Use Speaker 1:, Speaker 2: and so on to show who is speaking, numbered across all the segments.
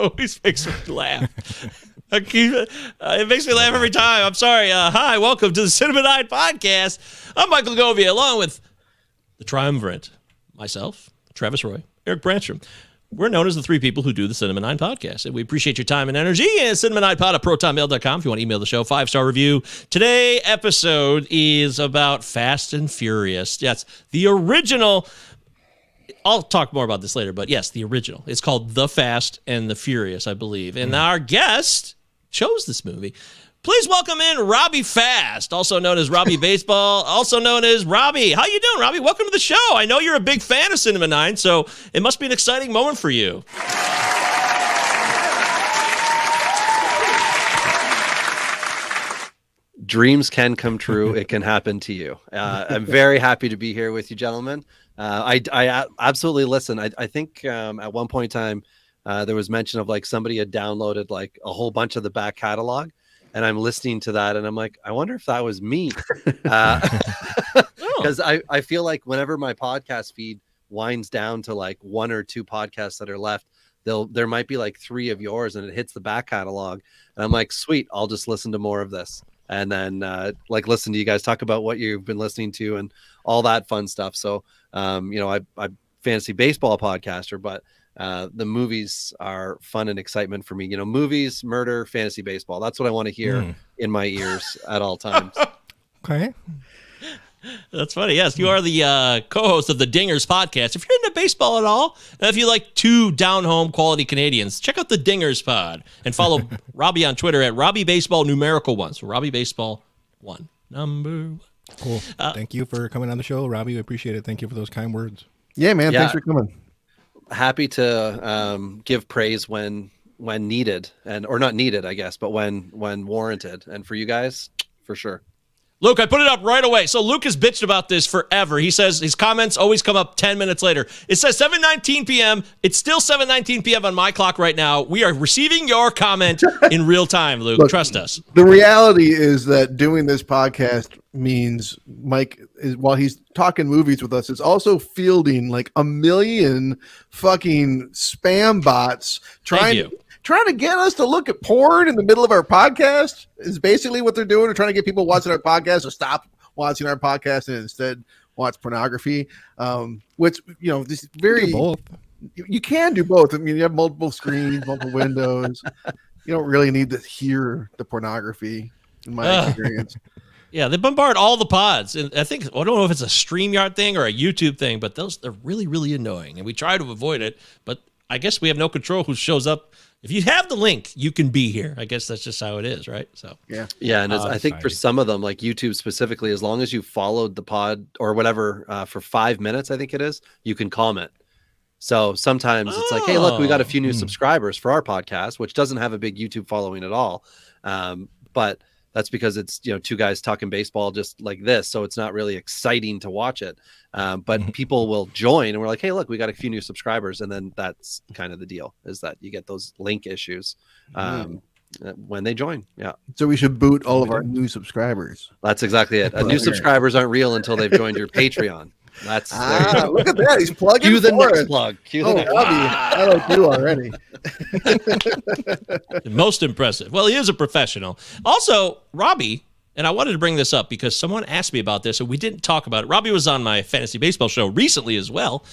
Speaker 1: always makes me laugh. It makes me laugh every time. I'm sorry. Hi, welcome to the Cinema 9 podcast. I'm Michael Govia, along with the triumvirate, myself, Travis Roy, Eric Branstrom. We're known as the three people who do the Cinema 9 podcast, and we appreciate your time and energy. And cinema9pod at protonmail.com if you want to email the show. 5-star review. Today episode is about Fast and Furious. Yes, the original. I'll talk more about this later, but yes, the original. It's called The Fast and the Furious, I believe. And our guest chose this movie. Please welcome in Robbie Fast, also known as Robbie Baseball, also known as Robbie. How you doing, Robbie? Welcome to the show. I know you're a big fan of Cinema 9, so it must be an exciting moment for you.
Speaker 2: Dreams can come true. It can happen to you. I'm very happy to be here with you, gentlemen. I absolutely listen. I think at one point in time, there was mention of like somebody had downloaded like a whole bunch of the back catalog. And I'm listening to that and I'm like, I wonder if that was me. Because I feel like whenever my podcast feed winds down to like one or two podcasts that are left, there might be like three of yours and it hits the back catalog. And I'm like, sweet, I'll just listen to more of this. And then like listen to you guys talk about what you've been listening to and all that fun stuff. So, I'm fantasy baseball podcaster, but the movies are fun and excitement for me. Movies, murder, fantasy baseball. That's what I want to hear in my ears at all times.
Speaker 3: Okay.
Speaker 1: That's funny. Yes, you are the co-host of the Dingers podcast. If you're into baseball at all, and if you like two down-home quality Canadians, check out the Dingers pod and follow Robbie on Twitter at Robbie Baseball numerical 1. So Robbie Baseball 1, number 1.
Speaker 3: Cool. Thank you for coming on the show, Robbie. We appreciate it. Thank you for those kind words.
Speaker 4: Yeah, man. Thanks for coming.
Speaker 2: Happy to give praise when needed, or not needed, I guess, but when warranted. And for you guys, for sure.
Speaker 1: Luke, I put it up right away. So Luke has bitched about this forever. He says his comments always come up 10 minutes later. It says 7:19 p.m. It's still 7:19 p.m. on my clock right now. We are receiving your comment in real time, Luke.
Speaker 4: Look,
Speaker 1: trust us.
Speaker 4: The reality is that doing this podcast means Mike is, while he's talking movies with us, is also fielding like a million fucking spam bots trying to get us to look at porn in the middle of our podcast is basically what they're doing. They're trying to get people watching our podcast to stop watching our podcast and instead watch pornography. Which, this very, you can do both. I mean, you have multiple screens, multiple windows. You don't really need to hear the pornography in my experience.
Speaker 1: Yeah, they bombard all the pods. And I don't know if it's a StreamYard thing or a YouTube thing, but they're really, really annoying. And we try to avoid it, but I guess we have no control who shows up. If you have the link, you can be here. I guess that's just how it is, right? So
Speaker 2: yeah, and I think for some of them, like YouTube specifically, as long as you followed the pod or whatever for 5 minutes, I think it is, you can comment. So sometimes it's like, hey, look, we got a few new subscribers for our podcast, which doesn't have a big YouTube following at all, but that's because it's two guys talking baseball just like this, so it's not really exciting to watch it. But people will join, and we're like, "Hey, look, we got a few new subscribers," and then that's kind of the deal, is that you get those link issues when they join. Yeah.
Speaker 4: So we should boot all of our new subscribers.
Speaker 2: That's exactly it. New subscribers aren't real until they've joined your Patreon. That's
Speaker 4: look at that. He's plugging.
Speaker 2: Cue the next plug.
Speaker 4: I like you already.
Speaker 1: Most impressive. Well, he is a professional. Also, Robbie, and I wanted to bring this up because someone asked me about this and we didn't talk about it. Robbie was on my fantasy baseball show recently as well,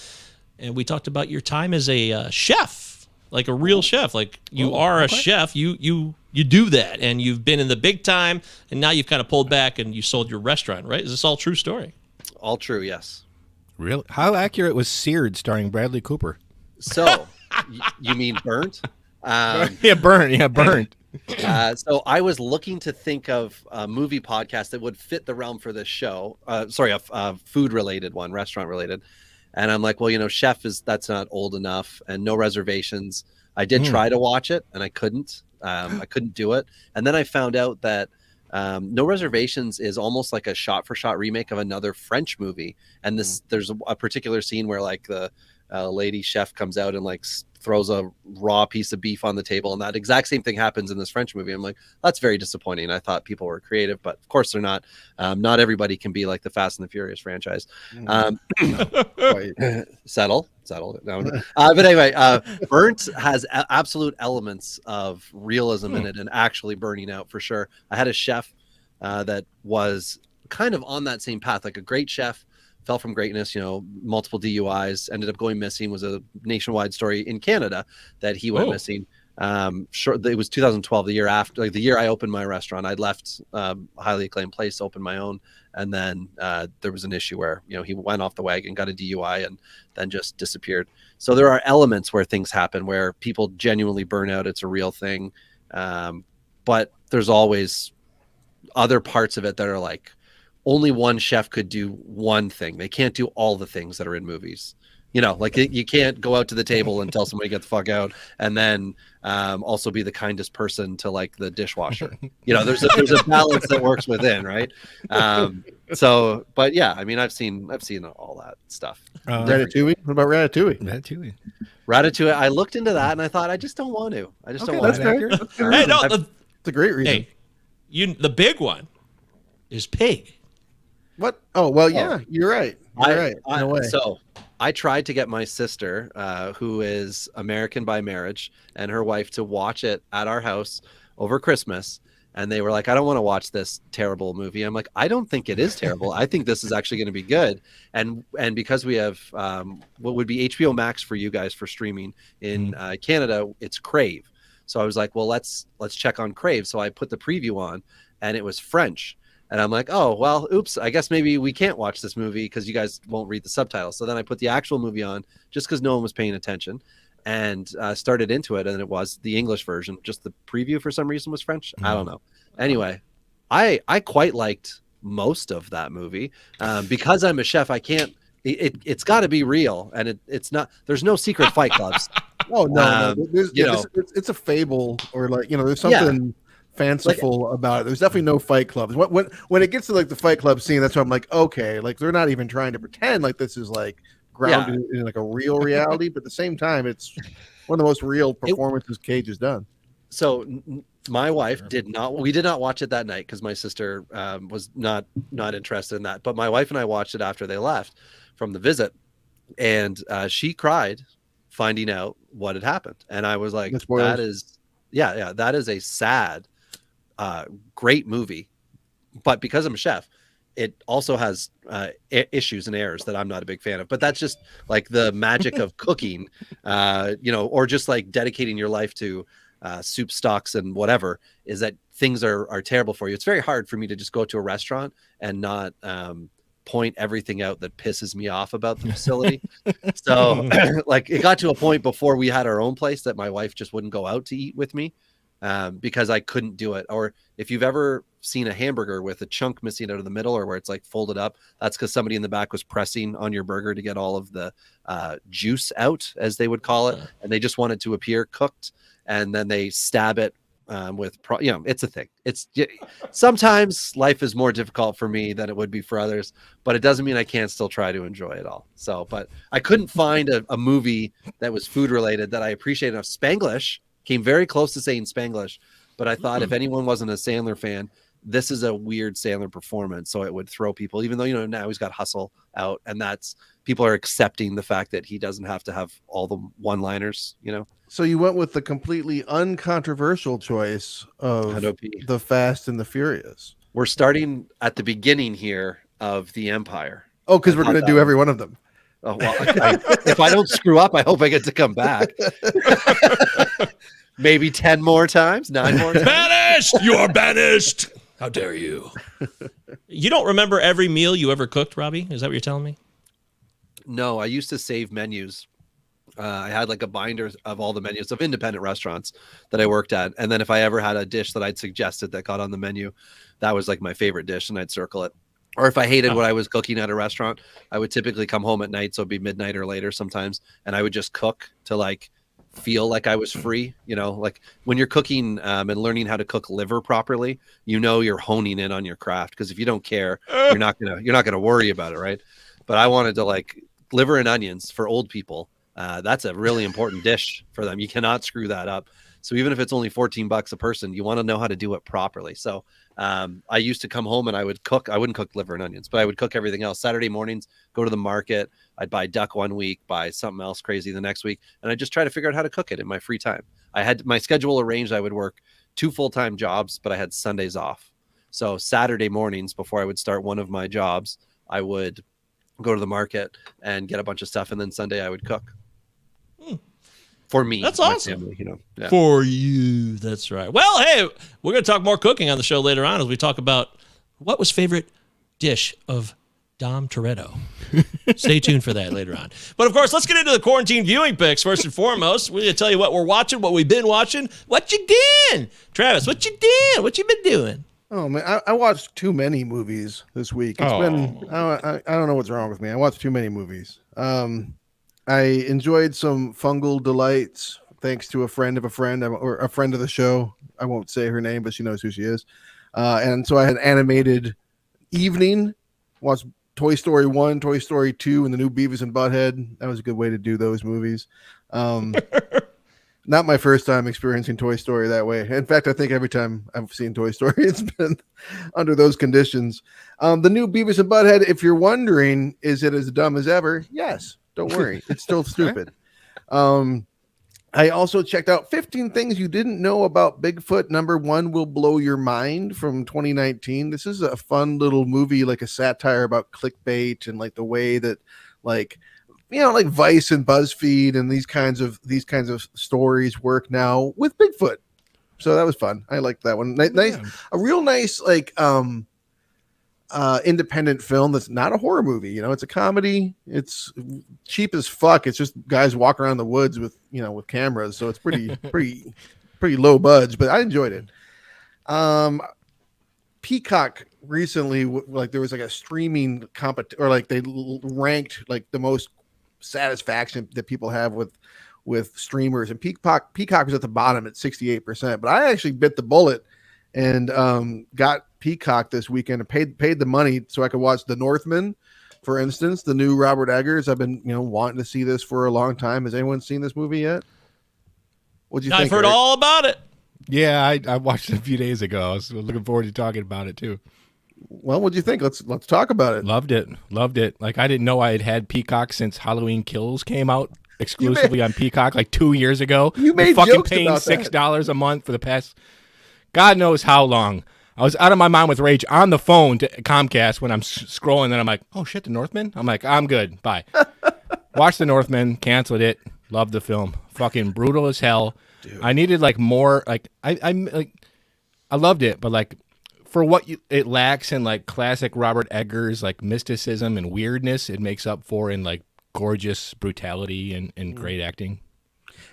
Speaker 1: and we talked about your time as a chef, like a real chef. Like you are a chef. You do that, and you've been in the big time, and now you've kind of pulled back and you sold your restaurant, right? Is this all true story?
Speaker 2: All true, yes.
Speaker 3: Really? How accurate was Seared starring Bradley Cooper?
Speaker 2: So, you mean Burnt?
Speaker 3: Burnt.
Speaker 2: So I was looking to think of a movie podcast that would fit the realm for this show. A food-related one, restaurant-related. And I'm like, well, chef that's not old enough, and No Reservations. I did try to watch it, and I couldn't. I couldn't do it. And then I found out that No Reservations is almost like a shot-for-shot remake of another French movie. And there's a particular scene where like the lady chef comes out and like throws a raw piece of beef on the table, and that exact same thing happens in this French movie. I'm like, that's very disappointing. I thought people were creative, but of course they're not. Not everybody can be like the Fast and the Furious franchise. Settle. No. But anyway, Burnt has absolute elements of realism in it and actually burning out for sure. I had a chef that was kind of on that same path, like a great chef, fell from greatness, multiple DUIs, ended up going missing, was a nationwide story in Canada that he went missing. It was 2012, the year after, like the year I opened my restaurant. I'd left highly acclaimed place, opened my own, and then there was an issue where he went off the wagon, got a DUI, and then just disappeared. So there are elements where things happen where people genuinely burn out. It's a real thing, but there's always other parts of it that are like, only one chef could do one thing. They can't do all the things that are in movies. Like you can't go out to the table and tell somebody to get the fuck out, and then also be the kindest person to like the dishwasher. There's a balance that works within, right? But yeah, I mean, I've seen all that stuff.
Speaker 4: Ratatouille. What about Ratatouille?
Speaker 2: Ratatouille. I looked into that and I thought, I just don't want to. Don't want to.
Speaker 1: Hey, no,
Speaker 4: it's a great reason.
Speaker 1: Hey, the big one is Pig.
Speaker 4: What? Oh, well, yeah, you're right. You're right. No way.
Speaker 2: So I tried to get my sister, who is American by marriage, and her wife to watch it at our house over Christmas. And they were like, I don't want to watch this terrible movie. I'm like, I don't think it is terrible. I think this is actually going to be good. And because we have what would be HBO Max for you guys for streaming in Canada, it's Crave. So I was like, well, let's check on Crave. So I put the preview on, and it was French. And I'm like, oh, well, oops, I guess maybe we can't watch this movie because you guys won't read the subtitles. So then I put the actual movie on just because no one was paying attention, and started into it. And it was the English version. Just the preview for some reason was French. I don't know. Anyway, I quite liked most of that movie because I'm a chef. I can't. It's got to be real, and it's not. There's no secret fight clubs.
Speaker 4: Oh no, it's a fable, or like there's something fanciful about it. There's definitely no fight clubs. When it gets to like the fight club scene, that's why I'm like, okay, like they're not even trying to pretend like this is like grounded in like a real reality, but at the same time, it's one of the most real performances Cage has done.
Speaker 2: So my wife we did not watch it that night because my sister was not interested in that. But my wife and I watched it after they left from the visit, and she cried finding out what had happened. And I was like, that is a sad, great movie. But because I'm a chef, it also has issues and errors that I'm not a big fan of. But that's just like the magic of cooking, or just like dedicating your life to soup stocks and whatever, is that things are terrible for you. It's very hard for me to just go to a restaurant and not point everything out that pisses me off about the facility. So like it got to a point before we had our own place that my wife just wouldn't go out to eat with me because I couldn't do it. Or if you've ever seen a hamburger with a chunk missing out of the middle, or where it's like folded up, that's because somebody in the back was pressing on your burger to get all of the juice out, as they would call it, and they just want it to appear cooked, and then they stab it it's a thing. It's sometimes life is more difficult for me than it would be for others, but it doesn't mean I can't still try to enjoy it all. So, but I couldn't find a movie that was food related that I appreciated enough. Spanglish came very close to saying Spanglish, but I thought if anyone wasn't a Sandler fan, this is a weird Sandler performance, so it would throw people, even though now he's got Hustle out, and that's people are accepting the fact that he doesn't have to have all the one-liners.
Speaker 4: So you went with the completely uncontroversial choice of the Fast and the Furious.
Speaker 2: We're starting at the beginning here of the Empire.
Speaker 4: Oh, because we're going to do every one of them.
Speaker 2: Oh, well, if I don't screw up, I hope I get to come back. Maybe 10 more times, 9 more times.
Speaker 1: Banished! You are banished! How dare you? You don't remember every meal you ever cooked, Robbie? Is that what you're telling me?
Speaker 2: No, I used to save menus. I had like a binder of all the menus of independent restaurants that I worked at. And then if I ever had a dish that I'd suggested that got on the menu, that was like my favorite dish, and I'd circle it. Or if I hated what I was cooking at a restaurant, I would typically come home at night, so it'd be midnight or later sometimes, and I would just cook to like feel like I was free. Like when you're cooking and learning how to cook liver properly, you're honing in on your craft, because if you don't care, you're not gonna worry about it, right? But I wanted to like liver and onions for old people That's a really important dish for them. You cannot screw that up. So even if it's only $14 a person, you want to know how to do it properly. So I used to come home and I would cook. I wouldn't cook liver and onions, but I would cook everything else. Saturday mornings, go to the market. I'd buy duck one week, buy something else crazy the next week. And I just try to figure out how to cook it in my free time. I had my schedule arranged. I would work 2 full-time jobs, but I had Sundays off. So Saturday mornings before I would start one of my jobs, I would go to the market and get a bunch of stuff. And then Sunday I would cook. For me.
Speaker 1: That's awesome.
Speaker 2: Family, Yeah.
Speaker 1: For you. That's right. Well, hey, we're going to talk more cooking on the show later on as we talk about what was favorite dish of Dom Toretto. Stay tuned for that later on. But, of course, let's get into the quarantine viewing picks first and foremost. We're going to tell you what we're watching, what we've been watching. What you doing? Travis, what you doing? What you been doing?
Speaker 4: Oh man, I watched too many movies this week. It's been I don't know what's wrong with me. I watched too many movies. I enjoyed some fungal delights thanks to a friend of a friend or a friend of the show. I won't say her name, but she knows who she is. And so I had an animated evening, watched Toy Story 1, Toy Story 2, and the new Beavis and Butthead. That was a good way to do those movies. Not my first time experiencing Toy Story that way. In fact, I think every time I've seen Toy Story, it's been under those conditions. The new Beavis and Butthead, if you're wondering, is it as dumb as ever? Yes. Don't worry. It's still stupid. I also checked out 15 Things You Didn't Know About Bigfoot. Number 1 Will Blow Your Mind from 2019. This is a fun little movie, like a satire about clickbait and like the way that like Vice and BuzzFeed and these kinds of stories work now with Bigfoot. So that was fun. I liked that one. Nice, a real nice independent film that's not a horror movie. It's a comedy. It's cheap as fuck. It's just guys walk around the woods with cameras. So it's pretty low budge, but I enjoyed it. Peacock recently, there was a streaming competition, or they ranked the most satisfaction that people have with streamers, and Peacock was at the bottom at 68%, but I actually bit the bullet and got Peacock this weekend and paid the money so I could watch The Northman, for instance, the new Robert Eggers. I've been wanting to see this for a long time. Has anyone seen this movie yet? What'd you think?
Speaker 1: I've heard all about it.
Speaker 3: Yeah, I watched it a few days ago. I was looking forward to talking about it too.
Speaker 4: Well, what'd you think? Let's talk about it.
Speaker 3: Loved it. I didn't know I had Peacock since Halloween Kills came out exclusively on Peacock 2 years ago.
Speaker 4: You made
Speaker 3: fucking
Speaker 4: jokes
Speaker 3: paying
Speaker 4: about that.
Speaker 3: $6 a month for the past God knows how long. I was out of my mind with rage on the phone to Comcast when I'm scrolling, and I'm like, oh shit, The Northman? I'm like, I'm good. Bye. Watched The Northman, canceled it. Loved the film. Fucking brutal as hell. Dude. I needed more I loved it, but for what it lacks in classic Robert Eggers mysticism and weirdness, it makes up for in gorgeous brutality and great acting.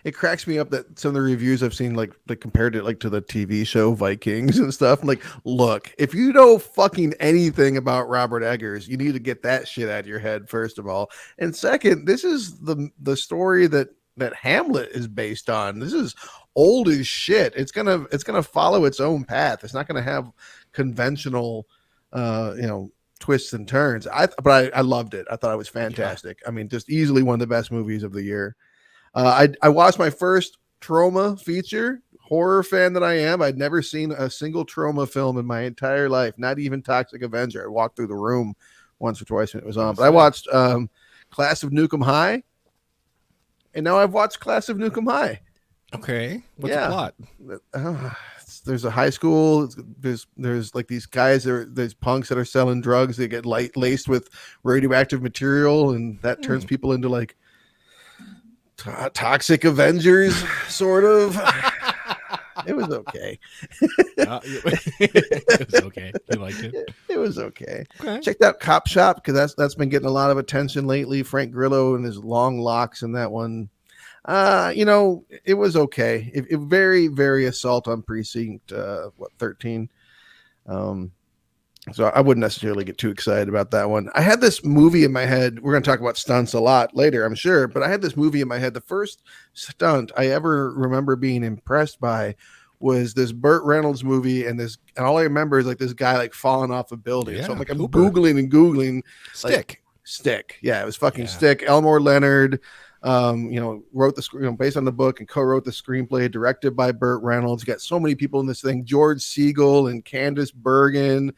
Speaker 4: It cracks me up that some of the reviews I've seen they compared it to the TV show Vikings and stuff. I'm look, if you know fucking anything about Robert Eggers, you need to get that shit out of your head, first of all. And second, this is the story that Hamlet is based on. This is old as shit. It's gonna follow its own path. It's not gonna have conventional twists and turns. But I loved it. I thought it was fantastic. Yeah. I mean, just easily one of the best movies of the year. I watched my first Trauma feature. Horror fan that I am, I'd never seen a single Trauma film in my entire life, not even Toxic Avenger. I walked through the room once or twice when it was on. But I watched Class of Nukem High, and now I've watched Class of Nukem High.
Speaker 3: Okay, what's the plot?
Speaker 4: There's a high school. There's these guys. There's punks that are selling drugs. They get laced with radioactive material, and that turns people into Toxic Avengers, sort of. It was okay.
Speaker 3: It was okay. You liked it?
Speaker 4: It was okay. Checked out Cop Shop because that's been getting a lot of attention lately. Frank Grillo and his long locks in that one. It was okay. It very, very Assault on Precinct 13. So I wouldn't necessarily get too excited about that one. I had this movie in my head. We're going to talk about stunts a lot later, I'm sure, but I had this movie in my head. The first stunt I ever remember being impressed by was this Burt Reynolds movie, and all I remember is this guy falling off a building.
Speaker 3: Yeah,
Speaker 4: so I'm Googling
Speaker 3: Stick.
Speaker 4: Stick. Yeah, it was fucking Stick. Elmore Leonard, Wrote the based on the book and co-wrote the screenplay, directed by Burt Reynolds. You got so many people in this thing: George Siegel and Candice Bergen.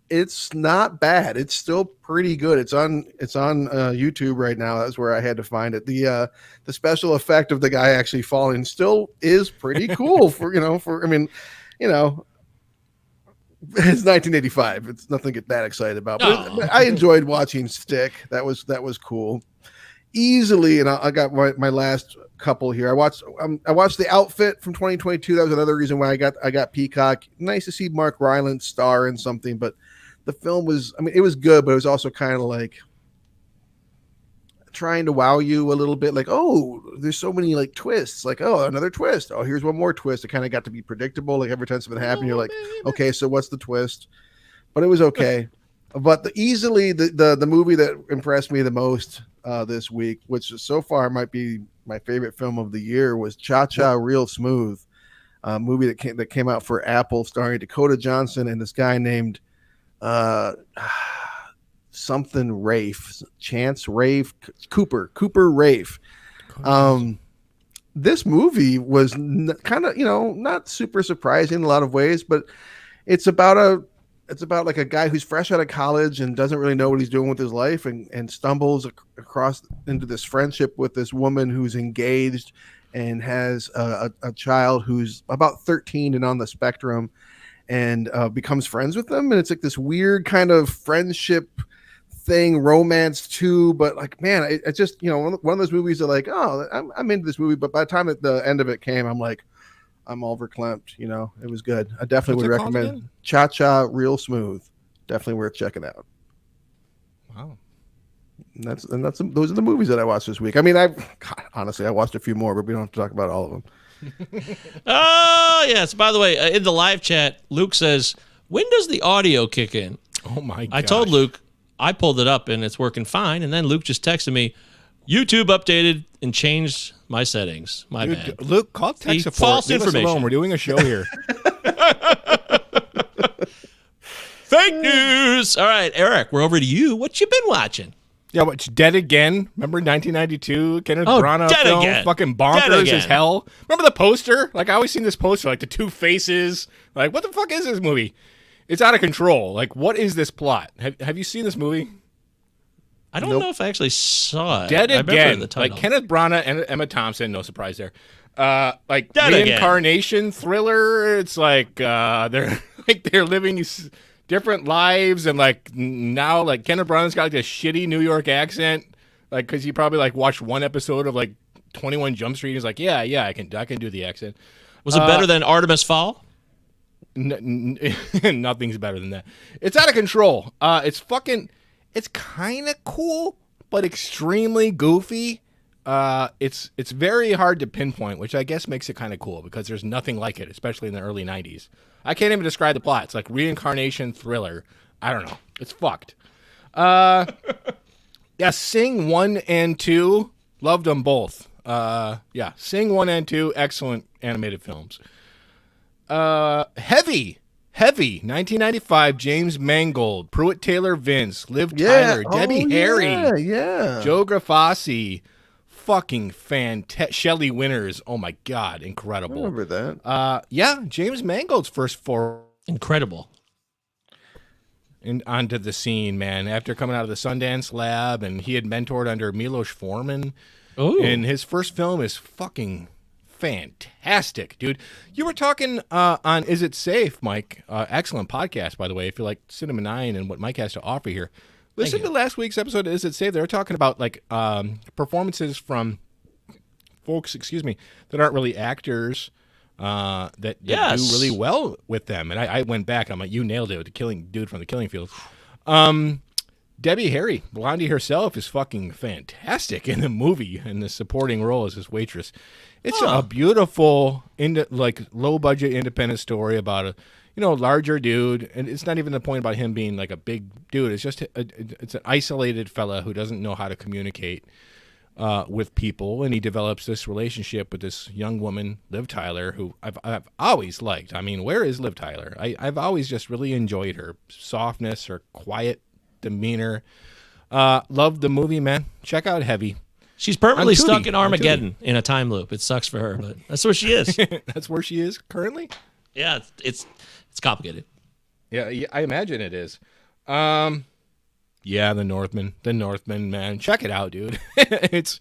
Speaker 4: It's not bad. It's still pretty good. It's on YouTube right now. That's where I had to find it. The special effect of the guy actually falling still is pretty cool it's 1985. It's nothing to get that excited about. But I enjoyed watching Stick. That was cool. Easily, and I got my last couple here. I watched The Outfit from 2022. That was another reason why I got Peacock. Nice to see Mark Rylance star in something, but the film was, it was good, but it was also kind of like trying to wow you a little bit. Like, oh, there's so many like twists. Like, oh, another twist. Oh, here's one more twist. It kind of got to be predictable. Like every time something happened, you're like, okay, so what's the twist? But it was okay. But the movie that impressed me the most this week, which so far might be my favorite film of the year, was Cha Cha Real Smooth, a movie that came out for Apple, starring Dakota Johnson and this guy named something Rafe, Chance Rafe, Cooper Rafe. This movie was kind of, not super surprising in a lot of ways, but it's about like a guy who's fresh out of college and doesn't really know what he's doing with his life, and stumbles across into this friendship with this woman who's engaged and has a child who's about 13 and on the spectrum, and becomes friends with them. And it's like this weird kind of friendship thing, romance too. But like, man, I just, one of those movies that like, oh, I'm into this movie. But by the time at the end of it came, I'm like, I'm all verklempt. It was good. I definitely would recommend Cha Cha Real Smooth. Definitely worth checking out.
Speaker 3: Wow.
Speaker 4: And those are the movies that I watched this week. Honestly, I watched a few more, but we don't have to talk about all of them.
Speaker 1: Oh, yes. By the way, in the live chat, Luke says, when does the audio kick in?
Speaker 3: Oh, my God.
Speaker 1: I told Luke, I pulled it up, and it's working fine. And then Luke just texted me, YouTube updated and changed my settings. My bad.
Speaker 3: Luke, call tech support.
Speaker 1: False
Speaker 3: Leave
Speaker 1: information.
Speaker 3: us alone. We're doing a show here.
Speaker 1: Fake news. All right, Eric, we're over to you. What you been watching?
Speaker 3: Yeah, what's Dead Again? Remember 1992? Kenneth Branagh
Speaker 1: Dead
Speaker 3: film?
Speaker 1: Again.
Speaker 3: Fucking
Speaker 1: Dead
Speaker 3: bonkers
Speaker 1: Again.
Speaker 3: as hell. Remember the poster? Like, I always seen this poster, like the two faces. Like, what the fuck is this movie? It's out of control. Like, what is this plot? Have you seen this movie?
Speaker 1: I don't know if I actually saw it.
Speaker 3: Dead
Speaker 1: I remember
Speaker 3: Again.
Speaker 1: the title.
Speaker 3: Like, Kenneth Branagh and Emma Thompson. No surprise there. Like,
Speaker 1: Dead
Speaker 3: reincarnation thriller. It's like they're living different lives, and like now, like Kenneth Branagh's got like this shitty New York accent, like because he probably like watched one episode of like 21 Jump Street. He's like, yeah, I can do the accent.
Speaker 1: Was it better than Artemis Fowl?
Speaker 3: Nothing's better than that. It's out of control. It's kind of cool, but extremely goofy. It's very hard to pinpoint, which I guess makes it kind of cool because there's nothing like it, especially in the early 90s. I can't even describe the plot. It's like reincarnation thriller. I don't know. It's fucked. Yeah, Sing 1 and 2. Loved them both. Yeah, Sing 1 and 2. Excellent animated films. Heavy. 1995. James Mangold. Pruitt Taylor Vince. Liv Tyler. Debbie Harry.
Speaker 4: Yeah.
Speaker 3: Joe Grafasi. Fucking fantastic. Shelley Winters. Oh my God, incredible.
Speaker 4: I remember that.
Speaker 3: Yeah, James Mangold's first
Speaker 1: Incredible.
Speaker 3: onto the scene, man. After coming out of the Sundance Lab, and he had mentored under Milos Forman.
Speaker 1: Ooh.
Speaker 3: And his first film is fucking fantastic, dude. You were talking on Is It Safe, Mike? Excellent podcast, by the way, if you like Cinema 9 and what Mike has to offer here. Listen to last week's episode of Is It Safe? They were talking about like performances from folks, that aren't really actors that do really well with them. And I went back and I'm like, you nailed it with the dude from the Killing Fields. Debbie Harry, Blondie herself, is fucking fantastic in the movie in the supporting role as his waitress. It's a beautiful, low budget independent story about a larger dude, and it's not even the point about him being like a big dude. It's just it's an isolated fella who doesn't know how to communicate with people, and he develops this relationship with this young woman, Liv Tyler, who I've always liked. I mean, where is Liv Tyler? I've always just really enjoyed her softness, her quiet demeanor. Love the movie, man. Check out Heavy.
Speaker 1: She's permanently
Speaker 3: On Tubi.
Speaker 1: stuck in
Speaker 3: On
Speaker 1: Armageddon in a time loop. It sucks for her, but that's where she is.
Speaker 3: That's where she is currently?
Speaker 1: Yeah, it's complicated.
Speaker 3: Yeah, I imagine it is. Yeah, The Northman, man. Check it out, dude. It's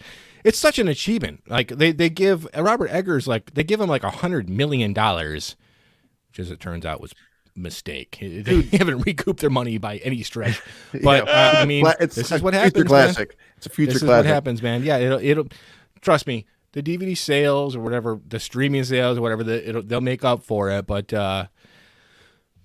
Speaker 3: such an achievement. Like they give Robert Eggers they give him like $100 million, which as it turns out was a mistake. They haven't recouped their money by any stretch. But I mean, this is what happens.
Speaker 4: Future classic.
Speaker 3: Man.
Speaker 4: It's a future
Speaker 3: this
Speaker 4: classic.
Speaker 3: Is what happens, man. Yeah, it'll trust me. The DVD sales or whatever, the streaming sales or whatever, they'll make up for it. But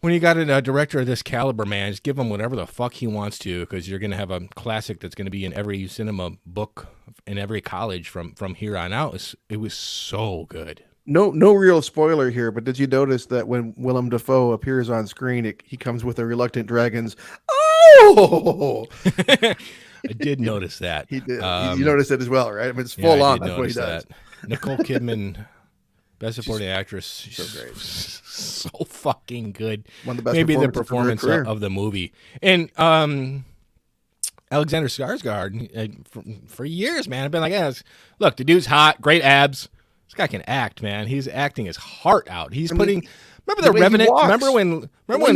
Speaker 3: when you got a director of this caliber, man, just give him whatever the fuck he wants to, because you're going to have a classic that's going to be in every cinema book in every college from here on out. It was so good.
Speaker 4: No real spoiler here, but did you notice that when Willem Dafoe appears on screen, he comes with a reluctant dragon's, oh!
Speaker 3: I did notice that.
Speaker 4: He did. You noticed it as well, right? I mean, it's full on. That's what he does.
Speaker 3: Nicole Kidman, Best Supporting Actress.
Speaker 4: So great.
Speaker 3: So fucking good.
Speaker 4: One of the best
Speaker 3: Maybe the
Speaker 4: performance
Speaker 3: performance of the movie. And Alexander Skarsgård, for years, man, I've been like, look, the dude's hot, great abs. This guy can act, man. He's acting his heart out. He's putting... Remember The Revenant? Remember when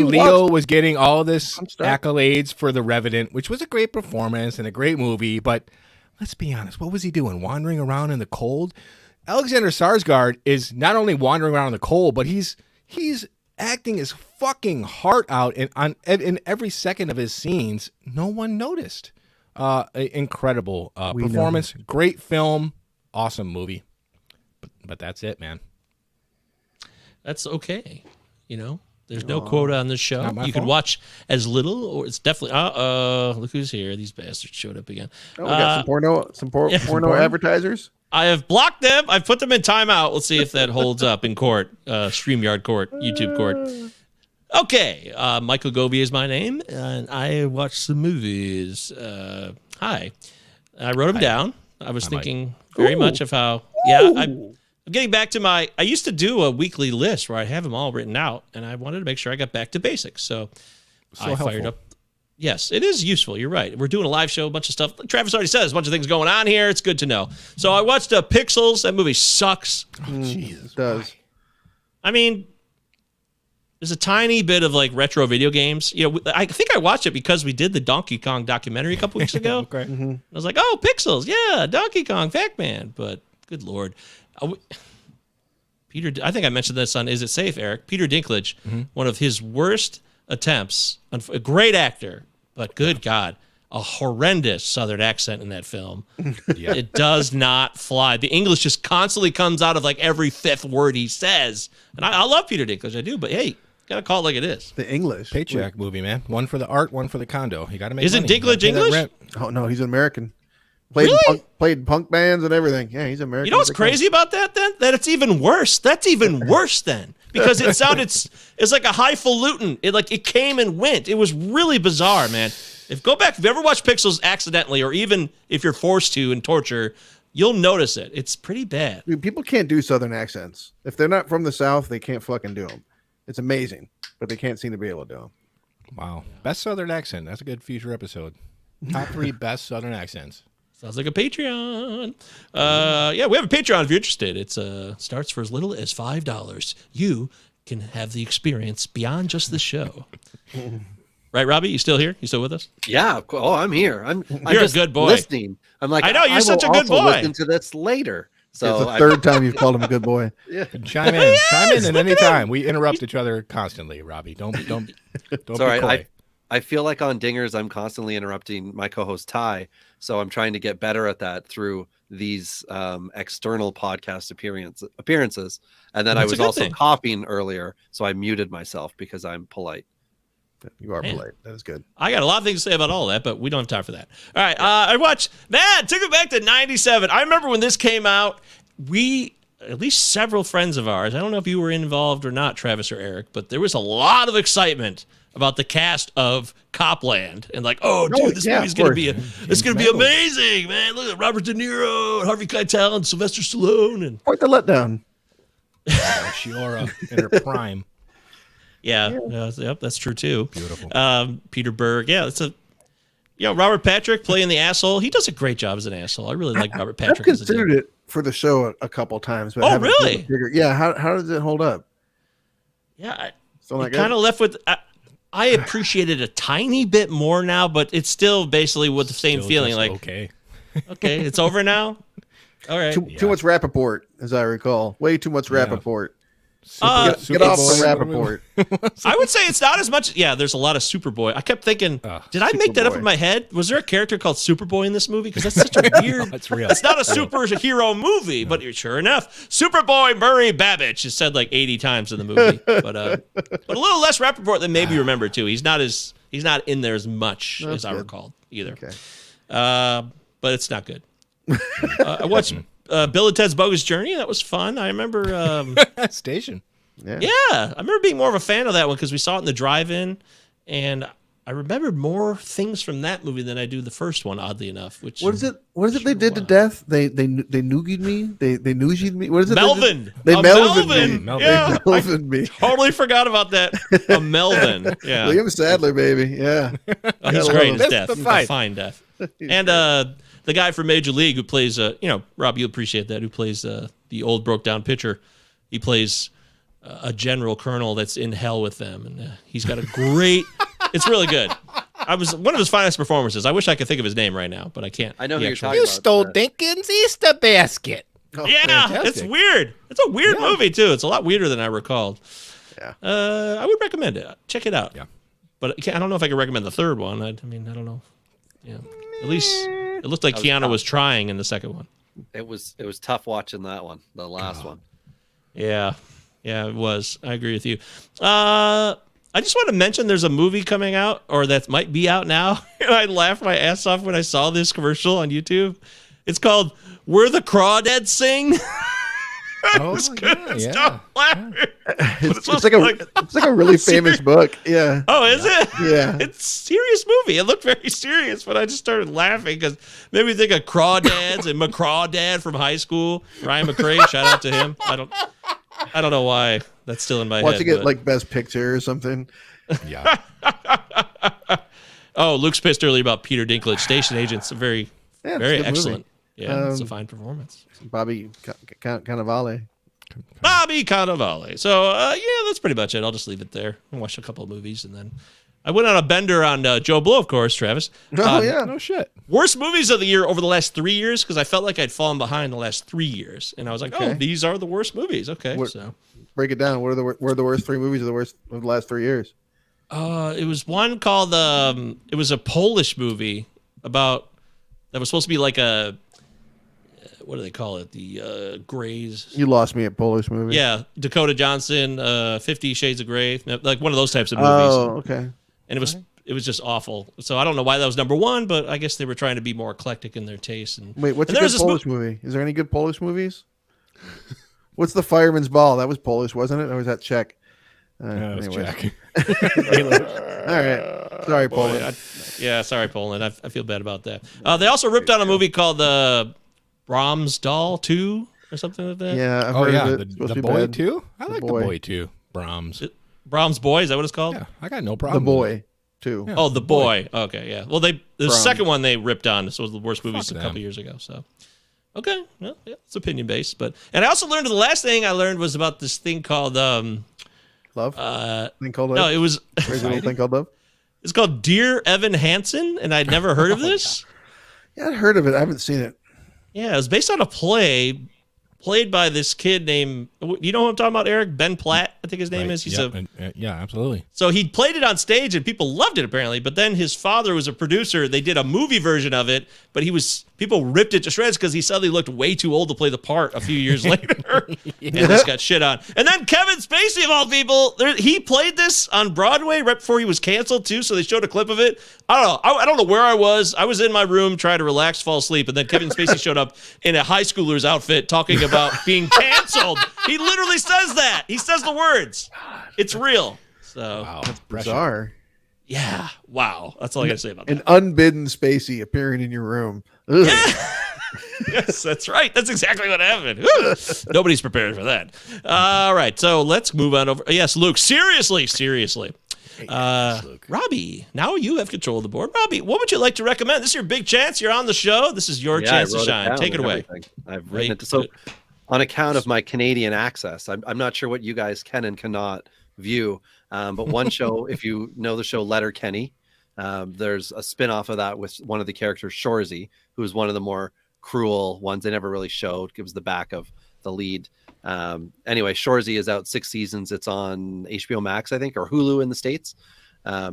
Speaker 3: Leo was getting all this accolades for The Revenant, which was a great performance and a great movie, but let's be honest, what was he doing? Wandering around in the cold? Alexander Skarsgård is not only wandering around in the cold, but he's acting his fucking heart out, and in every second of his scenes, no one noticed. Incredible performance, great film, awesome movie. But that's it, man.
Speaker 1: That's okay. There's no quota on this show. You can watch as little, or it's definitely. Look who's here. These bastards showed up again.
Speaker 4: Oh, we got some porno advertisers. I
Speaker 1: have blocked them. I've put them in timeout. Let's see if that holds up in court, StreamYard court, YouTube court. Okay, Michael Govey is my name, and I watch some movies. Hi, I wrote them down. I was thinking very much of how. I'm getting back to I used to do a weekly list where I have them all written out, and I wanted to make sure I got back to basics. So I fired up. Yes, it is useful. You're right. We're doing a live show, a bunch of stuff. Travis already said there's a bunch of things going on here. It's good to know. So I watched Pixels. That movie sucks.
Speaker 4: Jesus, it does.
Speaker 1: I mean, there's a tiny bit of retro video games. I think I watched it because we did the Donkey Kong documentary a couple weeks ago.
Speaker 3: Okay.
Speaker 4: Mm-hmm.
Speaker 1: I was like, oh, Pixels. Yeah, Donkey Kong, Pac-Man. But good Lord. Peter, I think I mentioned this on Is It Safe, Eric? Peter Dinklage, one of his worst attempts. A great actor, but good God, a horrendous Southern accent in that film. Yeah. It does not fly. The English just constantly comes out of every fifth word he says. And I love Peter Dinklage, I do, but hey, gotta call it like it is.
Speaker 4: The English.
Speaker 3: Paycheck movie, man. One for the art, one for the condo. You gotta make
Speaker 1: Isn't
Speaker 3: money.
Speaker 1: Dinklage English?
Speaker 4: Oh, no, he's an American. Played in punk bands and everything. Yeah, he's American.
Speaker 1: You know what's crazy about that then? That it's even worse. That's even worse then. Because it sounded, it's like a highfalutin. It came and went. It was really bizarre, man. If you ever watch Pixels accidentally, or even if you're forced to in torture, you'll notice it. It's pretty bad.
Speaker 4: Dude, people can't do Southern accents. If they're not from the South, they can't fucking do them. It's amazing, but they can't seem to be able to do them.
Speaker 3: Wow. Best Southern accent. That's a good future episode. Top 3 best Southern accents.
Speaker 1: Sounds like a Patreon. Yeah, we have a Patreon if you're interested. It starts for as little as $5. You can have the experience beyond just the show. Right, Robbie? You still here? You still with us?
Speaker 2: Yeah. Oh, I'm here. I'm
Speaker 1: You're
Speaker 2: just
Speaker 1: a good boy.
Speaker 2: Listening. I'm like,
Speaker 1: I know, you're such a
Speaker 2: will
Speaker 1: good
Speaker 2: also
Speaker 1: boy.
Speaker 2: Listen to this later. So
Speaker 4: It's the third time you've called him a good boy.
Speaker 2: Yeah.
Speaker 3: Chime in. Chime in at any time. We interrupt each other constantly, Robbie. Don't be
Speaker 2: Sorry,
Speaker 3: coy.
Speaker 2: I feel like on Dingers, I'm constantly interrupting my co-host Ty. So I'm trying to get better at that through these external podcast appearances. And then I was also copying earlier, so I muted myself because I'm polite.
Speaker 4: You are polite. That is good.
Speaker 1: I got a lot of things to say about all that, but we don't have time for that. All right, I watched that. Took it back to '97. I remember when this came out. At least several friends of ours. I don't know if you were involved or not, Travis or Eric, but there was a lot of excitement about the cast of Copland, and this movie's gonna be amazing, man. Look at Robert De Niro, Harvey Keitel, and Sylvester Stallone, and
Speaker 4: quite the letdown.
Speaker 3: Shiora in her prime.
Speaker 1: Yeah, yep, that's true too.
Speaker 3: Beautiful.
Speaker 1: Peter Berg. Yeah, Robert Patrick playing the asshole. He does a great job as an asshole. I really like Robert Patrick.
Speaker 4: I've considered it for the show a couple times. But
Speaker 1: really?
Speaker 4: Yeah. How does it hold up?
Speaker 1: Yeah,
Speaker 4: Still
Speaker 1: kind of left with. I appreciate it a tiny bit more now, but it's still basically with the same feeling. Like,
Speaker 3: okay,
Speaker 1: it's over now. All right.
Speaker 4: Too much Rappaport, as I recall. Way too much Rappaport.
Speaker 3: Super
Speaker 4: Get off
Speaker 3: Boy.
Speaker 4: the Rappaport.
Speaker 1: I would say it's not as much. Yeah, there's a lot of Superboy. I kept thinking, did I make that up
Speaker 4: Superboy.
Speaker 1: in my head? Was there a character called Superboy in this movie? Because that's such a weird.
Speaker 3: That's real.
Speaker 1: It's not a superhero movie, but sure enough, Superboy Murray Babbage is said like 80 times in the movie, but a little less Rappaport than maybe you remember too. He's not in there as much as I recalled either.
Speaker 4: Okay.
Speaker 1: But it's not good. I watched Bill and Ted's Bogus Journey. That was fun. I remember.
Speaker 3: Station.
Speaker 1: Yeah, I remember being more of a fan of that one because we saw it in the drive-in, and I remembered more things from that movie than I do the first one. Oddly enough, which
Speaker 4: What is it? What is it they did to death? They noogied me. They noogied me. What is it?
Speaker 1: Melvin.
Speaker 4: They Melvin me.
Speaker 3: Melvin.
Speaker 1: Yeah,
Speaker 4: They Melvin me.
Speaker 1: totally forgot about that. A Melvin. Yeah,
Speaker 4: Liam Sadler, baby. Yeah.
Speaker 1: oh, he's
Speaker 4: I
Speaker 1: great
Speaker 4: love
Speaker 1: as
Speaker 3: him.
Speaker 1: death.
Speaker 3: That's
Speaker 1: He's
Speaker 3: the
Speaker 1: a
Speaker 3: fight.
Speaker 1: fine death. And the guy from Major League who plays, Rob, you appreciate that. Who plays the old broke down pitcher? He plays a general colonel that's in hell with them, and he's got a great. It's really good. I was one of his finest performances. I wish I could think of his name right now, but I can't.
Speaker 2: I know who
Speaker 1: He
Speaker 2: you're
Speaker 1: actually-
Speaker 2: talking
Speaker 3: You
Speaker 2: about.
Speaker 3: stole Dinkins Easter basket.
Speaker 4: Oh,
Speaker 1: Yeah,
Speaker 3: fantastic.
Speaker 1: it's weird. It's a weird movie too. It's a lot weirder than I recalled.
Speaker 4: Yeah.
Speaker 1: I would recommend it. Check it out.
Speaker 3: Yeah.
Speaker 1: But I don't know if I could recommend the third one. I don't know. Yeah. At least it looked like
Speaker 2: That was
Speaker 1: Keanu
Speaker 2: tough.
Speaker 1: was trying in the second one.
Speaker 2: It was tough watching that one, the last one.
Speaker 1: Yeah, it was. I agree with you. I just want to mention there's a movie coming out, or that might be out now. And I laughed my ass off when I saw this commercial on YouTube. It's called "Where the Crawdads Sing."
Speaker 3: Oh,
Speaker 1: Stop laughing.
Speaker 4: It's like a really famous book. Yeah.
Speaker 1: Oh, is it?
Speaker 4: Yeah.
Speaker 1: It's a serious movie. It looked very serious, but I just started laughing because made me think of Crawdads and McCrawdad from high school. Ryan McCray, shout out to him. I don't know why that's still in my head.
Speaker 4: Watching it
Speaker 1: but-
Speaker 4: like Best Picture or something.
Speaker 3: Yeah.
Speaker 1: Oh, Luke's pissed earlier about Peter Dinklage. Station Agent's very
Speaker 4: Yeah, it's a
Speaker 1: very
Speaker 4: good
Speaker 1: excellent.
Speaker 4: movie.
Speaker 1: Yeah, it's a fine performance.
Speaker 4: Bobby Cannavale.
Speaker 1: Bobby Cannavale. So, that's pretty much it. I'll just leave it there. I watched a couple of movies, and then I went on a bender on Joe Blow, of course, Travis.
Speaker 4: Oh yeah.
Speaker 3: No shit.
Speaker 1: Worst movies of the year over the last 3 years, because I felt like I'd fallen behind the last 3 years. And I was like,
Speaker 4: Okay.
Speaker 1: oh, these are the worst movies. Okay, so.
Speaker 4: Break it down. What are the worst three movies of the last 3 years?
Speaker 1: It was one called, it was a Polish movie about, that was supposed to be like a, what do they call it? The Greys.
Speaker 4: You lost me at Polish movie.
Speaker 1: Yeah, Dakota Johnson, 50 Shades of Grey, like one of those types of movies.
Speaker 4: Oh, okay.
Speaker 1: And it was just awful. So I don't know why that was number one, but I guess they were trying to be more eclectic in their taste. And
Speaker 4: Wait, what's
Speaker 1: and
Speaker 4: a
Speaker 1: there
Speaker 4: good
Speaker 1: was this
Speaker 4: Polish movie? Is there any good Polish movies? What's the Fireman's Ball? That was Polish, wasn't it? Or was that Czech?
Speaker 3: That was
Speaker 4: Anyway.
Speaker 3: Jack.
Speaker 4: All right. Sorry, Poland.
Speaker 1: Sorry, Poland. I feel bad about that. They also ripped on a movie called Brahms Doll 2 or something like that.
Speaker 4: Yeah, I've
Speaker 3: Oh
Speaker 4: heard
Speaker 3: yeah,
Speaker 4: of it. It's supposed
Speaker 3: the
Speaker 4: to be
Speaker 3: boy
Speaker 4: bad.
Speaker 3: too. I like the
Speaker 4: Boy.
Speaker 3: boy too. Brahms.
Speaker 1: Brahms Boy, is that what it's called?
Speaker 3: Yeah, I got no
Speaker 4: The
Speaker 3: problem.
Speaker 4: Boy, too.
Speaker 1: Oh, The Boy. Okay, yeah. Well, the
Speaker 4: Brahms.
Speaker 1: second one they ripped on. This was the worst movies
Speaker 3: Fuck
Speaker 1: a couple
Speaker 3: them.
Speaker 1: years ago. So, okay, well, yeah, it's opinion based. And I also learned the last thing I learned was about this thing called
Speaker 4: Love. Thing called Love.
Speaker 1: no, it was
Speaker 4: Crazy little thing called Love.
Speaker 1: it's called Dear Evan Hansen, and I'd never heard of this.
Speaker 4: Yeah, I'd heard of it. I haven't seen it.
Speaker 1: Yeah, it was based on a play played by this kid named, you know who I'm talking about, Eric? Ben Platt, I think his name
Speaker 3: Right.
Speaker 1: is. He's
Speaker 3: Yep. Yeah, absolutely.
Speaker 1: So he played it on stage and people loved it apparently, but then his father was a producer. They did a movie version of it, but people ripped it to shreds because he suddenly looked way too old to play the part a few years later and just got shit on. And then Kevin Spacey, of all people, he played this on Broadway right before he was canceled too, so they showed a clip of it. I don't know. I don't know where I was. I was in my room trying to relax, fall asleep, and then Kevin Spacey showed up in a high schooler's outfit talking about being canceled. He literally says that. He says the words. It's real. So,
Speaker 3: Wow.
Speaker 4: Bizarre.
Speaker 1: yeah. Wow. That's all I got to say about that.
Speaker 4: An unbidden Spacey appearing in your room. Ugh.
Speaker 1: Yes, that's right. That's exactly what happened. Woo! Nobody's prepared for that. All right. So let's move on over. Yes, Luke, seriously. Robbie, now you have control of the board. Robbie, what would you like to recommend? This is your big chance. You're on the show. This is your chance to shine. Take it away.
Speaker 2: I've written it. So on account of my Canadian access, I'm not sure what you guys can and cannot view. But one show, if you know the show Letterkenny, there's a spin-off of that with one of the characters, Shorzy, who's one of the more cruel ones they never really showed. Gives the back of the lead. Anyway, Shorzy is out 6 seasons. It's on HBO Max, I think, or Hulu in the States.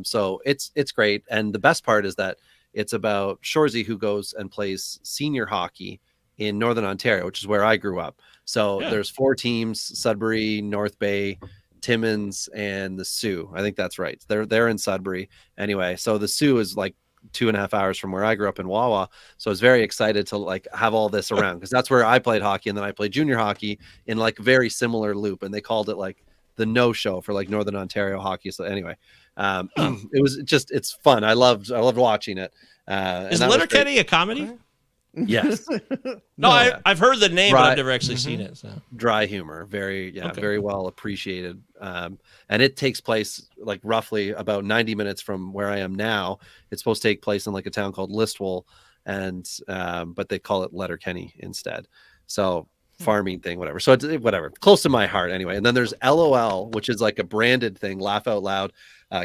Speaker 2: So it's great. And the best part is that it's about Shorzy, who goes and plays senior hockey in Northern Ontario, which is where I grew up. So there's 4 teams: Sudbury, North Bay, Timmins, and the Sioux. I think that's right. They're in Sudbury. Anyway, so the Sioux is like 2.5 hours from where I grew up in Wawa. So I was very excited to like have all this around, because that's where I played hockey, and then I played junior hockey in like very similar loop, and they called it like the no show for like Northern Ontario hockey. So anyway, it's fun. I loved watching it.
Speaker 1: Is Letterkenny a comedy?
Speaker 2: Yes.
Speaker 1: No, I've heard the name, but I've never actually seen it. So
Speaker 2: dry humor, very well appreciated. And it takes place like roughly about 90 minutes from where I am now. It's supposed to take place in like a town called Listowel, and but they call it Letterkenny instead. So farming thing, whatever. So it's whatever, close to my heart anyway. And then there's LOL, which is like a branded thing, Laugh Out Loud,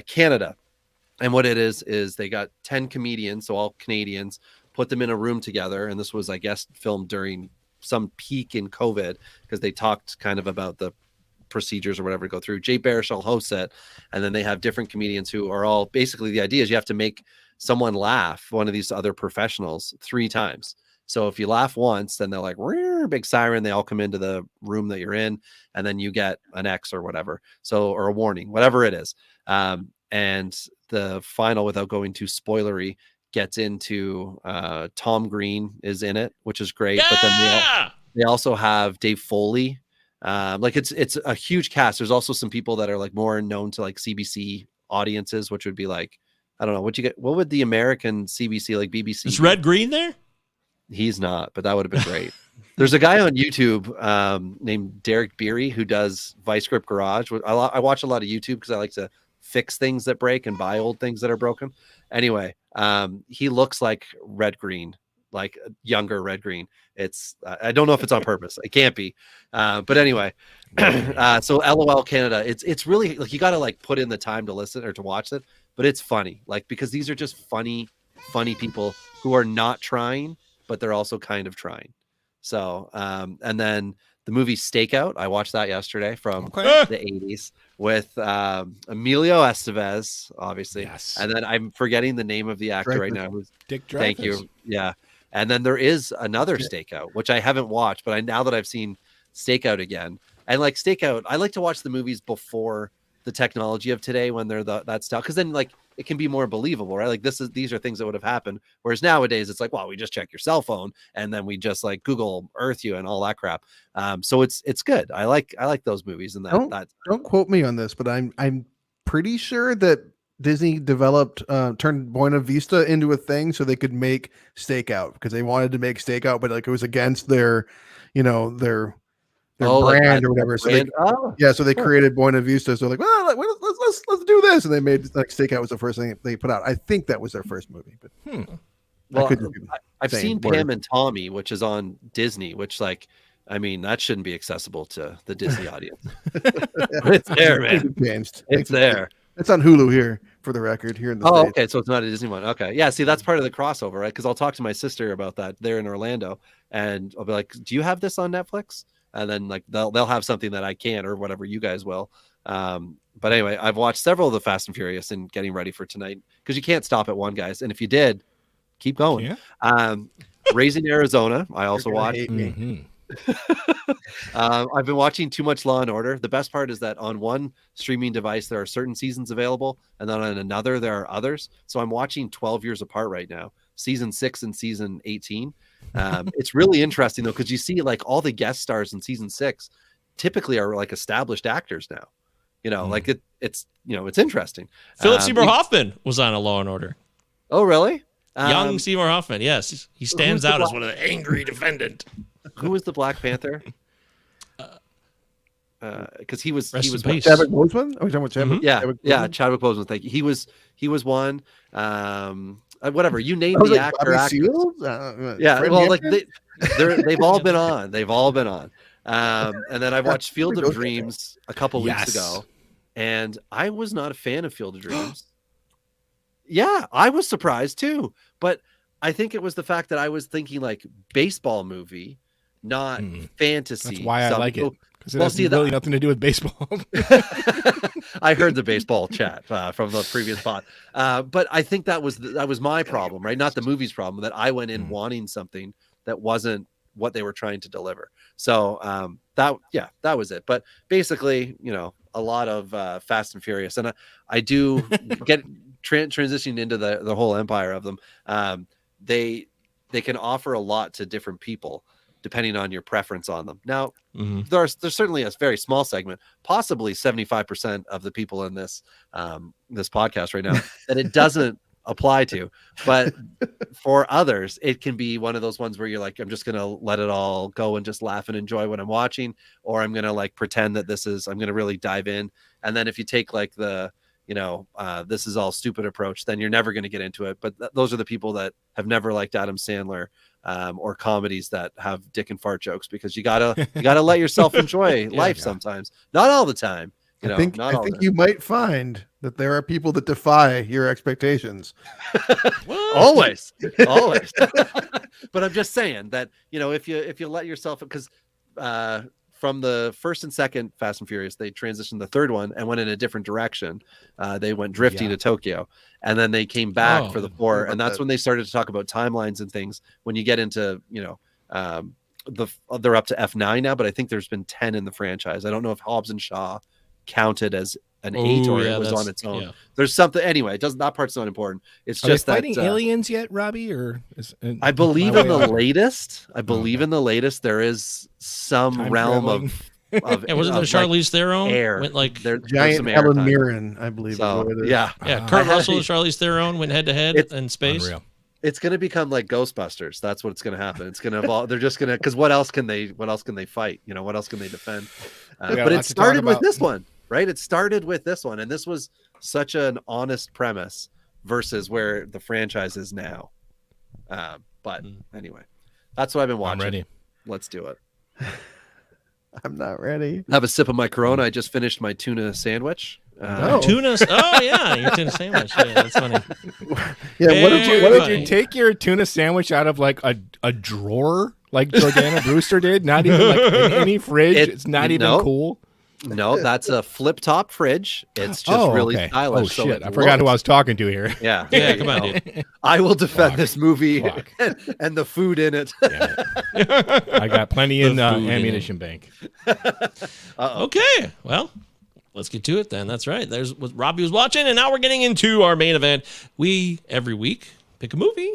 Speaker 2: Canada. And what it is they got 10 comedians, so all Canadians, put them in a room together. And this was, I guess, filmed during some peak in COVID, because they talked kind of about the procedures or whatever to go through. Jay Baruchel hosts it. And then they have different comedians who are all basically, the idea is you have to make someone laugh, one of these other professionals, 3 times. So if you laugh once, then they're like, big siren. They all come into the room that you're in, and then you get an X or whatever. So, or a warning, whatever it is. And the final, without going too spoilery, gets into Tom Green is in it, which is great. But then they also have Dave Foley. Like it's a huge cast. There's also some people that are like more known to like CBC audiences, which would be like, I don't know, what would the American CBC, like BBC?
Speaker 1: Is Red Green there?
Speaker 2: He's not, but that would have been great. There's a guy on YouTube named Derek Beery who does Vice Grip Garage. I watch a lot of YouTube because I like to fix things that break and buy old things that are broken. Anyway, he looks like Red Green, like younger Red Green. I don't know if it's on purpose. It can't be. But anyway, so LOL Canada, it's really like, you got to like put in the time to listen or to watch it, but it's funny, like, because these are just funny people who are not trying, but they're also kind of trying. So, and then the movie Stakeout, I watched that yesterday from the 80s with Emilio Estevez, obviously. Yes. And then I'm forgetting the name of the actor right now. Who's
Speaker 3: Dick Dreyfuss.
Speaker 2: Thank you. Yeah. And then there is another Stakeout, which I haven't watched, but now that I've seen Stakeout again, and like Stakeout, I like to watch the movies before the technology of today, when they're that style, because then like it can be more believable, right? Like these are things that would have happened. Whereas nowadays it's like, well, we just check your cell phone and then we just like Google Earth you and all that crap. So it's good. I like those movies. And
Speaker 4: don't quote me on this, but I'm pretty sure that Disney developed turned Buena Vista into a thing so they could make Stakeout, because they wanted to make Stakeout, but like it was against their brand or whatever. So they created Buena Vista. So like, well, let's do this, and they made like Stakeout was the first thing they put out. I think that was their first movie. But
Speaker 2: well, I've seen Pam and Tommy, which is on Disney. Which, like, I mean, that shouldn't be accessible to the Disney audience. It's there, man. It's there.
Speaker 4: It's on Hulu here, for the record, here in the States.
Speaker 2: Okay, so it's not a Disney one. Okay, yeah. See, that's part of the crossover, right? Because I'll talk to my sister about that there in Orlando, and I'll be like, "Do you have this on Netflix?" And then like they'll have something that I can't, or whatever you guys will. But anyway, I've watched several of the Fast and Furious and getting ready for tonight, because you can't stop at one, guys. And if you did, keep going. Yeah. Raising Arizona, I also watched. I've been watching too much Law and Order. The best part is that on one streaming device there are certain seasons available, and then on another there are others. So I'm watching 12 years apart right now, season 6 and season 18. It's really interesting though, because you see like all the guest stars in season 6 typically are like established actors now. Like it's interesting.
Speaker 1: Philip Seymour Hoffman was on a Law and Order.
Speaker 2: Oh, really?
Speaker 1: Young Seymour Hoffman. Yes, he stands out as one of the angry defendant.
Speaker 2: Who was the Black Panther? because he was
Speaker 1: Rest in
Speaker 2: one.
Speaker 1: peace.
Speaker 4: Chadwick Boseman? Are we talking about Chadwick? Chadwick Boseman?
Speaker 2: Chadwick Boseman. Thank you. He was one. Whatever you name
Speaker 4: I was
Speaker 2: the
Speaker 4: like,
Speaker 2: actor.
Speaker 4: Bobby
Speaker 2: actress.
Speaker 4: Seals?
Speaker 2: Yeah,
Speaker 4: Fred
Speaker 2: well, like
Speaker 4: Hampton?
Speaker 2: they've all been on. They've all been on. And then I watched Field of
Speaker 4: Okay.
Speaker 2: Dreams a couple weeks
Speaker 3: Yes.
Speaker 2: ago, and I was not a fan of Field of Dreams. Yeah, I was surprised too, but I think it was the fact that I was thinking like baseball movie, not fantasy.
Speaker 3: That's why I like it. Because it
Speaker 2: Well,
Speaker 3: has
Speaker 2: see,
Speaker 3: really nothing to do with baseball.
Speaker 2: I heard the baseball chat from the previous pod, but I think that was my problem, right? Not the movie's problem. That I went in wanting something that wasn't what they were trying to deliver. So that was it. But basically, a lot of Fast and Furious, and I do get transitioning into the whole empire of them. They can offer a lot to different people depending on your preference on them. Now, there's certainly a very small segment, possibly 75% of the people in this this podcast right now that it doesn't apply to, but for others, it can be one of those ones where you're like, I'm just going to let it all go and just laugh and enjoy what I'm watching, or I'm going to like pretend that I'm going to really dive in. And then if you take like the, this is all stupid approach, then you're never going to get into it. But those are the people that have never liked Adam Sandler or comedies that have dick and fart jokes, because you gotta let yourself enjoy life sometimes, not all the time.
Speaker 4: I think you might find that there are people that defy your expectations.
Speaker 2: always. But I'm just saying that, if you let yourself, because from the first and second Fast and Furious, they transitioned the third one and went in a different direction. They went drifting to Tokyo, and then they came back for the four, and that's when they started to talk about timelines and things. When you get into, they're up to F9 now, but I think there's been 10 in the franchise. I don't know if Hobbs and Shaw counted as an 8 or it was on its own. There's something anyway. That part's not important. It's
Speaker 3: Are
Speaker 2: just
Speaker 3: they fighting aliens yet, Robbie? Or
Speaker 2: I believe in the latest. There is some
Speaker 3: Time
Speaker 2: realm
Speaker 3: traveling.
Speaker 2: of
Speaker 1: And wasn't there Charlize Theron?
Speaker 2: air.
Speaker 1: Went like
Speaker 4: Giant Helen Mirren, I believe.
Speaker 2: So,
Speaker 4: is what it is.
Speaker 1: yeah. Kurt Russell and Charlize Theron went head to head in space.
Speaker 3: Unreal.
Speaker 2: It's going to become like Ghostbusters. That's what's going to happen. It's going to evolve. They're just going to, because what else can they fight? What else can they defend? But it started with this one, right? It started with this one, and this was such an honest premise versus where the franchise is now. But anyway, that's what I've been watching.
Speaker 3: I'm ready.
Speaker 2: Let's do it.
Speaker 4: I'm not ready.
Speaker 2: Have a sip of my Corona. I just finished my tuna sandwich.
Speaker 1: Tuna. Oh yeah, your tuna sandwich. Yeah, that's funny.
Speaker 4: Yeah.
Speaker 1: Hey,
Speaker 3: What did you take your tuna sandwich out of like a drawer like Jordana Brewster did? Not even like in any fridge. It's not even cool.
Speaker 2: No, that's a flip top fridge. It's just really stylish.
Speaker 3: Oh shit! I forgot who I was talking to here.
Speaker 2: Yeah,
Speaker 1: Come on, dude.
Speaker 2: I will defend this movie and the food in it.
Speaker 3: I got plenty in ammunition bank.
Speaker 1: Okay, well, let's get to it then. That's right. There's what Robbie was watching, and now we're getting into our main event. We every week pick a movie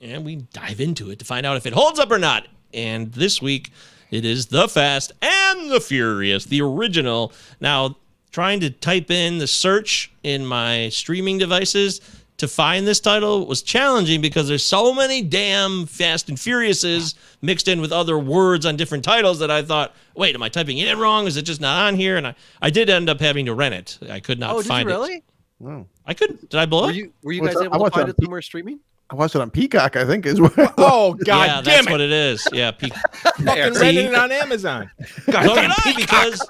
Speaker 1: and we dive into it to find out if it holds up or not. And this week, it is The Fast and the Furious, the original. Now, trying to type in the search in my streaming devices to find this title was challenging because there's so many damn Fast and Furiouses mixed in with other words on different titles that I thought, wait, am I typing it wrong? Is it just not on here? And I did end up having to rent it. I could not find it.
Speaker 2: Oh, did you really?
Speaker 4: No.
Speaker 1: I couldn't. Did I blow it?
Speaker 2: Were you guys able to find it somewhere streaming?
Speaker 4: I watched it on Peacock, I think, is what.
Speaker 3: Oh God
Speaker 1: Yeah,
Speaker 3: damn
Speaker 1: that's
Speaker 3: it!
Speaker 1: what it is. Yeah,
Speaker 3: Fucking renting it on Amazon.
Speaker 1: Look it up because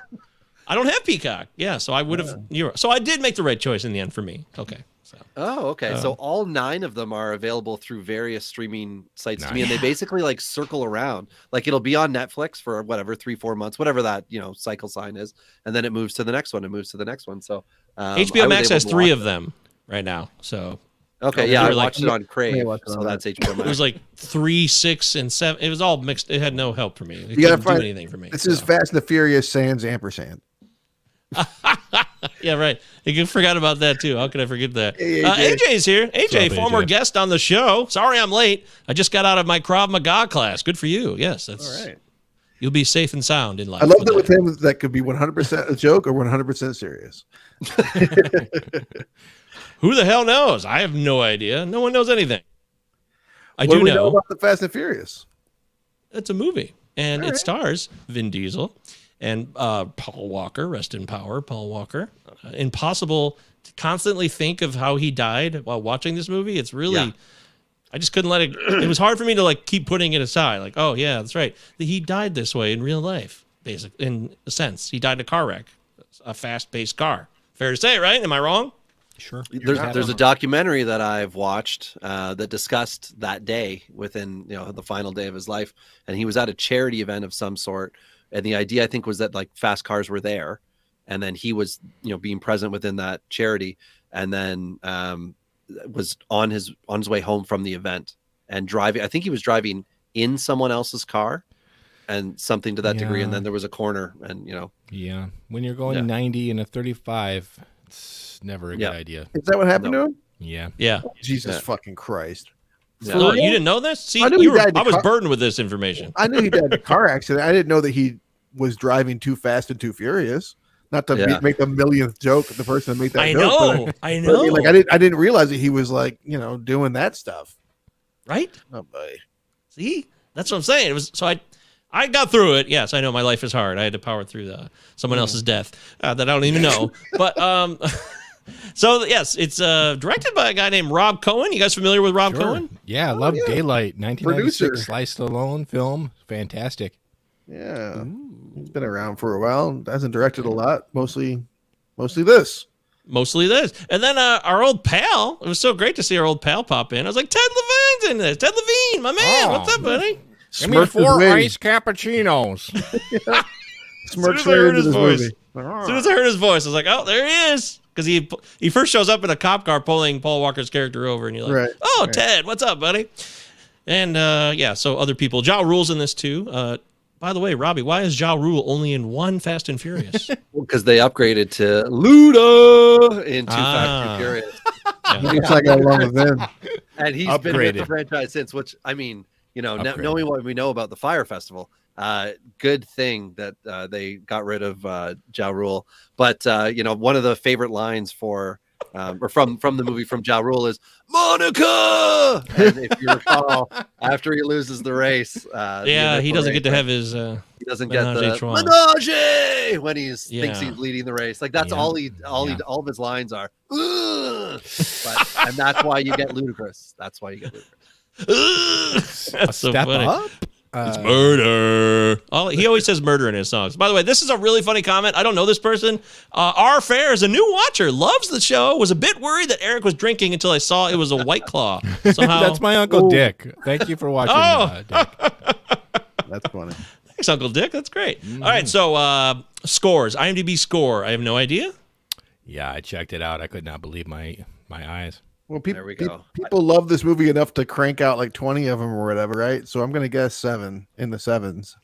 Speaker 1: I don't have Peacock. Yeah, so I would have. So I did make the right choice in the end for me. Okay. So.
Speaker 2: Oh, okay. So all 9 of them are available through various streaming sites to me, and they basically like circle around. Like it'll be on Netflix for whatever 3-4 months, whatever that cycle sign is, and then it moves to the next one. It moves to the next one. So
Speaker 1: HBO Max has 3 of them right now. So.
Speaker 2: Okay, yeah, I watched it on Crave, so that's HBO Max.
Speaker 1: It was like 3, 6, and 7. It was all mixed. It had no help for me. It
Speaker 4: You gotta
Speaker 1: couldn't do
Speaker 4: find
Speaker 1: anything for me.
Speaker 4: This is Fast and the Furious sans ampersand.
Speaker 1: Yeah, right. You forgot about that too. How could I forget that?
Speaker 4: Hey,
Speaker 1: AJ's here. AJ,
Speaker 3: up,
Speaker 1: former
Speaker 3: AJ?
Speaker 1: guest on the show. Sorry I'm late. I just got out of my Krav Maga class. Good for you. Yes, that's
Speaker 4: All right.
Speaker 1: You'll be safe and sound in life.
Speaker 4: I love that with him. That could be 100% a joke or 100% serious.
Speaker 1: Who the hell knows? I have no idea. No one knows anything. I
Speaker 4: What
Speaker 1: do
Speaker 4: do we
Speaker 1: know
Speaker 4: about the Fast and Furious?
Speaker 1: it's a movie, and it stars Vin Diesel And Paul Walker, rest in power, Paul Walker. Impossible to constantly think of how he died while watching this movie. It's really, I just couldn't let it. It was hard for me to like keep putting it aside. Like, oh yeah, that's right. He died this way in real life, basically, in a sense. He died in a car wreck, a fast-paced car. Fair to say, right? Am I wrong?
Speaker 3: Sure.
Speaker 2: There's a documentary that I've watched that discussed that day within the final day of his life, and he was at a charity event of some sort, and the idea I think was that like fast cars were there, and then he was being present within that charity, and then was on his way home from the event and driving. I think he was driving in someone else's car, and something to that degree, and then there was a corner, and
Speaker 3: yeah, when you're going 90 in a 35. It's never a good idea.
Speaker 4: Is that what happened to him?
Speaker 3: Yeah.
Speaker 1: Yeah.
Speaker 4: Jesus fucking Christ.
Speaker 2: Yeah.
Speaker 1: Oh, you didn't know this? See,
Speaker 4: I
Speaker 1: was burdened with this information.
Speaker 4: I knew he died in a car accident. I didn't know that he was driving too fast and too furious. Not to make the millionth joke, the person that made that joke.
Speaker 1: I know.
Speaker 4: Like I didn't realize that he was like, doing that stuff.
Speaker 1: Right?
Speaker 4: Oh boy.
Speaker 1: See? That's what I'm saying. It was so I got through it. Yes, I know my life is hard. I had to power through someone else's death that I don't even know. But so yes, it's directed by a guy named Rob Cohen. You guys familiar with Rob Cohen?
Speaker 3: Yeah, I love Daylight, 1996
Speaker 4: Producer.
Speaker 3: Sliced Alone film. Fantastic.
Speaker 4: Yeah. He's been around for a while. Hasn't directed a lot. Mostly this.
Speaker 1: Mostly this. And then our old pal, it was so great to see our old pal pop in. I was like, Ted Levine's in this. Ted Levine, my man. What's up, buddy?
Speaker 3: Give me 4 iced cappuccinos.
Speaker 4: Smirks
Speaker 1: As soon as I heard his
Speaker 4: this
Speaker 1: voice.
Speaker 4: movie.
Speaker 1: As soon as I heard his voice, I was like, oh, there he is. Because he first shows up in a cop car pulling Paul Walker's character over, and you're like,
Speaker 4: Right.
Speaker 1: Ted, what's up, buddy? And so other people. Ja Rule's in this too. By the way, Robbie, why is Ja Rule only in one Fast and Furious?
Speaker 2: Because they upgraded to Luda in Too Fast and Furious.
Speaker 4: Looks like I love him.
Speaker 2: And he's been with the franchise since, which, I mean, knowing what we know about the Fire Festival, good thing that they got rid of Ja Rule. But, one of the favorite lines from the movie from Ja Rule is Monica. And if you recall, after he loses the race,
Speaker 1: he doesn't get to have his
Speaker 2: he doesn't get the menage when he thinks he's leading the race. Like that's all of his lines are. And that's why you get Ludacris. That's why you get Ludacris.
Speaker 1: That's so
Speaker 3: Step
Speaker 1: funny.
Speaker 3: up.
Speaker 1: It's murder. He always says murder in his songs. By the way, this is a really funny comment. I don't know this person. R. Fair is a new watcher, loves the show, was a bit worried that Eric was drinking until I saw it was a White Claw. Somehow.
Speaker 3: That's my Uncle Dick. Thank you for watching, Dick.
Speaker 4: That's funny.
Speaker 1: Thanks, Uncle Dick. That's great. All right, so scores. IMDb score. I have no idea.
Speaker 3: Yeah, I checked it out. I could not believe my eyes.
Speaker 4: Well,
Speaker 2: There we go.
Speaker 4: people love this movie enough to crank out like 20 of them or whatever, right? So I'm going to guess 7 in the 7s.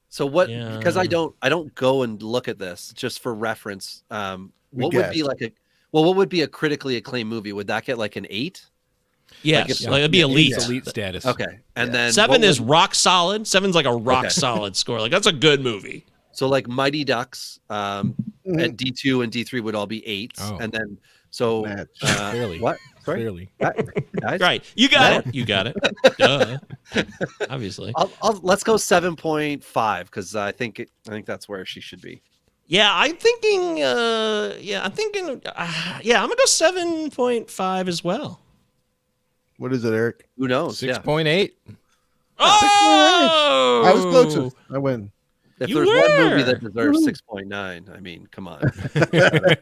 Speaker 2: So what? Because I don't go and look at this just for reference. What would be a critically acclaimed movie? Would that get like an 8?
Speaker 1: Yes, it'd be elite.
Speaker 3: It's elite status.
Speaker 2: Okay, and then
Speaker 1: 7 is rock solid. 7's like a rock solid score. Like that's a good movie.
Speaker 2: So like Mighty Ducks, and D2 and D3 would all be 8s, and then
Speaker 3: Clearly.
Speaker 2: What? Sorry?
Speaker 3: Clearly.
Speaker 2: Guys?
Speaker 1: Right, you got it. You got it. Duh. Obviously.
Speaker 2: Let's go 7.5 because I think that's where she should be.
Speaker 1: Yeah, I'm thinking. I'm gonna go 7.5 as well.
Speaker 4: What is it, Eric?
Speaker 2: Who knows?
Speaker 3: 6.8.
Speaker 1: Oh,
Speaker 4: I was closest. I win.
Speaker 2: If
Speaker 1: You
Speaker 2: there's one
Speaker 1: were.
Speaker 2: movie that deserves 6.9, I mean, come on. Turn it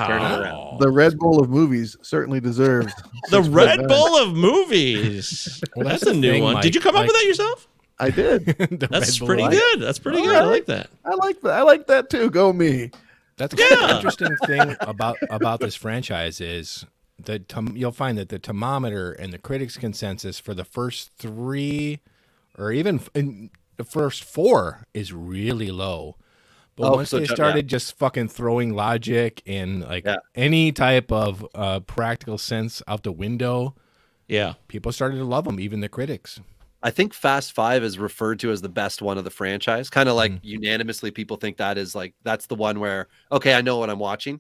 Speaker 2: around.
Speaker 4: The Red Bull of movies certainly deserves
Speaker 1: The
Speaker 4: 6.9.
Speaker 1: Red Bull of movies.
Speaker 3: Well,
Speaker 1: that's
Speaker 3: that's
Speaker 1: a
Speaker 3: the
Speaker 1: new
Speaker 3: thing,
Speaker 1: one.
Speaker 3: Mike.
Speaker 1: Did you come up
Speaker 3: Like-
Speaker 1: with that yourself?
Speaker 4: I did.
Speaker 1: That's pretty good. That's pretty good. I like that.
Speaker 4: I like that. I like that too. Go me.
Speaker 3: That's the interesting thing about this franchise is that you'll find that the thermometer and the critics' consensus for the first 3, or even in the first 4, is really low. But once they started just fucking throwing logic and any type of practical sense out the window, people started to love them, even the critics.
Speaker 2: I think Fast 5 is referred to as the best one of the franchise. Kind of like unanimously, people think that's the one where, okay, I know what I'm watching.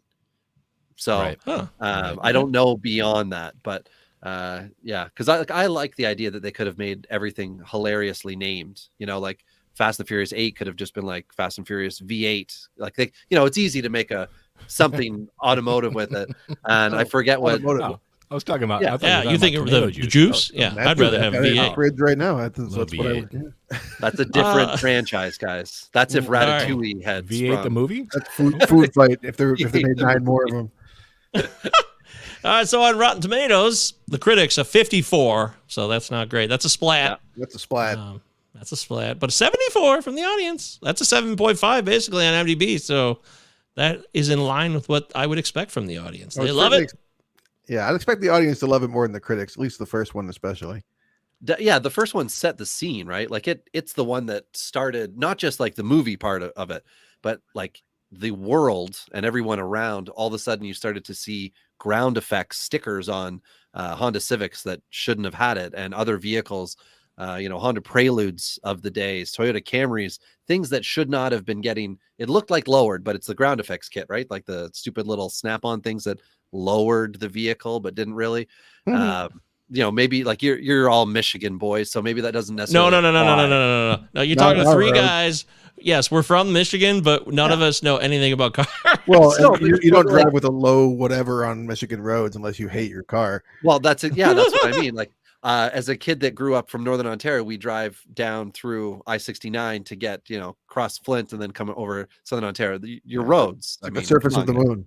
Speaker 2: So I don't know beyond that, but because I like the idea that they could have made everything hilariously named. Like Fast and Furious 8 could have just been like Fast and Furious V8. Like it's easy to make something automotive with it. And I forget what.
Speaker 3: Oh, I was talking about.
Speaker 1: You think of the juice? Yeah, I'd rather have V8.
Speaker 4: Fridge right now. That's what I would do.
Speaker 2: That's a different franchise, guys. That's if Ratatouille had
Speaker 3: V8
Speaker 2: sprung.
Speaker 3: the movie.
Speaker 4: That's food fight. If they made 9 more of them.
Speaker 1: All right, so on Rotten Tomatoes, the critics a 54, so that's not great. That's a splat.
Speaker 2: Yeah,
Speaker 4: that's a splat.
Speaker 1: That's a splat, but a 74 from the audience. That's a 7.5 basically on IMDb, so that is in line with what I would expect from the audience. They love it.
Speaker 4: Yeah, I'd expect the audience to love it more than the critics, at least the first one especially.
Speaker 2: Yeah, the first one set the scene, right? Like it's the one that started not just like the movie part of it, but like the world and everyone around. All of a sudden you started to see ground effects stickers on Honda Civics that shouldn't have had it, and other vehicles, Honda Preludes of the days, Toyota Camrys, things that should not have been getting. It looked like lowered, but it's the ground effects kit, right? Like the stupid little snap-on things that lowered the vehicle but didn't really. Maybe like you're all Michigan boys, so maybe that doesn't necessarily.
Speaker 1: No. You're talking to three guys. Yes, we're from Michigan, but none of us know anything about cars.
Speaker 4: Well, you don't drive with a low whatever on Michigan roads unless you hate your car.
Speaker 2: Well, that's it. Yeah, that's what I mean. Like as a kid that grew up from Northern Ontario, we drive down through I-69 to get cross Flint and then come over Southern Ontario. Your roads,
Speaker 4: like the surface of the moon.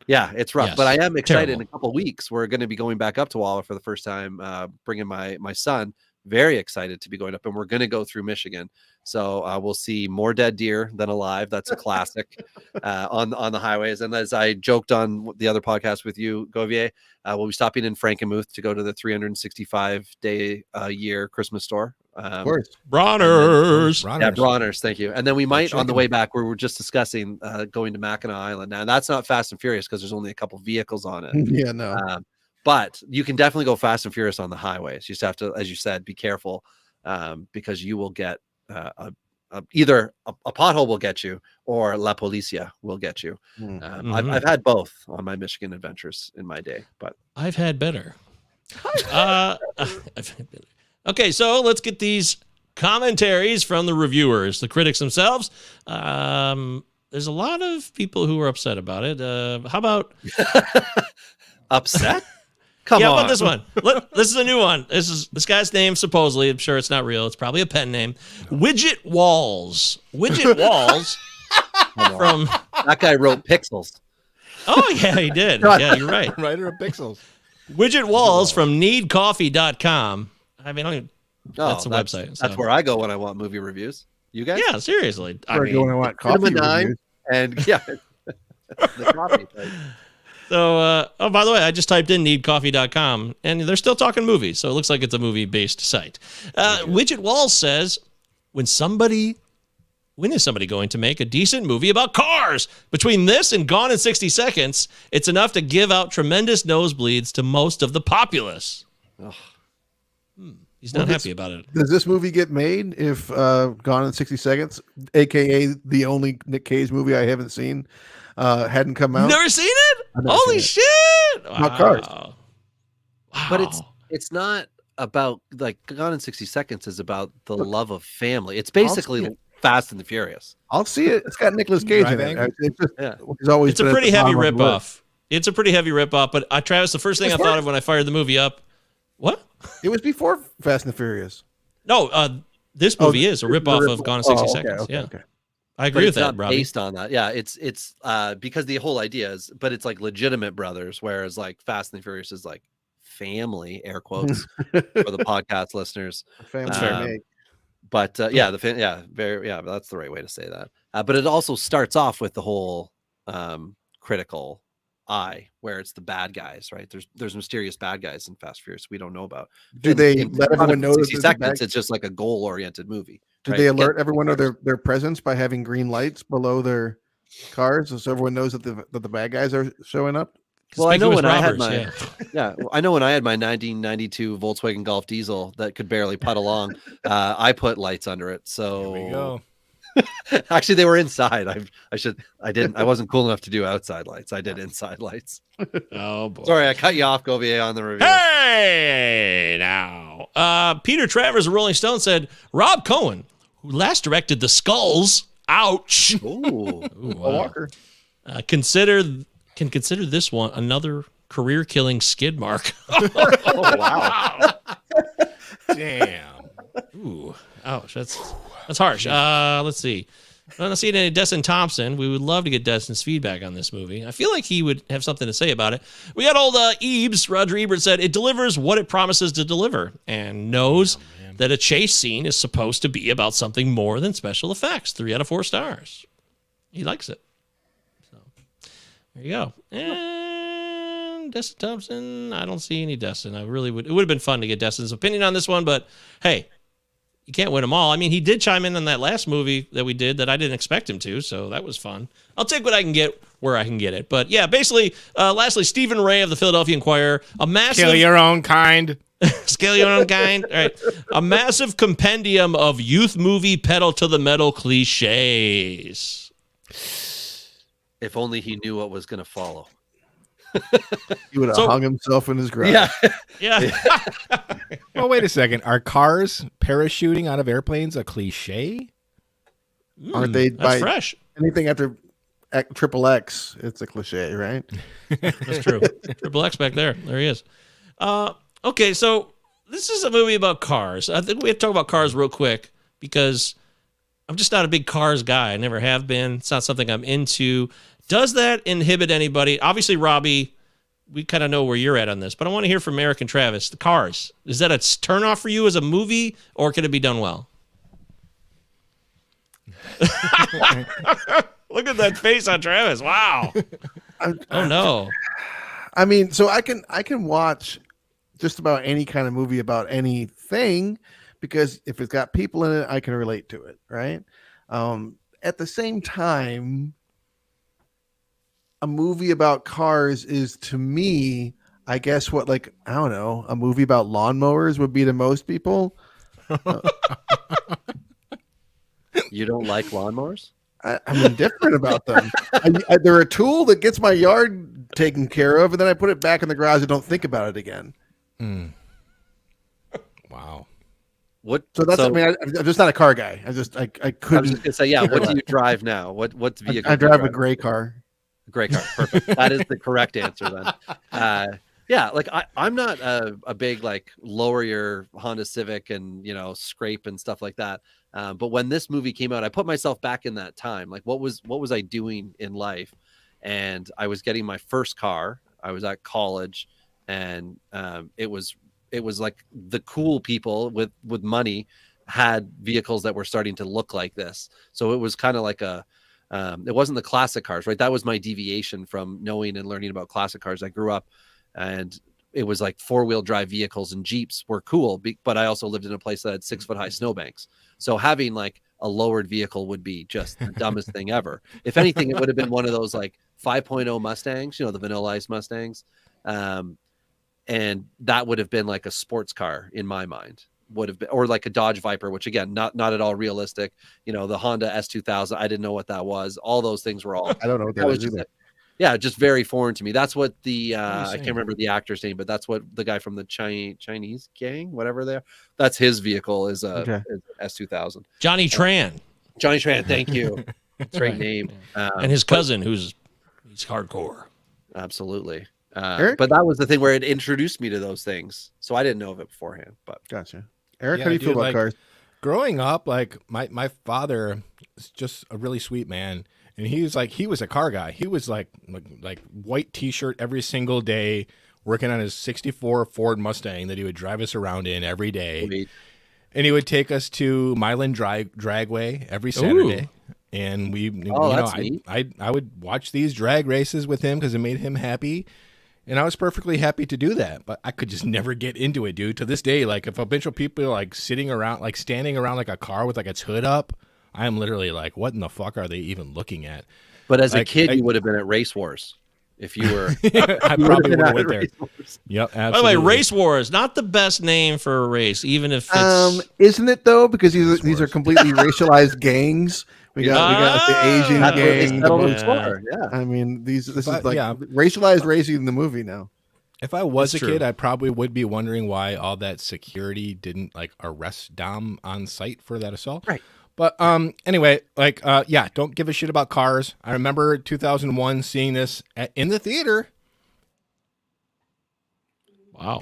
Speaker 2: Yeah, it's rough, but I am excited.
Speaker 1: Terrible.
Speaker 2: In a couple of weeks, we're going to be going back up to Wawa for the first time, bringing my son. Very excited to be going up, and we're going to go through Michigan. So we'll see more dead deer than alive. That's a classic on the highways. And as I joked on the other podcast with you, Govier, we'll be stopping in Frankenmuth to go to the 365-day a year Christmas store.
Speaker 4: Of course.
Speaker 1: Bronner's.
Speaker 2: Yeah, Bronner's. Thank you. And then we might, on the way back, where we're just discussing going to Mackinac Island. Now, that's not Fast and Furious because there's only a couple vehicles on it.
Speaker 4: Yeah, no.
Speaker 2: But you can definitely go Fast and Furious on the highways. You just have to, as you said, be careful because you will get either a pothole will get you or La Policia will get you. I've had both on my Michigan adventures in my day, but
Speaker 1: I've had better. Okay, so let's get these commentaries from the reviewers, the critics themselves. There's a lot of people who are upset about it. How about
Speaker 2: upset? Come on.
Speaker 1: How about this one? This is a new one. This guy's name, supposedly. I'm sure it's not real. It's probably a pen name. Widget Walls. Widget Walls. From
Speaker 2: that guy wrote Pixels.
Speaker 1: Oh, yeah, he did. Yeah, you're right.
Speaker 3: Writer of Pixels.
Speaker 1: Widget Walls from needcoffee.com. I mean, that's the website.
Speaker 2: That's where I go when I want movie reviews. You guys?
Speaker 1: Yeah, seriously.
Speaker 4: I want coffee reviews.
Speaker 2: And yeah, the coffee type.
Speaker 1: So, by the way, I just typed in needcoffee.com, and they're still talking movies, so it looks like it's a movie-based site. Widget Walls says, when is somebody going to make a decent movie about cars? Between this and Gone in 60 Seconds, it's enough to give out tremendous nosebleeds to most of the populace. He's not happy about it.
Speaker 4: Does this movie get made if Gone in 60 Seconds, a.k.a. the only Nick Cage movie I haven't seen, hadn't come out?
Speaker 1: Never seen it? Holy shit! Wow.
Speaker 4: Not cars.
Speaker 1: Wow.
Speaker 2: But it's not about, like, Gone in 60 Seconds is about the love of family. It's basically Fast and the Furious.
Speaker 4: I'll see it. It's got Nicolas Cage in it. It's
Speaker 1: a pretty heavy ripoff. It's a pretty heavy ripoff, but Travis, the first thing I thought of when I fired the movie up, what?
Speaker 4: It was before Fast and the Furious.
Speaker 1: No, this movie is a ripoff of Gone in 60 Seconds. Okay. I agree with that, Robbie.
Speaker 2: Based on that. Yeah, it's because the whole idea is, but it's like legitimate brothers, whereas like Fast and the Furious is like family, air quotes for the podcast listeners.
Speaker 4: Family.
Speaker 2: But that's the right way to say that. But it also starts off with the whole critical eye, where it's the bad guys, right? There's mysterious bad guys in Fast and Furious we don't know about.
Speaker 4: Do they let everyone know
Speaker 2: 60 seconds? It's just like a goal-oriented movie.
Speaker 4: Do they alert everyone of their presence by having green lights below their cars, so everyone knows that the bad guys are showing up?
Speaker 2: Well, I know when I had my I know when I had my 1992 Volkswagen Golf diesel that could barely putt along, I put lights under it. So
Speaker 3: there we go.
Speaker 2: Actually, they were inside. I wasn't cool enough to do outside lights. I did inside lights.
Speaker 1: Oh boy.
Speaker 2: Sorry, I cut you off, Govier, on the review.
Speaker 1: Hey, now. Peter Travers of Rolling Stone said, Rob Cohen, who last directed The Skulls. Ouch.
Speaker 2: Ooh.
Speaker 4: Walker.
Speaker 1: Can consider this one another career-killing skid mark.
Speaker 2: Oh, wow.
Speaker 3: Damn.
Speaker 1: Ooh, ouch. That's harsh. Let's see. I'm not seeing any Destin Thompson. We would love to get Destin's feedback on this movie. I feel like he would have something to say about it. We got old Ebes. Roger Ebert said, it delivers what it promises to deliver and knows that a chase scene is supposed to be about something more than special effects. 3 out of 4 stars. He likes it. So there you go. And Destin Thompson, I don't see any Destin. It would have been fun to get Destin's opinion on this one, but hey, you can't win them all. I mean, he did chime in on that last movie that we did that I didn't expect him to, so that was fun. I'll take what I can get where I can get it. But yeah, basically, lastly, Stephen Ray of the Philadelphia Inquirer, a massive...
Speaker 3: Kill your own kind.
Speaker 1: Scale your own kind. All right. A massive compendium of youth movie pedal to the metal cliches.
Speaker 2: If only he knew what was going to follow.
Speaker 4: He would have hung himself in his grave.
Speaker 1: Yeah.
Speaker 3: Well, wait a second. Are cars parachuting out of airplanes a cliche?
Speaker 4: Aren't they?
Speaker 1: That's fresh.
Speaker 4: Anything after triple X, it's a cliche, right?
Speaker 1: That's true. Triple X back there. There he is. Okay, so this is a movie about cars. I think we have to talk about cars real quick because I'm just not a big cars guy. I never have been. It's not something I'm into. Does that inhibit anybody? Obviously, Robbie, we kind of know where you're at on this, but I want to hear from Eric and Travis. The cars, is that a turnoff for you as a movie, or can it be done well? Look at that face on Travis. Wow. Oh, no.
Speaker 4: I mean, so I can watch just about any kind of movie about anything because if it's got people in it, I can relate to it, right? At the same time, a movie about cars is, to me, I guess what, like, I don't know, a movie about lawnmowers would be to most people.
Speaker 2: You don't like lawnmowers?
Speaker 4: I'm indifferent about them. They're a tool that gets my yard taken care of, and then I put it back in the garage and don't think about it again.
Speaker 3: Wow.
Speaker 2: What?
Speaker 4: So that's. I mean, I'm just not a car guy. I couldn't.
Speaker 2: I was just gonna say, yeah. What do you drive now? What vehicle?
Speaker 4: I drive a gray car.
Speaker 2: Gray car. Perfect. That is the correct answer then. Yeah, like I'm not a big like lower your Honda Civic and scrape and stuff like that. But when this movie came out, I put myself back in that time. Like what was I doing in life? And I was getting my first car. I was at college, and it was like the cool people with money had vehicles that were starting to look like this. So it was kind of like it wasn't the classic cars, right? That was my deviation from knowing and learning about classic cars. I grew up and it was like 4-wheel drive vehicles and Jeeps were cool, but I also lived in a place that had 6-foot-high snowbanks. So having like a lowered vehicle would be just the dumbest thing ever. If anything, it would have been one of those like 5.0 Mustangs, the Vanilla Ice Mustangs. And that would have been like a sports car in my mind. Would have been, or like a Dodge Viper, which again, not at all realistic. The Honda S2000, I didn't know what that was. All those things were all.
Speaker 4: I don't know what that is either.
Speaker 2: Yeah, just very foreign to me. That's what the I can't remember the actor's name, but that's what the guy from the Chinese gang, whatever they are. That's his vehicle is a S2000.
Speaker 1: Johnny Tran.
Speaker 2: Johnny Tran, thank you. Great name.
Speaker 1: And his cousin, he's hardcore.
Speaker 2: Absolutely.
Speaker 4: Eric?
Speaker 2: But that was the thing where it introduced me to those things, so I didn't know of it beforehand. But
Speaker 4: gotcha. Eric,
Speaker 3: Yeah,
Speaker 4: how do you feel about
Speaker 3: like,
Speaker 4: cars?
Speaker 3: Growing up, like my father is just a really sweet man, and he was a car guy. He was like white T-shirt every single day, working on his '64 Ford Mustang that he would drive us around in every day.
Speaker 2: Sweet.
Speaker 3: And he would take us to Milan Dragway every Saturday. Ooh. And I would watch these drag races with him because it made him happy. And I was perfectly happy to do that, but I could just never get into it, dude. To this day, like if a bunch of people are like sitting around, like standing around like a car with like its hood up, I am literally like, what in the fuck are they even looking at?
Speaker 2: But as a kid, you would have been at Race Wars if you were.
Speaker 3: I probably would have went there. Yep, absolutely.
Speaker 1: By the way, Race Wars, not the best name for a race, even if it's...
Speaker 4: Isn't it though? Because these are completely racialized gangs. We got the Asian gang.
Speaker 2: Yeah.
Speaker 4: I mean, this is like racialized racing in the movie now.
Speaker 3: If I was a kid, I probably would be wondering why all that security didn't like arrest Dom on site for that assault.
Speaker 2: Right.
Speaker 3: But anyway, like yeah, don't give a shit about cars. I remember 2001 seeing this in the theater.
Speaker 1: Wow.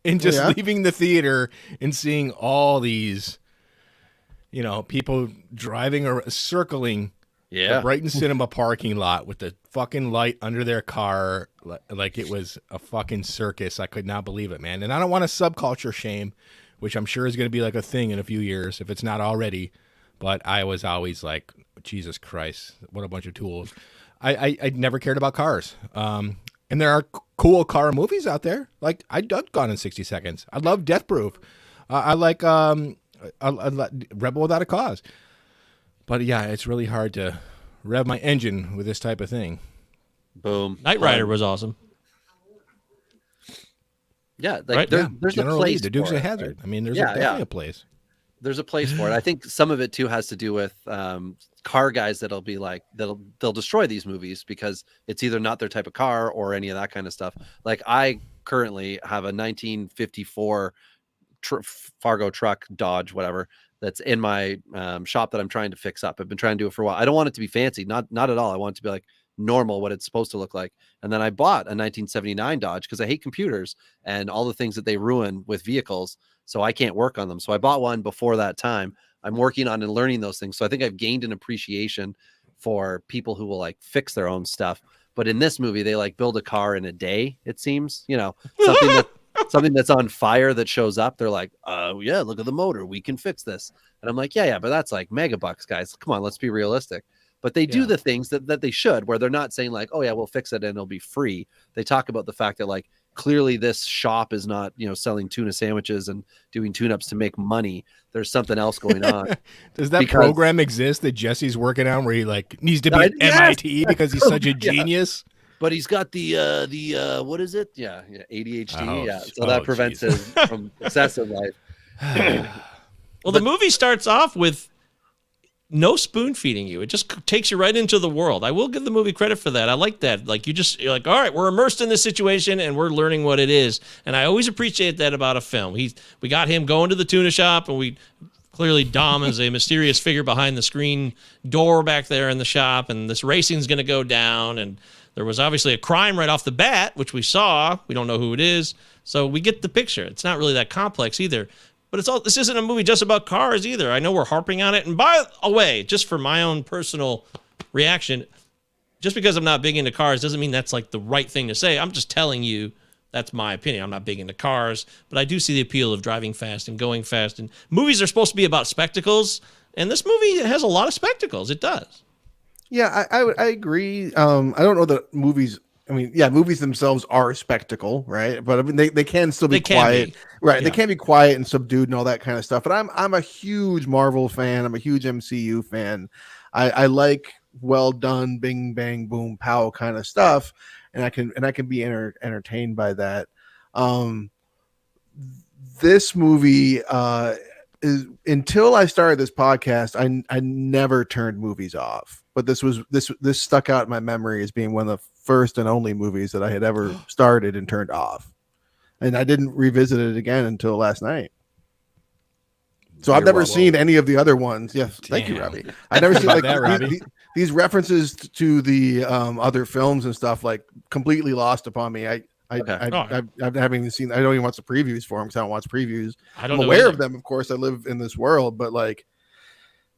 Speaker 3: And just leaving the theater and seeing all these, people driving or circling the Brighton Cinema parking lot with the fucking light under their car like it was a fucking circus. I could not believe it, man. And I don't want to subculture shame, which I'm sure is going to be like a thing in a few years if it's not already. But I was always like, Jesus Christ, what a bunch of tools. I never cared about cars. And there are cool car movies out there. Like, I dug Gone in 60 Seconds. I love Death Proof. I like Rebel Without a Cause. But yeah, it's really hard to rev my engine with this type of thing.
Speaker 2: Boom.
Speaker 1: Knight Rider was awesome.
Speaker 2: Yeah,
Speaker 3: like
Speaker 2: right? There's a place.
Speaker 3: The Dukes
Speaker 2: for
Speaker 3: of
Speaker 2: it,
Speaker 3: Hazzard.
Speaker 2: right?
Speaker 3: I mean, there's definitely a place.
Speaker 2: There's a place for it. I think some of it too has to do with car guys that'll be like they'll destroy these movies because it's either not their type of car or any of that kind of stuff. Like I currently have a 1954 Fargo truck, Dodge, whatever, that's in my shop that I'm trying to fix up. I've been trying to do it for a while. I don't want it to be fancy, not at all. I want it to be like normal, what it's supposed to look like. And then I bought a 1979 Dodge because I hate computers and all the things that they ruin with vehicles. So I can't work on them. So I bought one before that time. I'm working on and learning those things. So I think I've gained an appreciation for people who will like fix their own stuff. But in this movie, they like build a car in a day, it seems, something that's on fire that shows up. They're like, yeah, look at the motor. We can fix this. And I'm like, yeah, but that's like mega bucks, guys. Come on, let's be realistic. But they do the things that they should, where they're not saying like, oh yeah, we'll fix it and it'll be free. They talk about the fact that like, clearly this shop is not, selling tuna sandwiches and doing tune-ups to make money. There's something else going on.
Speaker 3: Does that program exist that Jesse's working on where he like needs to be at MIT because he's such a genius?
Speaker 2: But he's got the what is it? Yeah, ADHD. So that prevents him from excessive life.
Speaker 1: Well, the movie starts off with no spoon feeding you. It just takes you right into the world. I will give the movie credit for that. I like that. Like you're like, all right, we're immersed in this situation and we're learning what it is. And I always appreciate that about a film. We got him going to the tuna shop, and we clearly Dom is a mysterious figure behind the screen door back there in the shop, and this racing's going to go down. And there was obviously a crime right off the bat, which we saw. We don't know who it is. So we get the picture. It's not really that complex either. But this isn't a movie just about cars either. I know we're harping on it. And by the way, just for my own personal reaction, just because I'm not big into cars doesn't mean that's like the right thing to say. I'm just telling you that's my opinion. I'm not big into cars, but I do see the appeal of driving fast and going fast. And movies are supposed to be about spectacles, and this movie has a lot of spectacles. It does.
Speaker 4: Yeah, I agree. I don't know that movies. I mean, yeah, movies themselves are a spectacle, right? But I mean, they can still be quiet, right? Yeah. They can be quiet and subdued and all that kind of stuff. But I'm a huge Marvel fan. I'm a huge MCU fan. I like well done, bing bang boom pow kind of stuff, and I can be entertained by that. This movie is, until I started this podcast, I never turned movies off. But this stuck out in my memory as being one of the first and only movies that I had ever started and turned off, and I didn't revisit it again until last night. So I've never seen any of the other ones. Yes, thank you, Robbie. I've never seen like these references to the other films and stuff like completely lost upon me. I haven't even seen. I don't even watch the previews for them because I don't watch previews. I'm aware of them, of course. I live in this world, but like,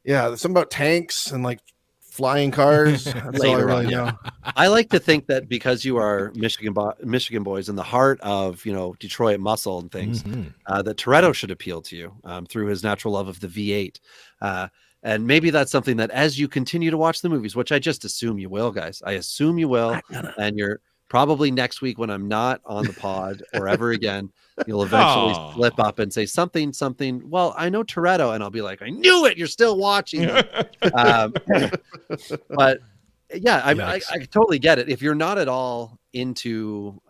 Speaker 4: yeah, there's something about tanks and like flying cars. That's all I really know.
Speaker 2: I like to think that because you are Michigan boys in the heart of Detroit muscle and things, that Toretto should appeal to you through his natural love of the V8. And maybe that's something that as you continue to watch the movies, which I just assume you will, guys. I assume you will, and you're probably next week when I'm not on the pod or ever again, you'll eventually slip up and say something. Well, I know Toretto, and I'll be like, I knew it. You're still watching. But yeah, I totally get it. If you're not at all into,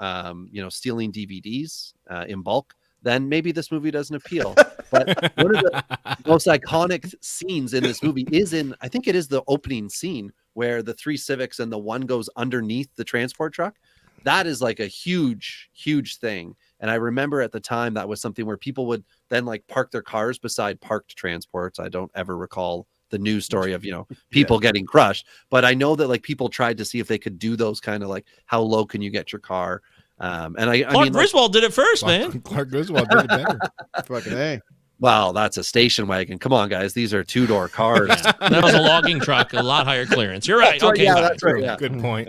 Speaker 2: stealing DVDs in bulk, then maybe this movie doesn't appeal. But one of the most iconic scenes in this movie is I think it is the opening scene where the three Civics and the one goes underneath the transport truck. That is like a huge, huge thing. And I remember at the time that was something where people would then like park their cars beside parked transports. I don't ever recall the news story of, people getting crushed. But I know that like people tried to see if they could do those kind of like, how low can you get your car? And I mean,
Speaker 1: Griswold did it first, man.
Speaker 3: Clark Griswold did it better.
Speaker 4: Fucking A.
Speaker 2: Well, that's a station wagon. Come on, guys. These are 2-door cars.
Speaker 1: That was a logging truck, a lot higher clearance. You're right.
Speaker 2: That's right,
Speaker 1: Okay,
Speaker 2: yeah,
Speaker 1: fine.
Speaker 2: that's right. Yeah.
Speaker 3: Good point.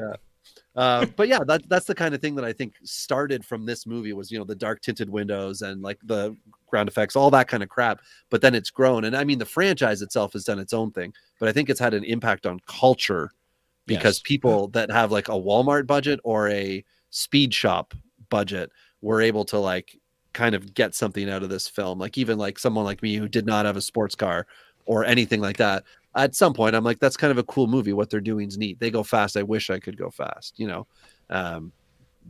Speaker 2: But yeah, that's the kind of thing that I think started from this movie was, the dark tinted windows and like the ground effects, all that kind of crap. But then it's grown. And I mean, the franchise itself has done its own thing, but I think it's had an impact on culture because people that have like a Walmart budget or a Speed Shop budget were able to like kind of get something out of this film. Like even like someone like me who did not have a sports car or anything like that. At some point, I'm like, that's kind of a cool movie. What they're doing is neat. They go fast. I wish I could go fast.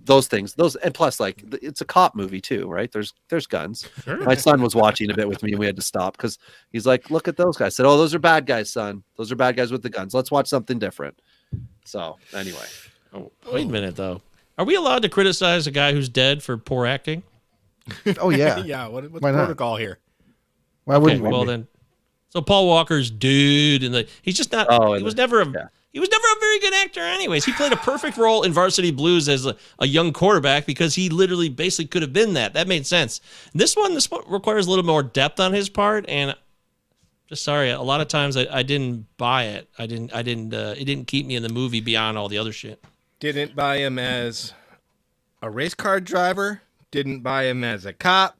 Speaker 2: Those things. And plus, like, it's a cop movie too, right? There's guns.
Speaker 1: Sure.
Speaker 2: My son was watching a bit with me, and we had to stop because he's like, "Look at those guys." I said, "Oh, those are bad guys, son. Those are bad guys with the guns. Let's watch something different." So anyway,
Speaker 1: Wait a minute, though. Are we allowed to criticize a guy who's dead for poor acting?
Speaker 4: Oh yeah.
Speaker 3: Yeah. What's the
Speaker 4: Why not?
Speaker 3: protocol here?
Speaker 4: Why wouldn't we?
Speaker 1: Well then. So Paul Walker's dude, and he's just not. He was never a very good actor. Anyways, he played a perfect role in Varsity Blues as a young quarterback because he literally basically could have been that. That made sense. This one requires a little more depth on his part, and just sorry, a lot of times I didn't buy it. It didn't keep me in the movie beyond all the other shit.
Speaker 3: Didn't buy him as a race car driver. Didn't buy him as a cop.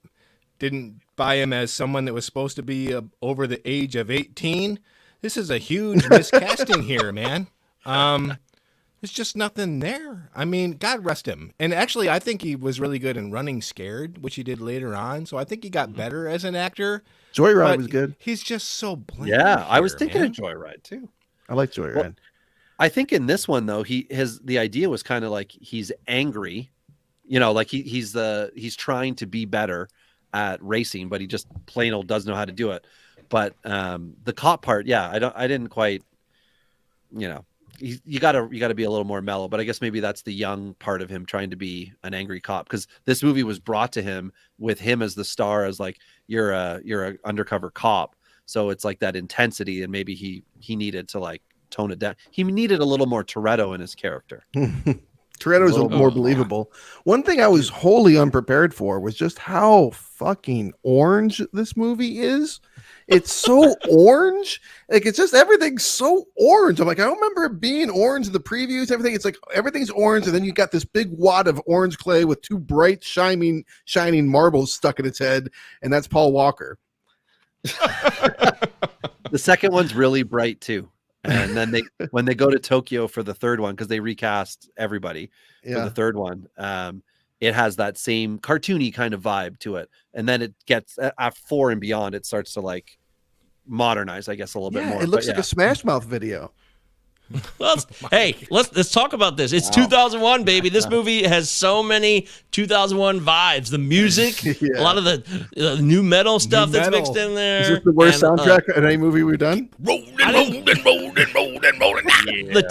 Speaker 3: Didn't buy him as someone that was supposed to be over the age of 18. This is a huge miscasting here, man. There's just nothing there. I mean, God rest him. And actually, I think he was really good in Running Scared, which he did later on. So I think he got better as an actor.
Speaker 4: Joyride was good.
Speaker 3: He's just so bland.
Speaker 2: yeah, I was
Speaker 3: here,
Speaker 2: thinking
Speaker 3: man.
Speaker 2: of Joyride too.
Speaker 4: I like Joyride.
Speaker 2: Well, I think in this one though, the idea was kind of like he's angry, like he's trying to be better at racing, but he just plain old doesn't know how to do it. But the cop part, yeah, I didn't quite, you gotta be a little more mellow. But I guess maybe that's the young part of him trying to be an angry cop, because this movie was brought to him with him as the star, as like you're a undercover cop, so it's like that intensity, and maybe he needed to like tone it down. He needed a little more Toretto in his character.
Speaker 4: Toretto's more believable. One thing I was wholly unprepared for was just how fucking orange this movie is. It's so orange. Like, it's just everything's so orange. I'm like, I don't remember it being orange in the previews. Everything, it's like everything's orange, and then you got this big wad of orange clay with two bright, shining marbles stuck in its head, and that's Paul Walker.
Speaker 2: The second one's really bright too. And then when they go to Tokyo for the third one, because they recast everybody for the third one, it has that same cartoony kind of vibe to it. And then it gets at 4 and beyond, it starts to like modernize, I guess, a little bit more.
Speaker 4: It looks like a Smash Mouth video.
Speaker 1: Let's talk about this. It's 2001, baby. This movie has so many 2001 vibes. The music, a lot of the new metal stuff that's mixed in there.
Speaker 4: Is this the worst soundtrack in any movie we've done?
Speaker 3: Rolling.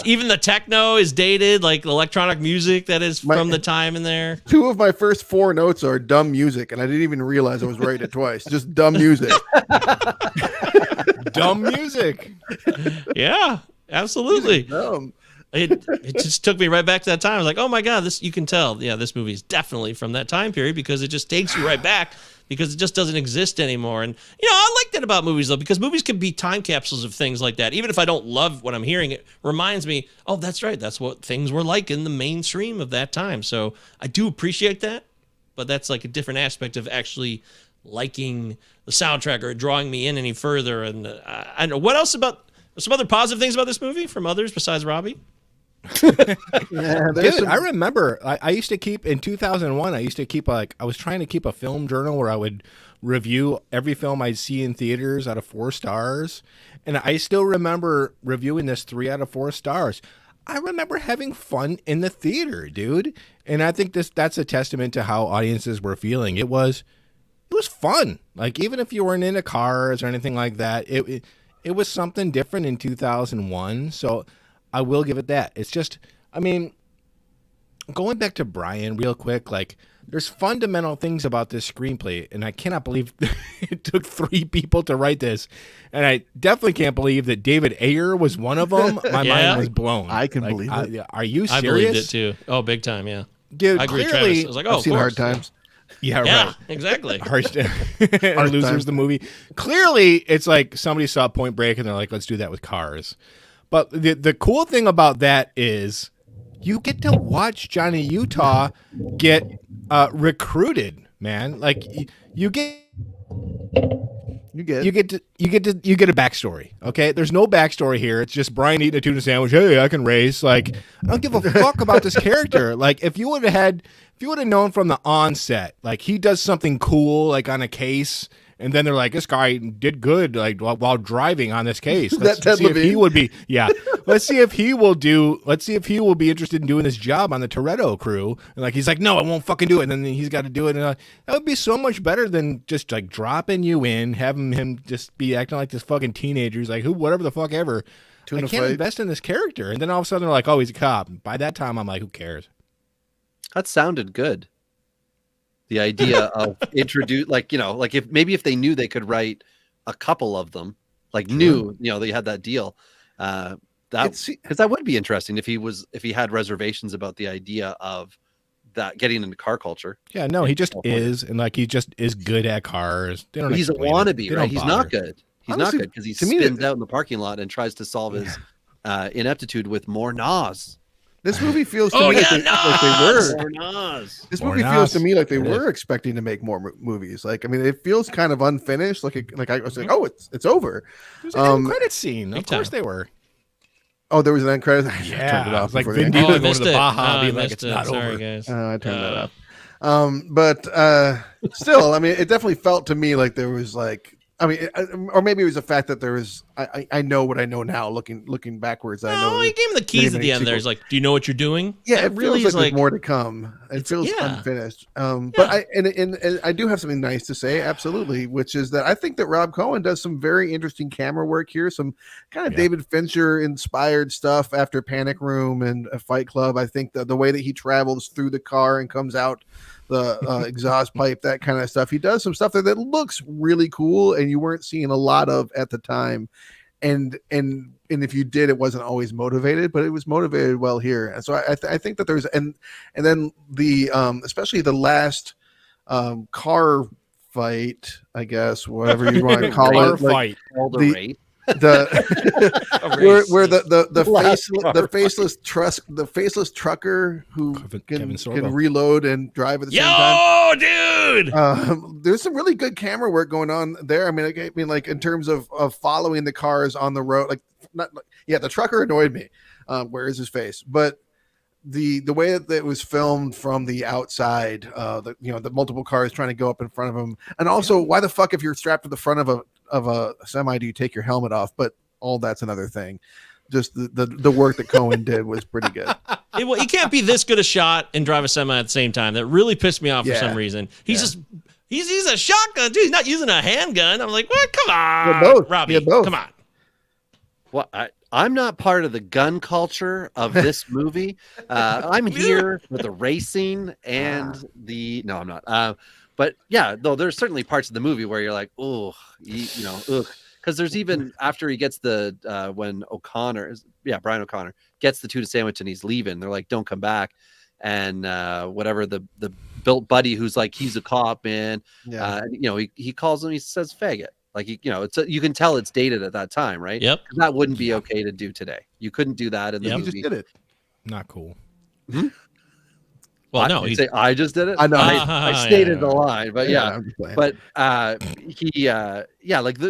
Speaker 1: Even the techno is dated, like electronic music that is from the time in there.
Speaker 4: 2 of my first 4 notes are dumb music, and I didn't even realize I was writing it twice. Just dumb music.
Speaker 3: Dumb music.
Speaker 1: Yeah. Absolutely. It just took me right back to that time. I was like, oh my God, this, you can tell. Yeah, this movie is definitely from that time period, because it just takes you right back, because it just doesn't exist anymore. And, I like that about movies, though, because movies can be time capsules of things like that. Even if I don't love what I'm hearing, it reminds me, oh, that's right. That's what things were like in the mainstream of that time. So I do appreciate that, but that's like a different aspect of actually liking the soundtrack or drawing me in any further. And I don't know. What else about... Some other positive things about this movie from others besides Robbie?
Speaker 4: Dude,
Speaker 3: I remember I used to keep, in 2001, I was trying to keep a film journal where I would review every film I'd see in theaters out of 4 stars. And I still remember reviewing this 3 out of 4 stars. I remember having fun in the theater, dude. And I think that's a testament to how audiences were feeling. It was fun. Like, even if you weren't into cars or anything like that, it was something different in 2001, so I will give it that. It's just, I mean, going back to Brian real quick, like there's fundamental things about this screenplay, and I cannot believe it took 3 people to write this. And I definitely can't believe that David Ayer was one of them. My mind was blown.
Speaker 4: I can believe it.
Speaker 3: Are you serious?
Speaker 1: I believed it too. Oh, big time, yeah.
Speaker 3: Dude,
Speaker 1: I agree with
Speaker 3: clearly,
Speaker 1: Travis. I was like, oh,
Speaker 4: I've seen Hard Times.
Speaker 3: Yeah,
Speaker 1: Yeah,
Speaker 3: right.
Speaker 1: exactly.
Speaker 3: And Losers, the movie. Clearly, it's like somebody saw Point Break and they're like, let's do that with cars. But the cool thing about that is you get to watch Johnny Utah get recruited, man. Like you get a backstory. Okay, there's no backstory here. It's just Brian eating a tuna sandwich. Hey, I can race. Like I don't give a fuck about this character. Like if you would have known from the onset, like he does something cool, like on a case. And then they're like, this guy did good, like while driving on this case. Let's see if he would be, let's see if he will be interested in doing this job on the Toretto crew. And like, he's like, no, I won't fucking do it. And then he's got to do it. And that would be so much better than just like dropping you in, having him just be acting like this fucking teenager. He's like, whatever the fuck ever. I can't invest in this character. And then all of a sudden they're like, oh, he's a cop. By that time, I'm like, who cares?
Speaker 2: That sounded good. The idea of introduce, like, you know, like if they knew they could write a couple of them, like they had that deal. Because that would be interesting if he had reservations about the idea of that getting into car culture.
Speaker 3: Yeah, no, he just is, and like he just is good at cars.
Speaker 2: He's a wannabe, right? He's not good. He's not good because he spins out in the parking lot and tries to solve his ineptitude with more NOS.
Speaker 4: This movie feels to me like they were. This movie feels to me like they were expecting to make more movies. Like, I mean, it feels kind of unfinished. Like I was like, oh, it's over.
Speaker 3: There's an end credit scene. Of course they were.
Speaker 4: Oh, there was an end credit.
Speaker 3: Yeah,
Speaker 4: turned it off.
Speaker 3: Like Vin Diesel going to the
Speaker 1: Baja,
Speaker 3: being like, it's not over.
Speaker 1: Guys.
Speaker 4: I turned that off. But still, I mean, it definitely felt to me like there was like. I mean, or maybe it was the fact that there was. I know what I know now. Looking backwards, I know.
Speaker 1: He gave him the keys at the end. There, he's like, "Do you know what you're doing?"
Speaker 4: Yeah, it really feels like there's more to come. It feels unfinished. But I do have something nice to say, absolutely, which is that I think that Rob Cohen does some very interesting camera work here. Some kind of David Fincher inspired stuff after Panic Room and Fight Club. I think the way that he travels through the car and comes out the exhaust pipe, that kind of stuff. He does some stuff that looks really cool and you weren't seeing a lot of at the time. And if you did, it wasn't always motivated, but it was motivated well here. And so I think that there's, and then the, especially the last car fight, I guess, whatever you want to call it.
Speaker 2: Fight.
Speaker 4: Where the faceless trucker who can reload and drive at the same time.
Speaker 1: Dude!
Speaker 4: There's some really good camera work going on there. I mean, like in terms of following the cars on the road, the trucker annoyed me. Where is his face? But the way that it was filmed from the outside, the multiple cars trying to go up in front of him, and also why the fuck if you're strapped to the front of a semi do you take your helmet off? But all that's another thing. Just the work that Cohen did was pretty good.
Speaker 1: He can't be this good a shot and drive a semi at the same time. That really pissed me off for some reason. He's a shotgun dude. He's not using a handgun. I'm like, what? Come on, Robbie. Come on.
Speaker 2: Well, I'm not part of the gun culture of this movie. I'm here for the racing and no, I'm not. But yeah, though there's certainly parts of the movie where you're like, oh, because there's even after he gets when Brian O'Connor gets the tuna sandwich and he's leaving, they're like, don't come back. And whatever the built buddy who's like, he's a cop, man. Yeah. He calls him, he says faggot. Like, you can tell it's dated at that time, right?
Speaker 1: Yep.
Speaker 2: That wouldn't be okay to do today. You couldn't do that in the movie.
Speaker 4: You just did it.
Speaker 3: Not cool.
Speaker 2: Hmm?
Speaker 1: Well, no,
Speaker 2: I just did it.
Speaker 4: I know.
Speaker 2: I stated the line, but
Speaker 4: but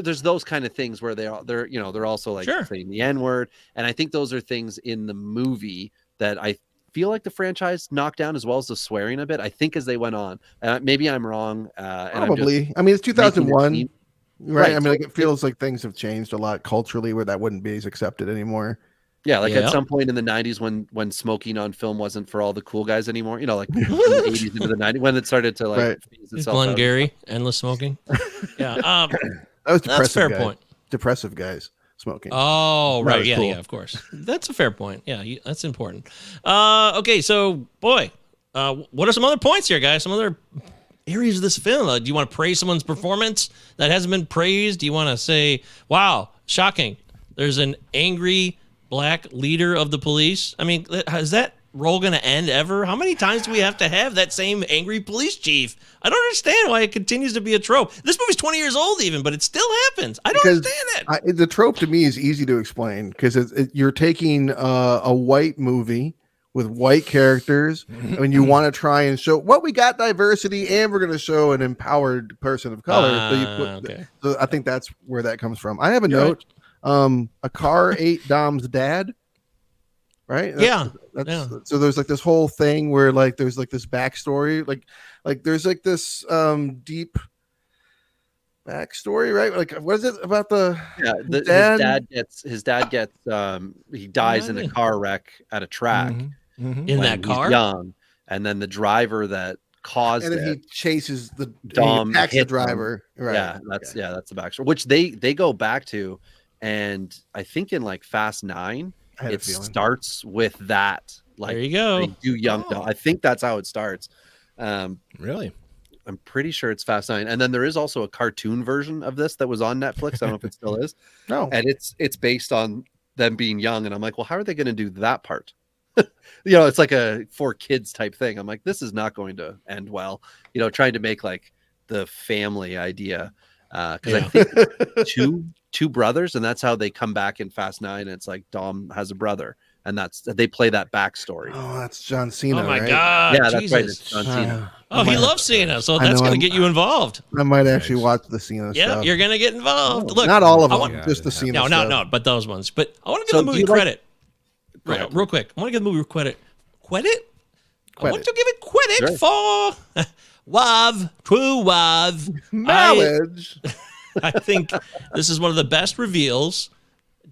Speaker 2: there's those kind of things where they're also like saying the N-word, and I think those are things in the movie that I feel like the franchise knocked down as well as the swearing a bit. I think as they went on, maybe I'm wrong.
Speaker 4: Probably. I mean, it's 2001. Right. I mean, like, it feels like things have changed a lot culturally where that wouldn't be as accepted anymore.
Speaker 2: Yeah, at some point in the 90s when smoking on film wasn't for all the cool guys anymore, like in the 80s into the 90s when it started to phase itself out.
Speaker 1: Glengarry, endless smoking. Yeah.
Speaker 4: That was depressive.
Speaker 1: That's a fair point.
Speaker 4: Depressive guys smoking.
Speaker 1: Oh, right. Yeah, cool. Yeah, of course. That's a fair point. Yeah, that's important. Okay, so boy, What are some other points here, guys? Some other areas of this film? Do you want to praise someone's performance that hasn't been praised? Do you want to say, wow, shocking, there's an angry black leader of the police? I mean, is that role going to end ever? How many times do we have to have that same angry police chief? I don't understand why it continues to be a trope. This movie's 20 years old even, but it still happens. I don't understand it.
Speaker 4: The trope to me is easy to explain because you're taking a white movie with white characters and you want to try and show what we got diversity and we're going to show an empowered person of color. So I think that's where that comes from. I have a note. A car ate Dom's dad. Right? So there's like this whole thing where like there's like this backstory, like there's like this deep backstory, right? Like what is it about his dad gets he dies in a car wreck at a track
Speaker 1: in that car,
Speaker 2: he's young, and then the driver that caused
Speaker 4: and then
Speaker 2: it,
Speaker 4: he chases the
Speaker 2: Dom,
Speaker 4: he attacks the driver. Right.
Speaker 2: Yeah, that's the backstory, which they go back to, and I think in like Fast 9. It starts with that. Like,
Speaker 1: there you go.
Speaker 2: They do young Dom. I think that's how it starts.
Speaker 3: Really?
Speaker 2: I'm pretty sure it's Fast 9. And then there is also a cartoon version of this that was on Netflix. I don't know if it still is.
Speaker 4: No.
Speaker 2: And it's based on them being young. And I'm like, well, how are they going to do that part? It's like a for kids type thing. I'm like, this is not going to end well. Trying to make like the family idea. Because I think two brothers, and that's how they come back in Fast 9. And it's like Dom has a brother, and they play that backstory.
Speaker 4: Oh, that's John Cena.
Speaker 1: Oh my
Speaker 4: right?
Speaker 1: God!
Speaker 2: Yeah, that's
Speaker 1: Jesus.
Speaker 2: right. It's John Cena.
Speaker 1: He loves Cena, so that's going to get you involved.
Speaker 4: I might actually watch the Cena.
Speaker 1: Yeah,
Speaker 4: stuff.
Speaker 1: you're going to get involved. Look,
Speaker 4: not all of them, just the Cena.
Speaker 1: No, but those ones. But I want to give the movie credit. Real quick, I want to give the movie credit. Credit? I want to give it credit for true
Speaker 4: knowledge.
Speaker 1: I think this is one of the best reveals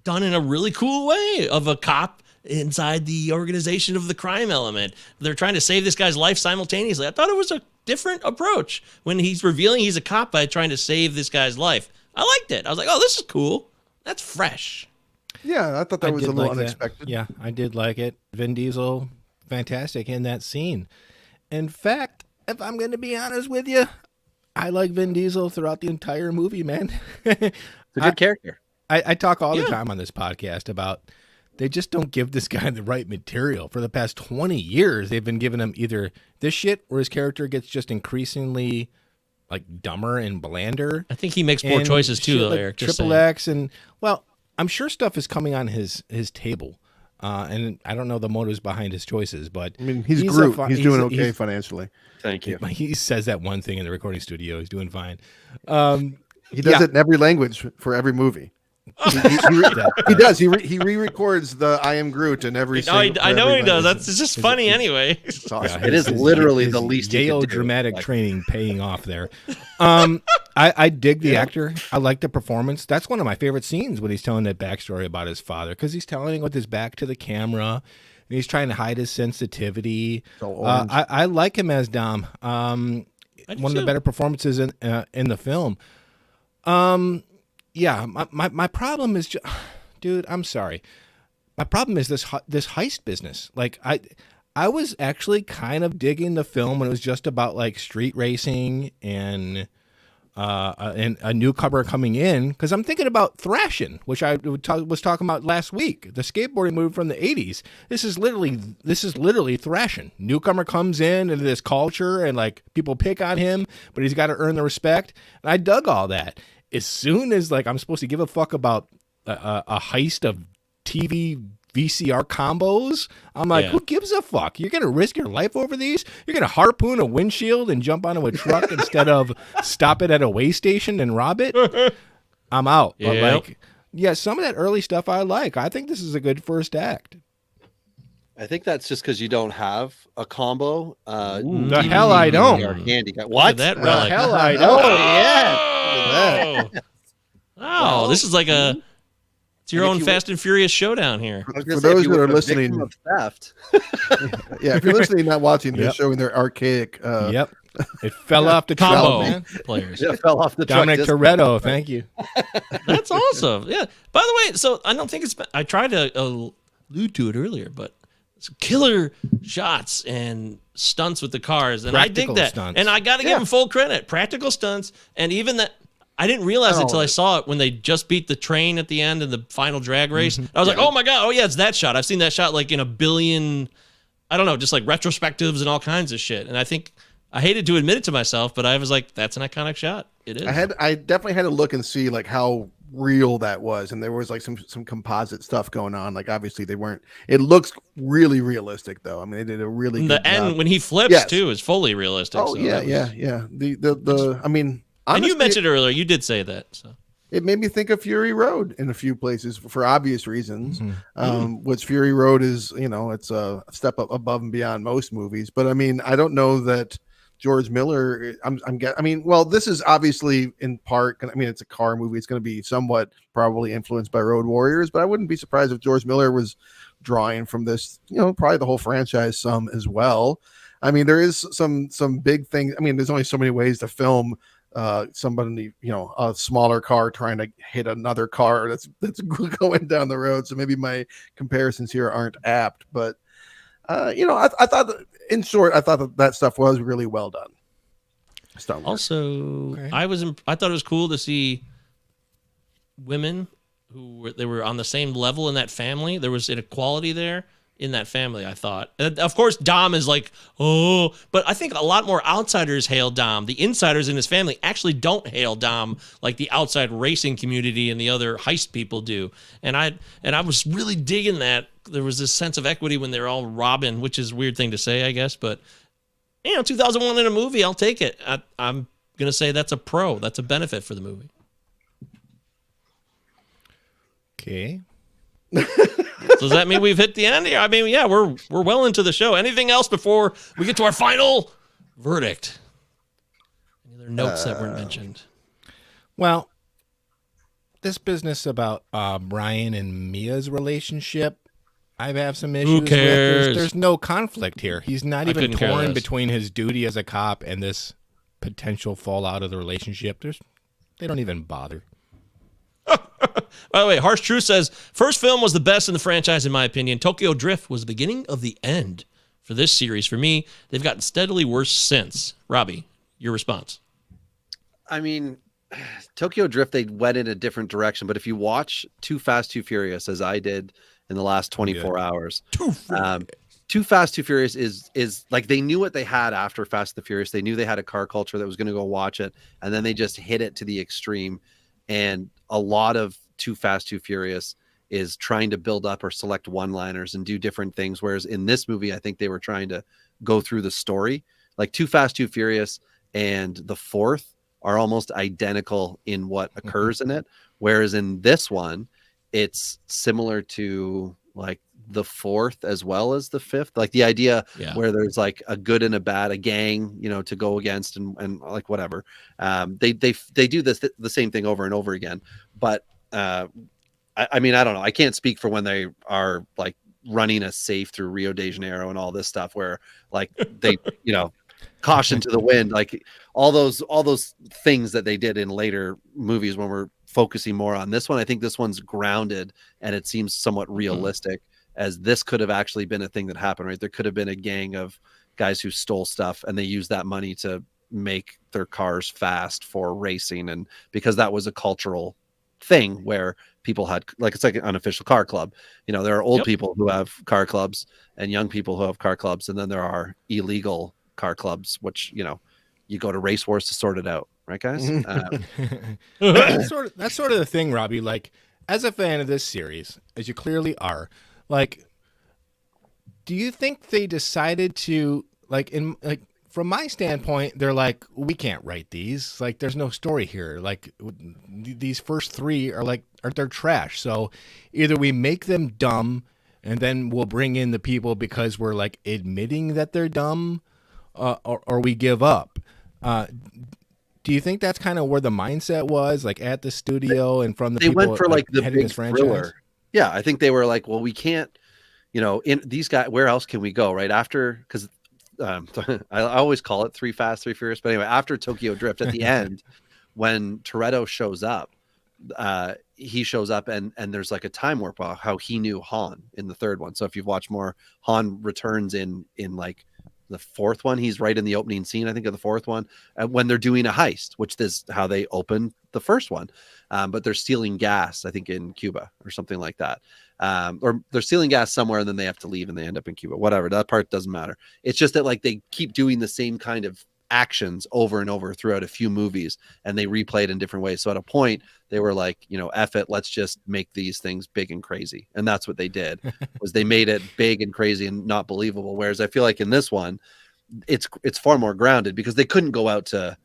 Speaker 1: done in a really cool way of a cop inside the organization of the crime element. They're trying to save this guy's life simultaneously. I thought it was a different approach when he's revealing he's a cop by trying to save this guy's life. I liked it. I was like, oh, this is cool. That's fresh.
Speaker 4: Yeah, I thought that was a little unexpected.
Speaker 3: Yeah, I did like it. Vin Diesel, fantastic in that scene. In fact, if I'm going to be honest with you, I like Vin Diesel throughout the entire movie, man.
Speaker 2: It's a good character.
Speaker 3: I talk all the time on this podcast about they just don't give this guy the right material. For the past 20 years, they've been giving him either this shit or his character gets just increasingly like dumber and blander.
Speaker 1: I think he makes poor choices too, though,
Speaker 3: like
Speaker 1: Eric.
Speaker 3: Triple X and, well, I'm sure stuff is coming on his table. And I don't know the motives behind his choices, but
Speaker 4: I mean, he's Groot. He's doing okay financially.
Speaker 2: Thank you.
Speaker 3: He says that one thing in the recording studio. He's doing fine.
Speaker 4: He does it in every language for every movie. He does. He re-records the "I am Groot" in every.
Speaker 1: I know he does. That's just funny anyway.
Speaker 4: It's awesome.
Speaker 2: It is literally the least
Speaker 3: Yale dramatic training paying off there. I dig the actor. I like the performance. That's one of my favorite scenes when he's telling that backstory about his father, because he's telling it with his back to the camera and he's trying to hide his sensitivity. I like him as Dom. One of the better performances in the film. Yeah, my problem is, dude, I'm sorry. My problem is this heist business. Like, I was actually kind of digging the film when it was just about like street racing and a newcomer coming in, because I'm thinking about Thrashin', which I was talking about last week, the skateboarding movie from the 80s. This is literally Thrashin'. Newcomer comes in into this culture and like people pick on him, but he's got to earn the respect. And I dug all that. As soon as like I'm supposed to give a fuck about a heist of TV VCR combos, I'm like, who gives a fuck? You're gonna risk your life over these? You're gonna harpoon a windshield and jump onto a truck instead of stop it at a way station and rob it? I'm out. But like, some of that early stuff I like. I think this is a good first act.
Speaker 2: I think that's just because you don't have a combo.
Speaker 3: The hell I don't.
Speaker 2: What?
Speaker 1: That
Speaker 3: the hell I don't.
Speaker 2: Oh, yeah.
Speaker 1: Wow, this is like it's your own Fast and Furious showdown here.
Speaker 4: For those that are listening,
Speaker 2: of theft.
Speaker 4: if you're listening, not watching, they're showing their archaic.
Speaker 3: It fell off the
Speaker 1: combo players.
Speaker 2: It fell off the
Speaker 3: Dominic Toretto, thank you.
Speaker 1: That's awesome. Yeah. By the way, so I don't think I tried to allude to it earlier, but killer shots and stunts with the cars, and
Speaker 3: Practical
Speaker 1: I dig that.
Speaker 3: stunts.
Speaker 1: And I got to give them full credit. Practical stunts, and even that. I didn't realize it until I saw it when they just beat the train at the end of the final drag race. I was like, oh my God, oh yeah, it's that shot. I've seen that shot like in a billion, I don't know, just like retrospectives and all kinds of shit. And I think I hated to admit it to myself, but I was like, that's an iconic shot. It is.
Speaker 4: I definitely had to look and see like how real that was, and there was like some composite stuff going on. Like obviously they weren't. It looks really realistic though. I mean, they did a really good
Speaker 1: the end
Speaker 4: job.
Speaker 1: when he flips too is fully realistic.
Speaker 4: Oh
Speaker 1: so
Speaker 4: yeah. The I mean. Honestly,
Speaker 1: and you mentioned earlier, you did say that. So
Speaker 4: it made me think of Fury Road in a few places for obvious reasons. Which Fury Road is, it's a step up above and beyond most movies. But I mean, I don't know that George Miller. Well, this is obviously in part. I mean, it's a car movie. It's going to be somewhat probably influenced by Road Warriors, but I wouldn't be surprised if George Miller was drawing from this. Probably the whole franchise some as well. I mean, there is some big things. I mean, there's only so many ways to film. Somebody, a smaller car trying to hit another car that's going down the road. So maybe my comparisons here aren't apt, but I thought in short, I thought that stuff was really well done.
Speaker 1: Also, okay. I thought it was cool to see women they were on the same level in that family. There was inequality there. In that family, I thought. And of course, Dom is like, oh, but I think a lot more outsiders hail Dom. The insiders in his family actually don't hail Dom like the outside racing community and the other heist people do. And I was really digging that. There was this sense of equity when they're all robbing, which is a weird thing to say, I guess. But, 2001 in a movie, I'll take it. I'm going to say that's a pro. That's a benefit for the movie.
Speaker 3: Okay.
Speaker 1: So does that mean we've hit the end here? I mean, yeah, we're well into the show. Anything else before we get to our final verdict? Any other notes that weren't mentioned?
Speaker 3: Well, this business about Brian and Mia's relationship, I have some issues.
Speaker 1: Who cares?
Speaker 3: With. There's no conflict here. He's not even torn between his duty as a cop and this potential fallout of the relationship. They don't even bother.
Speaker 1: By the way, Harsh Truth says, first film was the best in the franchise, in my opinion. Tokyo Drift was the beginning of the end for this series. For me, they've gotten steadily worse since. Robbie, your response?
Speaker 2: I mean, Tokyo Drift, they went in a different direction. But if you watch Too Fast, Too Furious, as I did in the last 24 hours, Too Fast, Too Furious is like they knew what they had after Fast and the Furious. They knew they had a car culture that was going to go watch it. And then they just hit it to the extreme. And a lot of Too Fast, Too Furious is trying to build up or select one-liners and do different things. Whereas in this movie, I think they were trying to go through the story. Like Too Fast, Too Furious and the fourth are almost identical in what occurs in it. Whereas in this one, it's similar to like the fourth as well as the fifth. Like the idea where there's like a good and a bad, a gang, to go against and like whatever. They do the same thing over and over again. But I mean, I don't know. I can't speak for when they are like running a safe through Rio de Janeiro and all this stuff where like they, caution to the wind, like all those things that they did in later movies when we're focusing more on this one. I think this one's grounded and it seems somewhat realistic. As this could have actually been a thing that happened, right? There could have been a gang of guys who stole stuff and they used that money to make their cars fast for racing. And because that was a cultural thing where people had, like, it's like an unofficial car club. There are old people who have car clubs and young people who have car clubs. And then there are illegal car clubs, which, you go to race wars to sort it out. Right, guys?
Speaker 3: That's sort of the thing, Robbie. Like, as a fan of this series, as you clearly are, like, do you think they decided to from my standpoint, they're like, we can't write these. Like, there's no story here. Like, these first three they're trash. So either we make them dumb and then we'll bring in the people because we're like admitting that they're dumb, or we give up. Do you think that's kind of where the mindset was, like at the studio and from the people?
Speaker 2: They went for like the
Speaker 3: big
Speaker 2: big thriller. Yeah, I think they were like, well, we can't, in these guys, where else can we go? Right after, because I always call it 3 Fast, 3 Furious. But anyway, after Tokyo Drift, at the end, when Toretto shows up, he shows up and there's like a time warp of how he knew Han in the third one. So if you've watched more, Han returns in like the fourth one. He's right in the opening scene, I think, of the fourth one, when they're doing a heist, which is how they opened the first one. But they're stealing gas, I think, in Cuba or something like that. Or they're stealing gas somewhere and then they have to leave and they end up in Cuba. Whatever, that part doesn't matter. It's just that like they keep doing the same kind of actions over and over throughout a few movies, and they replay it in different ways. So at a point they were like, F it, let's just make these things big and crazy. And that's what they did, was they made it big and crazy and not believable. Whereas I feel like in this one, it's far more grounded, because they couldn't go out to,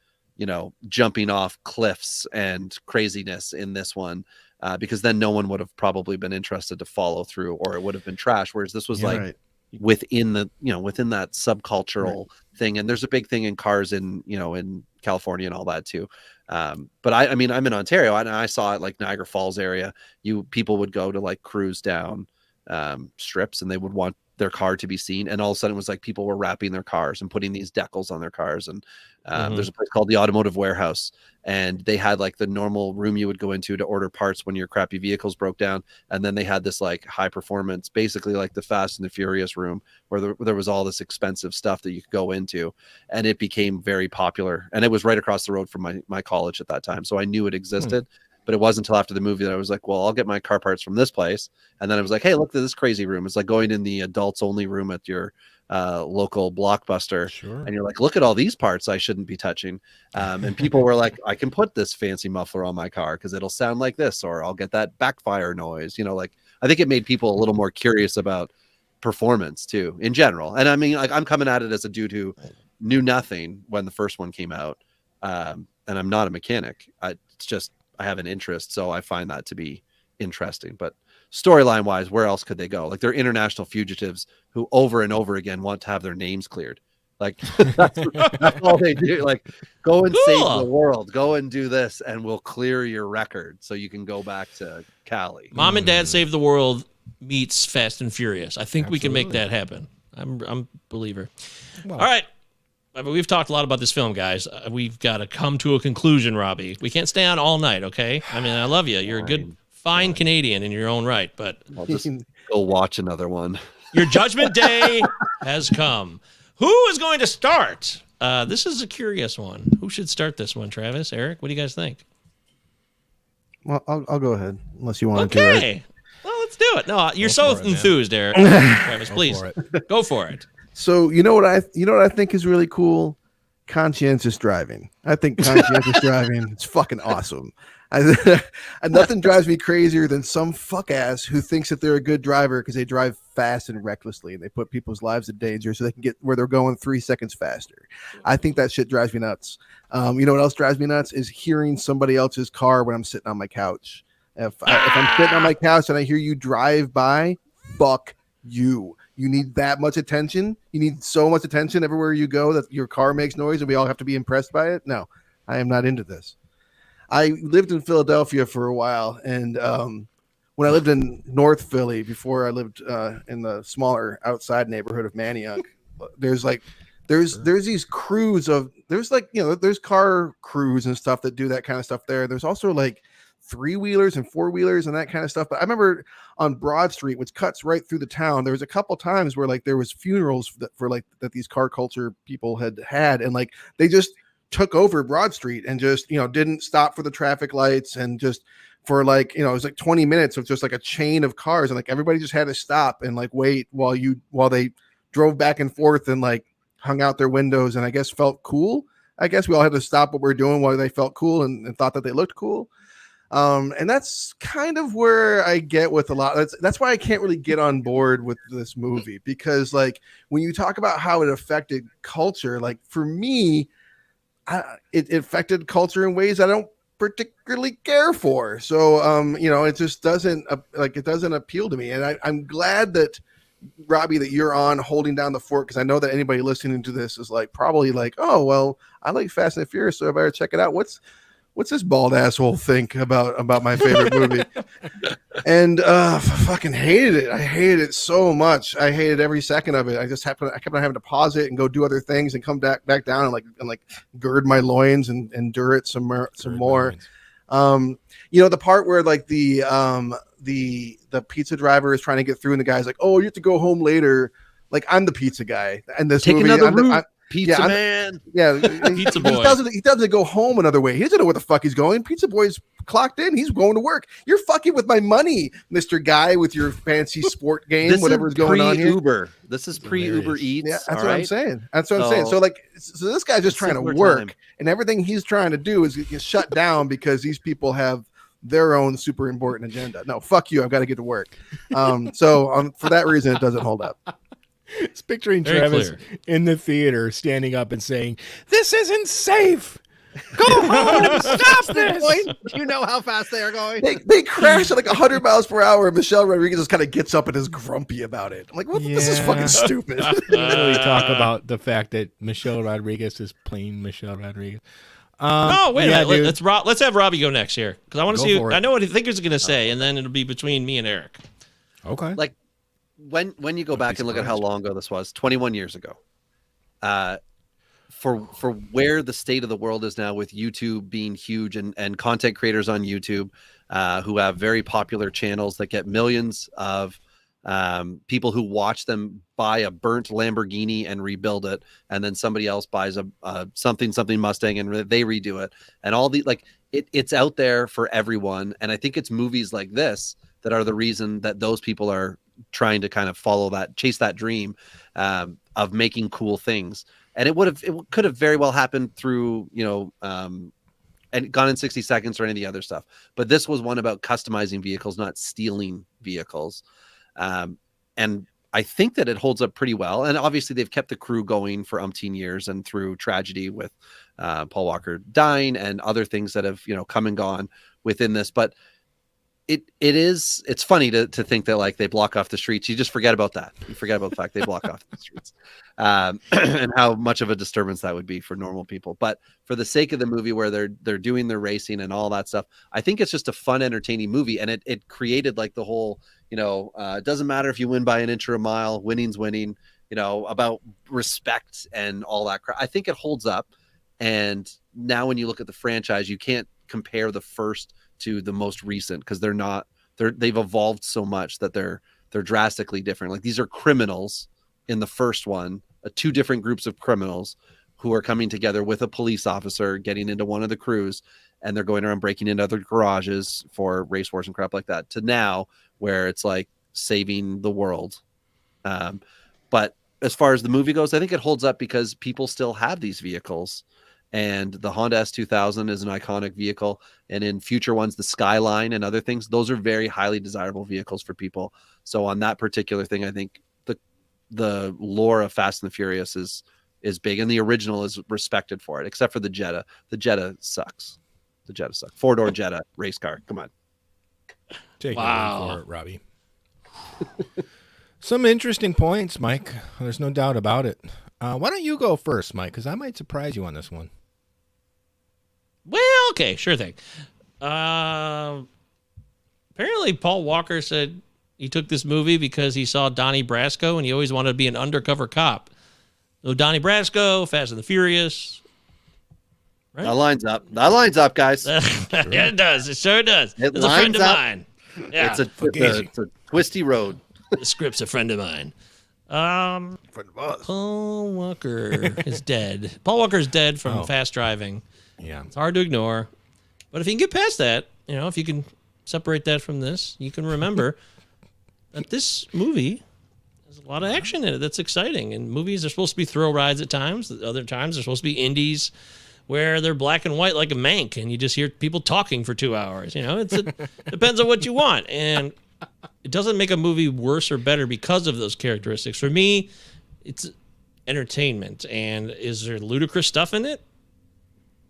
Speaker 2: jumping off cliffs and craziness in this one, because then no one would have probably been interested to follow through, or it would have been trash. Whereas this was within the within that subcultural thing. And there's a big thing in cars in in California and all that too. But I mean I'm in Ontario and I saw it like Niagara Falls area. People would go to like cruise down strips, and they would want their car to be seen, and all of a sudden it was like people were wrapping their cars and putting these decals on their cars. And there's a place called the Automotive Warehouse, and they had like the normal room you would go into to order parts when your crappy vehicles broke down, and then they had this like high performance, basically like the Fast and the Furious room, where there was all this expensive stuff that you could go into, and it became very popular. And it was right across the road from my college at that time, so I knew it existed. But it wasn't until after the movie that I was like, well, I'll get my car parts from this place. And then I was like, hey, look at this crazy room. It's like going in the adults only room at your local Blockbuster. Sure. And you're like, look at all these parts I shouldn't be touching. And people were like, I can put this fancy muffler on my car because it'll sound like this, or I'll get that backfire noise. Like, I think it made people a little more curious about performance too, in general. And I mean, like, I'm coming at it as a dude who knew nothing when the first one came out. And I'm not a mechanic. It's just, I have an interest, so I find that to be interesting. But storyline wise, where else could they go? Like, they're international fugitives who over and over again want to have their names cleared. Like, that's all they do. Like, go and save the world, go and do this, and we'll clear your record so you can go back to Cali.
Speaker 1: Mom and Dad Save the World meets Fast and Furious. I think we can make that happen. I'm a believer. Well, all right. I mean, we've talked a lot about this film, guys. We've got to come to a conclusion, Robbie. We can't stay on all night, okay? I mean, I love you. You're a good, fine Canadian in your own right, but
Speaker 2: I'll just go watch another one.
Speaker 1: Your judgment day has come. Who is going to start? This is a curious one. Who should start this one, Travis, Eric? What do you guys think?
Speaker 4: Well, I'll go ahead, unless you want to.
Speaker 1: Okay. Well, let's do it. No, you're so enthused, Eric. Travis, please go for it.
Speaker 4: So you know what I think is really cool? Conscientious driving. I think conscientious driving is fucking awesome. Nothing drives me crazier than some fuck ass who thinks that they're a good driver because they drive fast and recklessly and they put people's lives in danger so they can get where they're going 3 seconds faster. I think that shit drives me nuts. You know what else drives me nuts is hearing somebody else's car when I'm sitting on my couch. If I'm sitting on my couch and I hear you drive by, fuck you. You need that much attention. You need so much attention everywhere you go that your car makes noise and we all have to be impressed by it. No, I am not into this. I lived in Philadelphia for a while, and when I lived in North Philly before I lived in the smaller outside neighborhood of Manayunk, there's these crews of there's car crews and stuff that do that kind of stuff there. There's also like 3-wheelers and 4-wheelers and that kind of stuff. But I remember on Broad Street, which cuts right through the town, there was a couple times where like there was funerals that these car culture people had, and like they just took over Broad Street and just didn't stop for the traffic lights, and just for like it was like 20 minutes of just like a chain of cars, and like everybody just had to stop and like wait while they drove back and forth and like hung out their windows and I guess felt cool. I guess we all had to stop what we're doing while they felt cool and thought that they looked cool. And that's kind of where I get with a lot. That's why I can't really get on board with this movie, because like when you talk about how it affected culture, like for me, it affected culture in ways I don't particularly care for. So, it just doesn't appeal to me. And I'm glad that Robbie, that you're on holding down the fort, because I know that anybody listening to this is like probably like, oh well, I like Fast and Furious, so I better check it out. What's this bald asshole think about my favorite movie? And fucking hated it. I hated it so much. I hated every second of it. I kept on having to pause it and go do other things and come back down and like gird my loins and endure it some more. The part where like the pizza driver is trying to get through, and the guy's like, "Oh, you have to go home later." Like, I'm the pizza guy, and this
Speaker 2: Take
Speaker 4: movie,
Speaker 2: another
Speaker 4: I'm
Speaker 2: route. Pizza man.
Speaker 1: Pizza boy.
Speaker 4: He doesn't go home another way. He doesn't know where the fuck he's going. Pizza boy's clocked in. He's going to work. You're fucking with my money, Mr. Guy, with your fancy sport game, whatever's going on here.
Speaker 2: Uber. This is pre-Uber Eats.
Speaker 4: Yeah, that's what I'm saying. That's what I'm saying. So this guy's just trying to work, and everything he's trying to do is get shut down because these people have their own super important agenda. No, fuck you. I've got to get to work. For that reason, it doesn't hold up.
Speaker 3: It's picturing Travis in the theater standing up and saying, "This isn't safe. Go home and stop this."
Speaker 2: Do you know how fast they are going?
Speaker 4: They crash at like 100 miles per hour, and Michelle Rodriguez just kind of gets up and is grumpy about it. I'm like, what? This is fucking stupid.
Speaker 3: Really talk about the fact that Michelle Rodriguez is playing Michelle Rodriguez.
Speaker 1: Wait a minute. Let's have Robbie go next here, because I want to see. I know what he thinks he's going to say, and then it'll be between me and Eric.
Speaker 3: Okay.
Speaker 2: Like when you go back and look at how long ago this was, 21 years ago. For where the state of the world is now, with YouTube being huge and content creators on YouTube who have very popular channels that get millions of people who watch them buy a burnt Lamborghini and rebuild it, and then somebody else buys a something Mustang and they redo it, and all the it's out there for everyone. And I think it's movies like this that are the reason that those people are trying to kind of chase that dream of making cool things. And it could have very well happened through, and Gone in 60 Seconds or any of the other stuff. But this was one about customizing vehicles, not stealing vehicles. And I think that it holds up pretty well. And obviously they've kept the crew going for umpteen years, and through tragedy with Paul Walker dying and other things that have, come and gone within this. But it's funny to think that like they block off the streets. You just forget about that. You forget about the fact they block off the streets, and how much of a disturbance that would be for normal people. But for the sake of the movie, where they're doing their racing and all that stuff, I think it's just a fun, entertaining movie. And it created like the whole, it doesn't matter if you win by an inch or a mile, winning's winning, about respect and all that crap. I think it holds up. And now when you look at the franchise, you can't compare the first to the most recent, because they've evolved so much that they're drastically different. Like, these are criminals in the first one, two different groups of criminals who are coming together with a police officer, getting into one of the crews, and they're going around breaking into other garages for race wars and crap like that, to now where it's like saving the world. But as far as the movie goes, I think it holds up because people still have these vehicles. And the Honda S2000 is an iconic vehicle. And in future ones, the Skyline and other things, those are very highly desirable vehicles for people. So on that particular thing, I think the lore of Fast and the Furious is big. And the original is respected for it, except for the Jetta. The Jetta sucks. Four-door Jetta race car. Come on.
Speaker 3: Take it for it, Robbie. Some interesting points, Mike. There's no doubt about it. Why don't you go first, Mike? Because I might surprise you on this one.
Speaker 1: Well, okay, sure thing. Apparently, Paul Walker said he took this movie because he saw Donnie Brasco and he always wanted to be an undercover cop. So Donnie Brasco, Fast and the Furious.
Speaker 2: Right? That lines up, guys.
Speaker 1: Yeah, it does. It sure does. It's a friend of mine. Yeah.
Speaker 2: It's a twisty road.
Speaker 1: The script's a friend of mine. Paul Walker is dead. Paul Walker's dead from fast driving.
Speaker 3: Yeah.
Speaker 1: It's hard to ignore. But if you can get past that, if you can separate that from this, you can remember that this movie has a lot of action in it that's exciting. And movies are supposed to be thrill rides at times. Other times they're supposed to be indies where they're black and white like a Mank and you just hear people talking for 2 hours. It depends on what you want. And it doesn't make a movie worse or better because of those characteristics. For me, it's entertainment. And is there ludicrous stuff in it?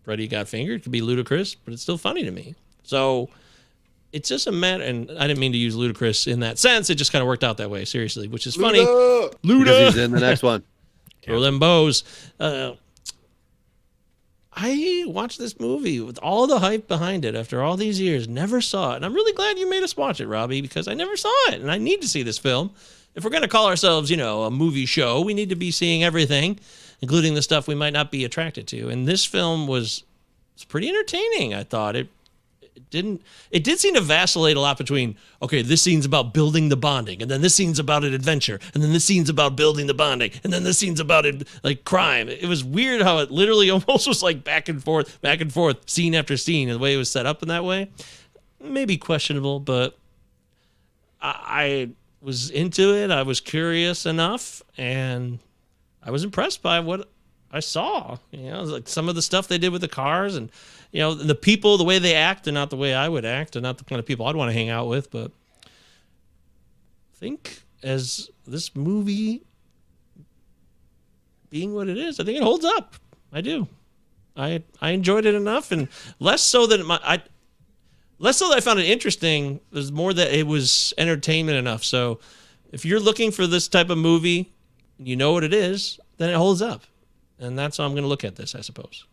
Speaker 1: Freddy Got Fingered could be ludicrous, but it's still funny to me. So it's just a matter, and I didn't mean to use ludicrous in that sense. It just kind of worked out that way, seriously, which is funny.
Speaker 2: Luda! Because he's in the next one.
Speaker 1: Throw them bows. I watched this movie with all the hype behind it after all these years, never saw it. And I'm really glad you made us watch it, Robbie, because I never saw it, and I need to see this film. If we're going to call ourselves, a movie show, we need to be seeing everything, including the stuff we might not be attracted to. And this film was pretty entertaining, I thought. It did seem to vacillate a lot between, okay, this scene's about building the bonding, and then this scene's about an adventure, and then this scene's about building the bonding, and then this scene's about it, like crime. It was weird how it literally almost was like back and forth, scene after scene, and the way it was set up in that way. Maybe questionable, but I was into it. I was curious enough, and I was impressed by what I saw. Like some of the stuff they did with the cars, and the people, the way they act, and not the way I would act, and not the kind of people I'd want to hang out with. But I think as this movie being what it is, I think it holds up. I do. I enjoyed it enough, and less so that I found it interesting. There's more that it was entertainment enough. So if you're looking for this type of movie, you know what it is, then it holds up. And that's how I'm going to look at this, I suppose.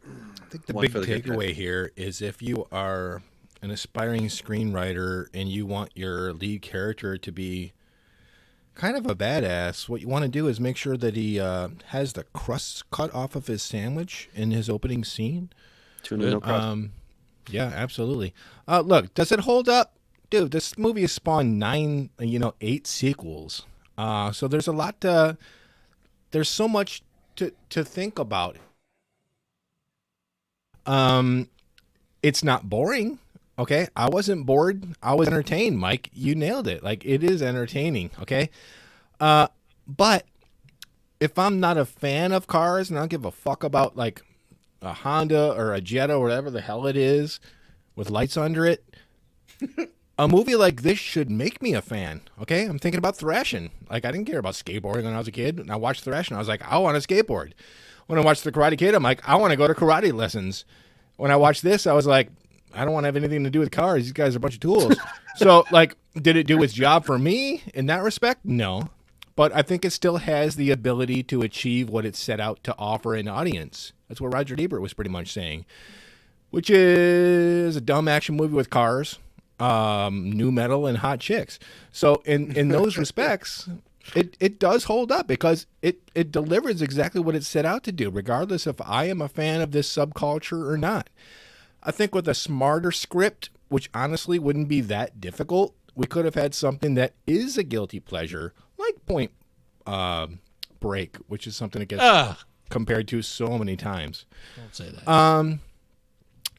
Speaker 3: I think the big takeaway here is if you are an aspiring screenwriter and you want your lead character to be kind of a badass, what you want to do is make sure that he has the crust cut off of his sandwich in his opening scene.
Speaker 2: Tuna no crust.
Speaker 3: Yeah, absolutely. Look, does it hold up? Dude, this movie has spawned 8 sequels. So there's a lot there's so much to think about. It's not boring. Okay. I wasn't bored. I was entertained, Mike. You nailed it. Like, it is entertaining. Okay. But if I'm not a fan of cars and I don't give a fuck about like a Honda or a Jetta or whatever the hell it is with lights under it, a movie like this should make me a fan. Okay. I'm thinking about thrashing. Like, I didn't care about skateboarding when I was a kid, and I watched thrashing. I was like, I want to skateboard. When I watched The Karate Kid, I'm like, I want to go to karate lessons. When I watched this, I was like, I don't want to have anything to do with cars. These guys are a bunch of tools. So, like, did it do its job for me in that respect? No. But I think it still has the ability to achieve what it set out to offer an audience. That's what Roger Ebert was pretty much saying, which is a dumb action movie with cars, new metal, and hot chicks. So in those respects, it does hold up because it delivers exactly what it set out to do, regardless if I am a fan of this subculture or not. I think with a smarter script, which honestly wouldn't be that difficult, we could have had something that is a guilty pleasure, like Point Break, which is something that gets compared to so many times.
Speaker 1: Don't say that.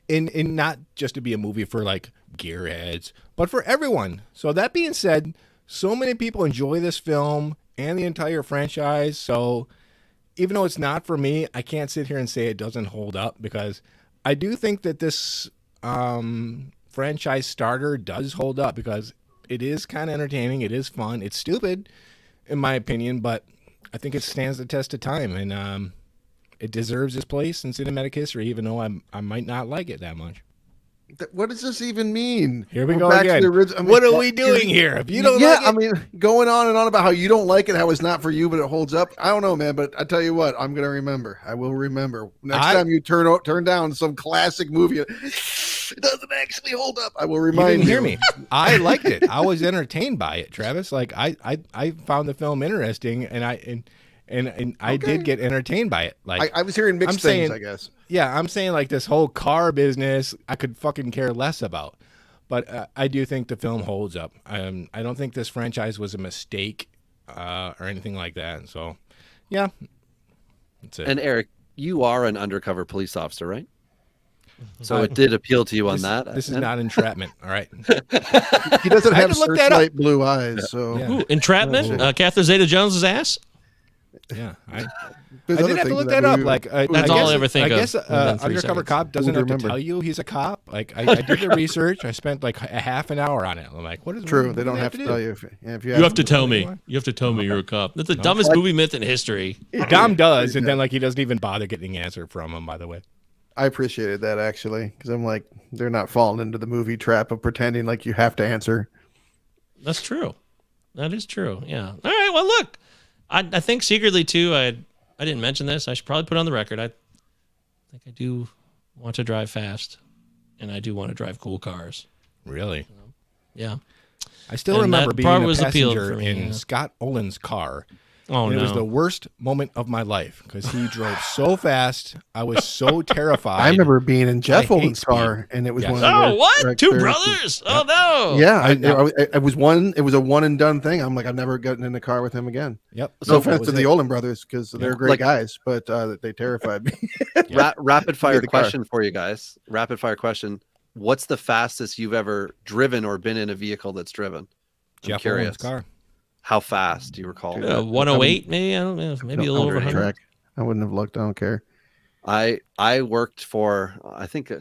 Speaker 3: And not just to be a movie for like gearheads, but for everyone. So that being said, so many people enjoy this film and the entire franchise. So even though it's not for me, I can't sit here and say it doesn't hold up, because I do think that this franchise starter does hold up, because it is kind of entertaining. It is fun. It's stupid, in my opinion, but I think it stands the test of time, and it deserves its place in cinematic history, even though I might not like it that much.
Speaker 4: What does this even mean?
Speaker 3: Here we go again. What are we doing here? If you don't like it,
Speaker 4: I mean, going on and on about how you don't like it, how it's not for you, but it holds up. I don't know, man, but I tell you what, I'm going to remember. I will remember. Next time you turn down some classic movie, it doesn't actually hold up, I will remind you.
Speaker 3: Hear me. I liked it. I was entertained by it, Travis. Like, I found the film interesting, and I did get entertained by it. Like,
Speaker 4: I was hearing mixed things, I guess.
Speaker 3: Yeah, I'm saying like this whole car business, I could fucking care less about. But I do think the film holds up. I don't think this franchise was a mistake or anything like that. So, yeah, that's it.
Speaker 2: And Eric, you are an undercover police officer, right? So it did appeal to you on that.
Speaker 3: This is not entrapment, all right?
Speaker 4: He doesn't have searchlight blue eyes. So
Speaker 1: Ooh, entrapment? Catherine Zeta-Jones's ass?
Speaker 3: Yeah, I did have to look that up. Like,
Speaker 1: that's all I ever think of.
Speaker 3: I guess undercover cop doesn't have to tell you he's a cop. Like, I did the research. I spent like a half an hour on it. I'm like, what is
Speaker 4: true? They don't have to tell you. If you
Speaker 1: have to tell me. You have to tell me you're a cop. That's the dumbest movie myth in history.
Speaker 3: Dom does, and then like he doesn't even bother getting an answer from him. By the way,
Speaker 4: I appreciated that actually, because I'm like, they're not falling into the movie trap of pretending like you have to answer.
Speaker 1: That's true. That is true. Yeah. All right. Well, look. I think secretly too, I didn't mention this. I should probably put it on the record. I think I do want to drive fast, and I do want to drive cool cars.
Speaker 3: Really?
Speaker 1: Yeah.
Speaker 3: I still remember being a passenger in Scott Olin's car
Speaker 1: Oh,
Speaker 3: and
Speaker 1: no.
Speaker 3: it was the worst moment of my life because he drove so fast. I was so terrified.
Speaker 4: I remember being in Jeff
Speaker 3: hate
Speaker 4: Holden's car,
Speaker 3: speed.
Speaker 4: and it was
Speaker 3: Yes.
Speaker 4: one of the
Speaker 1: Oh,
Speaker 4: worst
Speaker 1: what?
Speaker 4: wrecks
Speaker 1: Two
Speaker 4: there.
Speaker 1: brothers? Oh, no.
Speaker 4: Yeah,
Speaker 3: I
Speaker 4: it was one. It was a one and done thing. I'm like, I've never gotten in the car with him again.
Speaker 3: Yep.
Speaker 4: No
Speaker 3: So that
Speaker 4: offense
Speaker 3: was
Speaker 4: to the
Speaker 3: it.
Speaker 4: Olin brothers, because they're great
Speaker 2: Like-
Speaker 4: guys, but they terrified me.
Speaker 2: Rapid fire
Speaker 4: the car.
Speaker 2: question for you guys. Rapid fire question. What's the fastest you've ever driven or been in a vehicle that's driven? I'm
Speaker 3: Jeff
Speaker 2: curious.
Speaker 3: Owens' car.
Speaker 2: How fast do you recall?
Speaker 1: 108, maybe? I don't know. Maybe a little over 100.
Speaker 4: Track. I wouldn't have looked. I don't care.
Speaker 2: I worked for, I think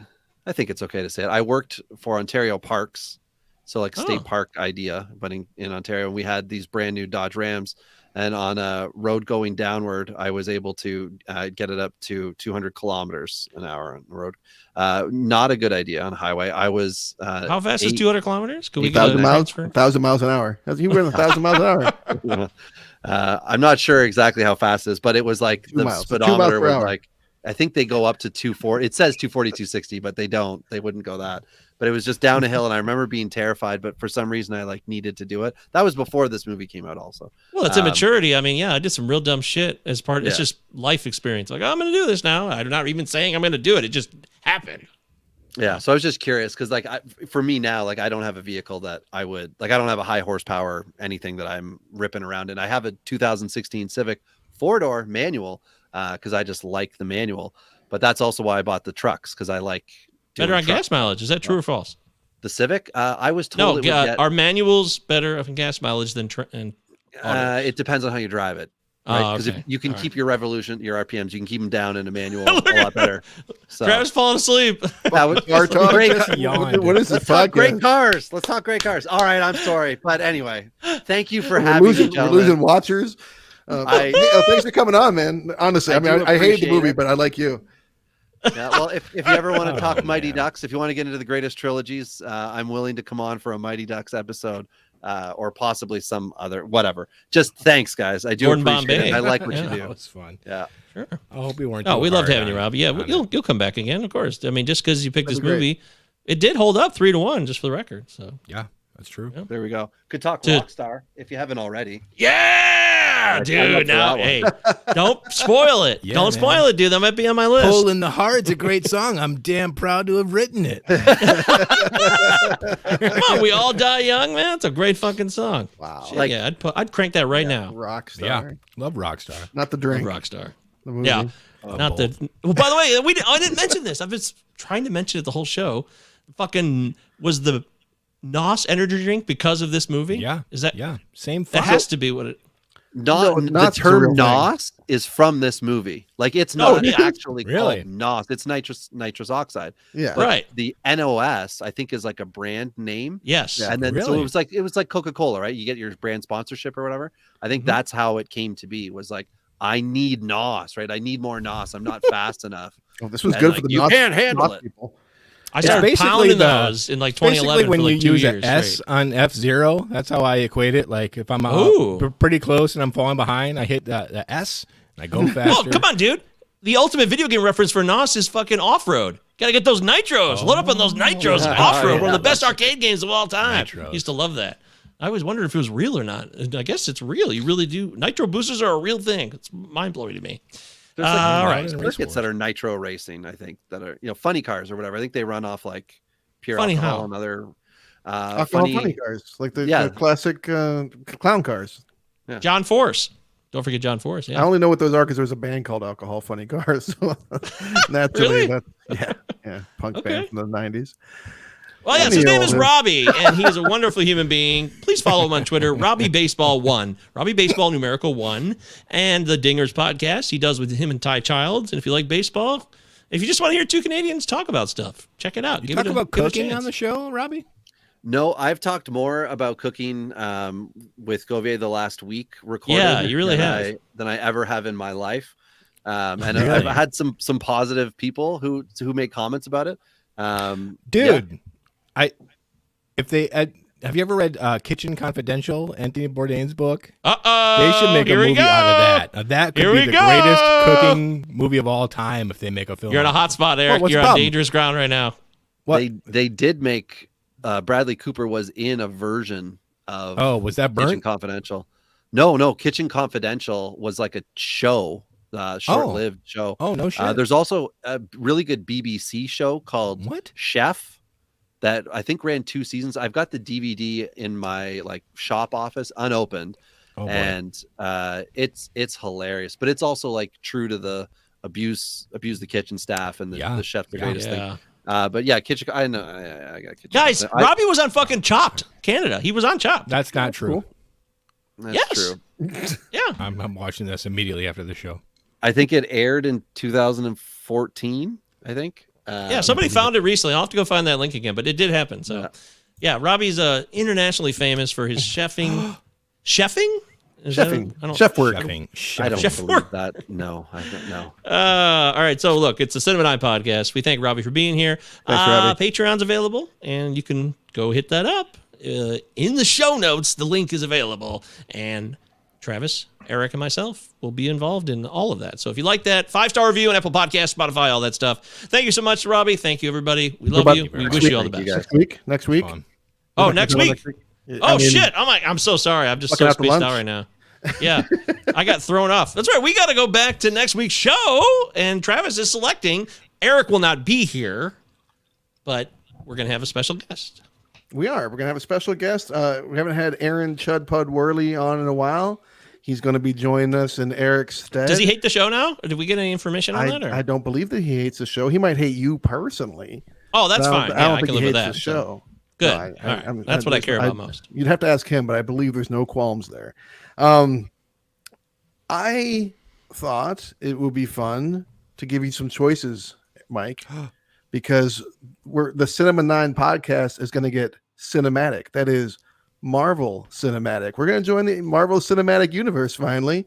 Speaker 2: it's okay to say it. I worked for Ontario Parks. So like state park idea, but in Ontario, we had these brand new Dodge Rams, and on a road going downward, I was able to get it up to 200 kilometers an hour on the road. Not a good idea on a highway. I was
Speaker 1: How fast is 200 kilometers? Could we get
Speaker 4: 1,000
Speaker 1: a
Speaker 4: miles.
Speaker 1: transfer?
Speaker 4: 1,000 miles an hour. You went 1,000 miles an hour.
Speaker 2: I'm not sure exactly how fast it is, but it was like
Speaker 4: 2
Speaker 2: the
Speaker 4: miles. 2 miles
Speaker 2: speedometer
Speaker 4: per
Speaker 2: was
Speaker 4: hour.
Speaker 2: like, I think they go up to 240. It says 240, 260, but they wouldn't go that. But it was just down a hill, and I remember being terrified, but for some reason I like needed to do it. That was before this movie came out also.
Speaker 1: Well, it's immaturity. I mean, yeah, I did some real dumb shit as part. It's
Speaker 2: Yeah.
Speaker 1: just life experience. Like, I'm going to do this now. I'm not even saying I'm going to do it. It just happened.
Speaker 2: Yeah, so I was just curious because, like, for me now, like, I don't have a vehicle that I would like. I don't have a high horsepower anything that I'm ripping around in. I have a 2016 Civic 4-door manual because I just like the manual. But that's also why I bought the trucks, because I like
Speaker 1: Better on
Speaker 2: trucks.
Speaker 1: gas mileage. Is that true or false?
Speaker 2: The Civic, I was told
Speaker 1: No,
Speaker 2: it would get.
Speaker 1: are manuals better on gas mileage than
Speaker 2: It depends on how you drive it. Right? Because
Speaker 1: okay.
Speaker 2: if you can
Speaker 1: All
Speaker 2: keep your revolution, your RPMs, you can keep them down in a manual a lot better. So
Speaker 1: Travis falling asleep.
Speaker 2: that was
Speaker 4: Car talk.
Speaker 2: great.
Speaker 4: What is this
Speaker 2: Let's talk great
Speaker 4: podcast?
Speaker 2: cars. Let's talk great cars. All right, I'm sorry, but anyway, thank you for
Speaker 4: We're
Speaker 2: having me,
Speaker 4: losing
Speaker 2: gentlemen.
Speaker 4: watchers. Thanks for coming on, man. Honestly, I mean,
Speaker 2: do
Speaker 4: I hate the
Speaker 2: appreciate
Speaker 4: movie,
Speaker 2: it.
Speaker 4: but I like you.
Speaker 2: Yeah, well, if you ever want to talk Mighty
Speaker 3: man.
Speaker 2: Ducks, if you want to get into the greatest trilogies, I'm willing to come on for a Mighty Ducks episode, or possibly some other whatever. Just thanks, guys. I do
Speaker 1: Gordon
Speaker 2: appreciate
Speaker 1: Bombay.
Speaker 2: it. I like what you
Speaker 3: That
Speaker 2: do.
Speaker 3: was fun.
Speaker 2: Yeah.
Speaker 1: Sure.
Speaker 3: I hope you weren't.
Speaker 1: Oh,
Speaker 3: too
Speaker 1: we loved
Speaker 3: hard
Speaker 1: having you,
Speaker 3: on-
Speaker 1: Robbie. Yeah,
Speaker 3: on it.
Speaker 1: you'll come back again, of course. I mean, just because you picked this
Speaker 4: That'd be
Speaker 1: movie, it did hold up 3-1, just for the record. So
Speaker 3: Yeah, that's true.
Speaker 1: Yeah.
Speaker 2: There we go. Could talk
Speaker 1: To-
Speaker 2: Rockstar if you haven't already.
Speaker 1: yeah,
Speaker 2: I'm up
Speaker 1: dude.
Speaker 2: for
Speaker 1: Now,
Speaker 2: that
Speaker 1: hey, don't spoil it.
Speaker 3: Yeah,
Speaker 1: Don't
Speaker 3: man.
Speaker 1: spoil it, dude. That might be on my list.
Speaker 3: Hole in the Heart's a great song. I'm damn proud to have written it.
Speaker 1: Come on, we all die young, man. It's a great fucking song.
Speaker 4: Wow.
Speaker 1: Shit,
Speaker 2: Like-
Speaker 1: yeah, I'd crank that right now.
Speaker 4: Rockstar.
Speaker 3: Yeah, love Rockstar.
Speaker 4: Not the drink.
Speaker 1: Rockstar.
Speaker 4: The movie.
Speaker 1: Yeah, not the. Well, by the way, I didn't mention this. I've been trying to mention it the whole show. Fucking was the NOS energy drink because of this movie?
Speaker 3: Yeah,
Speaker 1: Is that?
Speaker 3: yeah, same.
Speaker 1: That
Speaker 3: fuck-
Speaker 1: has to be what it.
Speaker 2: Not
Speaker 4: No,
Speaker 2: the
Speaker 4: NOS is a real
Speaker 2: term
Speaker 4: thing.
Speaker 2: NOS is from this movie. Like it's
Speaker 1: Oh,
Speaker 2: not
Speaker 1: yeah.
Speaker 2: actually
Speaker 3: Really?
Speaker 2: called NOS. It's nitrous oxide.
Speaker 4: Yeah.
Speaker 2: But
Speaker 1: Right.
Speaker 2: The NOS, I think, is like a brand name.
Speaker 1: Yes.
Speaker 4: Yeah.
Speaker 2: And then so
Speaker 3: Really?
Speaker 2: it was like Coca-Cola, right? You get your brand sponsorship or whatever. I think that's how it came to be. Was like, I need NOS, right? I need more NOS. I'm not fast enough.
Speaker 4: Oh, this was
Speaker 2: And,
Speaker 4: good
Speaker 2: like,
Speaker 4: for the
Speaker 2: you
Speaker 4: NOS,
Speaker 2: can't handle
Speaker 4: NOS
Speaker 2: it.
Speaker 4: people.
Speaker 1: I
Speaker 3: It's
Speaker 1: started
Speaker 3: basically
Speaker 1: pounding
Speaker 3: the-
Speaker 1: those in like 2011
Speaker 3: Basically, when
Speaker 1: for like
Speaker 3: you
Speaker 1: 2
Speaker 3: use
Speaker 1: years
Speaker 3: an S
Speaker 1: straight.
Speaker 3: on F0, that's how I equate it. Like if I'm
Speaker 1: Ooh.
Speaker 3: pretty close and I'm falling behind, I hit the S and I go
Speaker 1: Oh,
Speaker 3: faster.
Speaker 1: come on, dude. The ultimate video game reference for NOS is fucking off-road. Gotta get those nitros. Load up on those nitros
Speaker 2: yeah.
Speaker 1: off-road.
Speaker 2: Yeah,
Speaker 1: One of the best
Speaker 2: that's-
Speaker 1: arcade games of all time.
Speaker 3: Nitros.
Speaker 1: Used to love that. I always wondered if it was real or not. I guess it's real. You really do. Nitro boosters are a real thing. It's mind-blowing to me.
Speaker 2: There's like
Speaker 1: all right.
Speaker 3: Race
Speaker 2: circuits
Speaker 3: wars.
Speaker 2: that are nitro racing, I think, that are, funny cars or whatever. I think they run off like pure
Speaker 1: Funny
Speaker 2: alcohol
Speaker 1: how?
Speaker 2: and other
Speaker 4: Alcohol funny cars, like the
Speaker 2: Yeah.
Speaker 4: classic clown cars.
Speaker 1: John Force. Don't forget John Force.
Speaker 4: I
Speaker 1: Yeah.
Speaker 4: only know what those are because there was a band called Alcohol Funny Cars. So naturally,
Speaker 1: Really?
Speaker 4: yeah, punk
Speaker 1: Okay.
Speaker 4: band from the '90s.
Speaker 1: Well, yes, his name is
Speaker 4: Anyhow,
Speaker 1: Robbie, and he is a wonderful human being. Please follow him on Twitter, Robbie Baseball 1. Robbie Baseball numerical 1. And the Dingers podcast he does with him and Ty Childs. And if you like baseball, if you just want to hear two Canadians talk about stuff, check it out.
Speaker 3: You talk about
Speaker 1: give it a
Speaker 3: cooking
Speaker 1: chance.
Speaker 3: on the show, Robbie?
Speaker 2: No, I've talked more about cooking with Govier the last week recorded.
Speaker 1: Yeah, you really
Speaker 2: than
Speaker 1: have.
Speaker 2: than I ever have in my life. And
Speaker 3: Really?
Speaker 2: I've had some positive people who make comments about it.
Speaker 3: Dude, have you ever read Kitchen Confidential, Anthony Bourdain's book?
Speaker 1: Uh-oh.
Speaker 3: They should make a
Speaker 1: Here we
Speaker 3: movie
Speaker 1: go.
Speaker 3: out of that. Now, that could
Speaker 1: Here
Speaker 3: be
Speaker 1: we
Speaker 3: the
Speaker 1: go.
Speaker 3: greatest cooking movie of all time if they make a film.
Speaker 1: You're in a
Speaker 3: out of it.
Speaker 1: hot spot, Eric.
Speaker 3: what's
Speaker 1: You're
Speaker 3: the
Speaker 1: on
Speaker 3: problem?
Speaker 1: dangerous ground right now.
Speaker 3: What?
Speaker 2: They did make Bradley Cooper was in a version of
Speaker 3: Oh, was that
Speaker 2: Kitchen
Speaker 3: burnt?
Speaker 2: Confidential. No. Kitchen Confidential was like a show, short-lived show.
Speaker 3: Oh, no shit.
Speaker 2: There's also a really good BBC show called
Speaker 3: What?
Speaker 2: Chef that I think ran 2 seasons. I've got the DVD in my like shop office unopened, and it's hilarious. But it's also like true to the abuse the kitchen staff and the chef the greatest thing. But yeah, kitchen. I know. I got kitchen.
Speaker 1: Guys, Robbie was on fucking Chopped Canada. He was on Chopped.
Speaker 3: That's not true.
Speaker 4: Cool.
Speaker 2: That's true.
Speaker 1: Yeah.
Speaker 3: I'm watching this immediately after the show.
Speaker 2: I think it aired in 2014. I think.
Speaker 1: Yeah, somebody found it recently. I'll have to go find that link again, but it did happen. So, yeah, Robbie's internationally famous for his chefing. Chefing?
Speaker 4: Chef work.
Speaker 2: I don't believe that. No, I don't know.
Speaker 1: All right, so look, it's the Cinema Night podcast. We thank Robbie for being here.
Speaker 4: Thanks, Robbie.
Speaker 1: Patreon's available, and you can go hit that up. In the show notes, the link is available, and Travis, Eric, and myself will be involved in all of that. So if you like that, 5-star review on Apple Podcasts, Spotify, all that stuff. Thank you so much, Robbie. Thank you, everybody. We love you. We wish you all the best.
Speaker 4: Next week.
Speaker 1: Oh, next week. Shit. I'm so sorry. I'm just so spaced out right now. Yeah. I got thrown off. That's right. We got to go back to next week's show, and Travis is selecting. Eric will not be here, but we're going to have a special guest.
Speaker 4: We are. We're going to have a special guest. We haven't had Aaron Chud Pud Worley on in a while. He's going to be joining us in Eric's stead.
Speaker 1: Does he hate the show now? Or did we get any information on that? Or?
Speaker 4: I don't believe that he hates the show. He might hate you personally.
Speaker 1: Oh, that's fine.
Speaker 4: I don't think
Speaker 1: I can
Speaker 4: he
Speaker 1: live with
Speaker 4: hates
Speaker 1: that.
Speaker 4: the show.
Speaker 1: Good.
Speaker 4: No,
Speaker 1: all right. That's what I care about most.
Speaker 4: You'd have to ask him, but I believe there's no qualms there. I thought it would be fun to give you some choices, Mike, because the Cinema 9 podcast is going to get cinematic. That is Marvel cinematic. We're going to join the Marvel Cinematic Universe finally.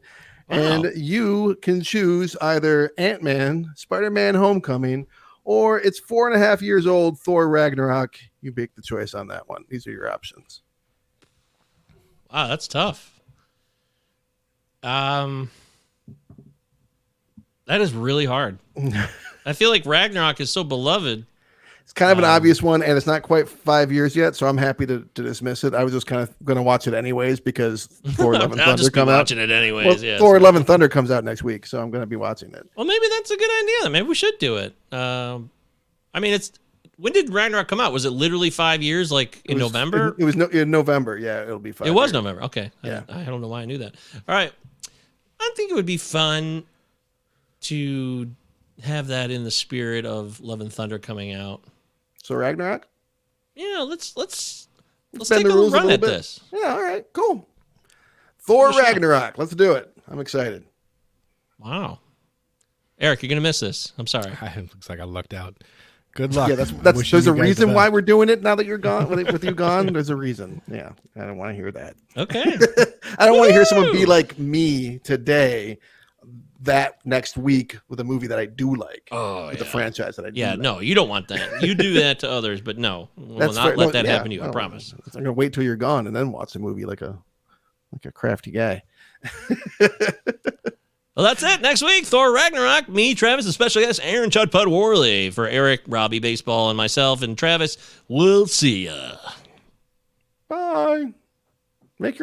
Speaker 4: Wow. And you can choose either Ant-Man, Spider-Man Homecoming, or it's 4.5 years old, Thor Ragnarok. You make the choice on that one. These are your options.
Speaker 1: Wow, that's tough. That is really hard. I feel like Ragnarok is so beloved.
Speaker 4: It's kind of an obvious one, and it's not quite 5 years yet, so I'm happy to dismiss it. I was just kind of going to watch it anyways because Thor: Love and Thunder
Speaker 1: just
Speaker 4: come out.
Speaker 1: Watching it anyways.
Speaker 4: Well, Thor: Love and Thunder comes out next week, so I'm going to be watching it.
Speaker 1: Well, maybe that's a good idea. Maybe we should do it. I mean, when did Ragnarok come out? Was it literally 5 years, like in November?
Speaker 4: It was in November. Yeah, it'll be 5
Speaker 1: years. It was
Speaker 4: years.
Speaker 1: November. Okay.
Speaker 4: Yeah.
Speaker 1: I don't know why I knew that. All right. I think it would be fun to have that in the spirit of Love and Thunder coming out.
Speaker 4: So Ragnarok?
Speaker 1: Yeah, let's take a run at this.
Speaker 4: Yeah, all right, cool. Thor Ragnarok. Let's do it. I'm excited.
Speaker 1: Wow. Eric, you're going to miss this. I'm sorry.
Speaker 3: It looks like I lucked out. Good luck.
Speaker 4: Yeah, there's a reason why we're doing it now that you're gone. With you gone, there's a reason. Yeah, I don't want to hear that.
Speaker 1: Okay.
Speaker 4: I don't want to hear someone be like me today that next week with a movie that I do like. With a franchise that I do like.
Speaker 1: No, you don't want that. You do that to others, but no. We'll not let that happen to you, I promise.
Speaker 4: I'm going to wait till you're gone and then watch the movie like a crafty guy.
Speaker 1: Well, that's it. Next week, Thor Ragnarok. Me, Travis, and special guest Aaron Chud Pud Worley. For Eric, Robbie Baseball, and myself, and Travis, we'll see ya.
Speaker 4: Bye. Make your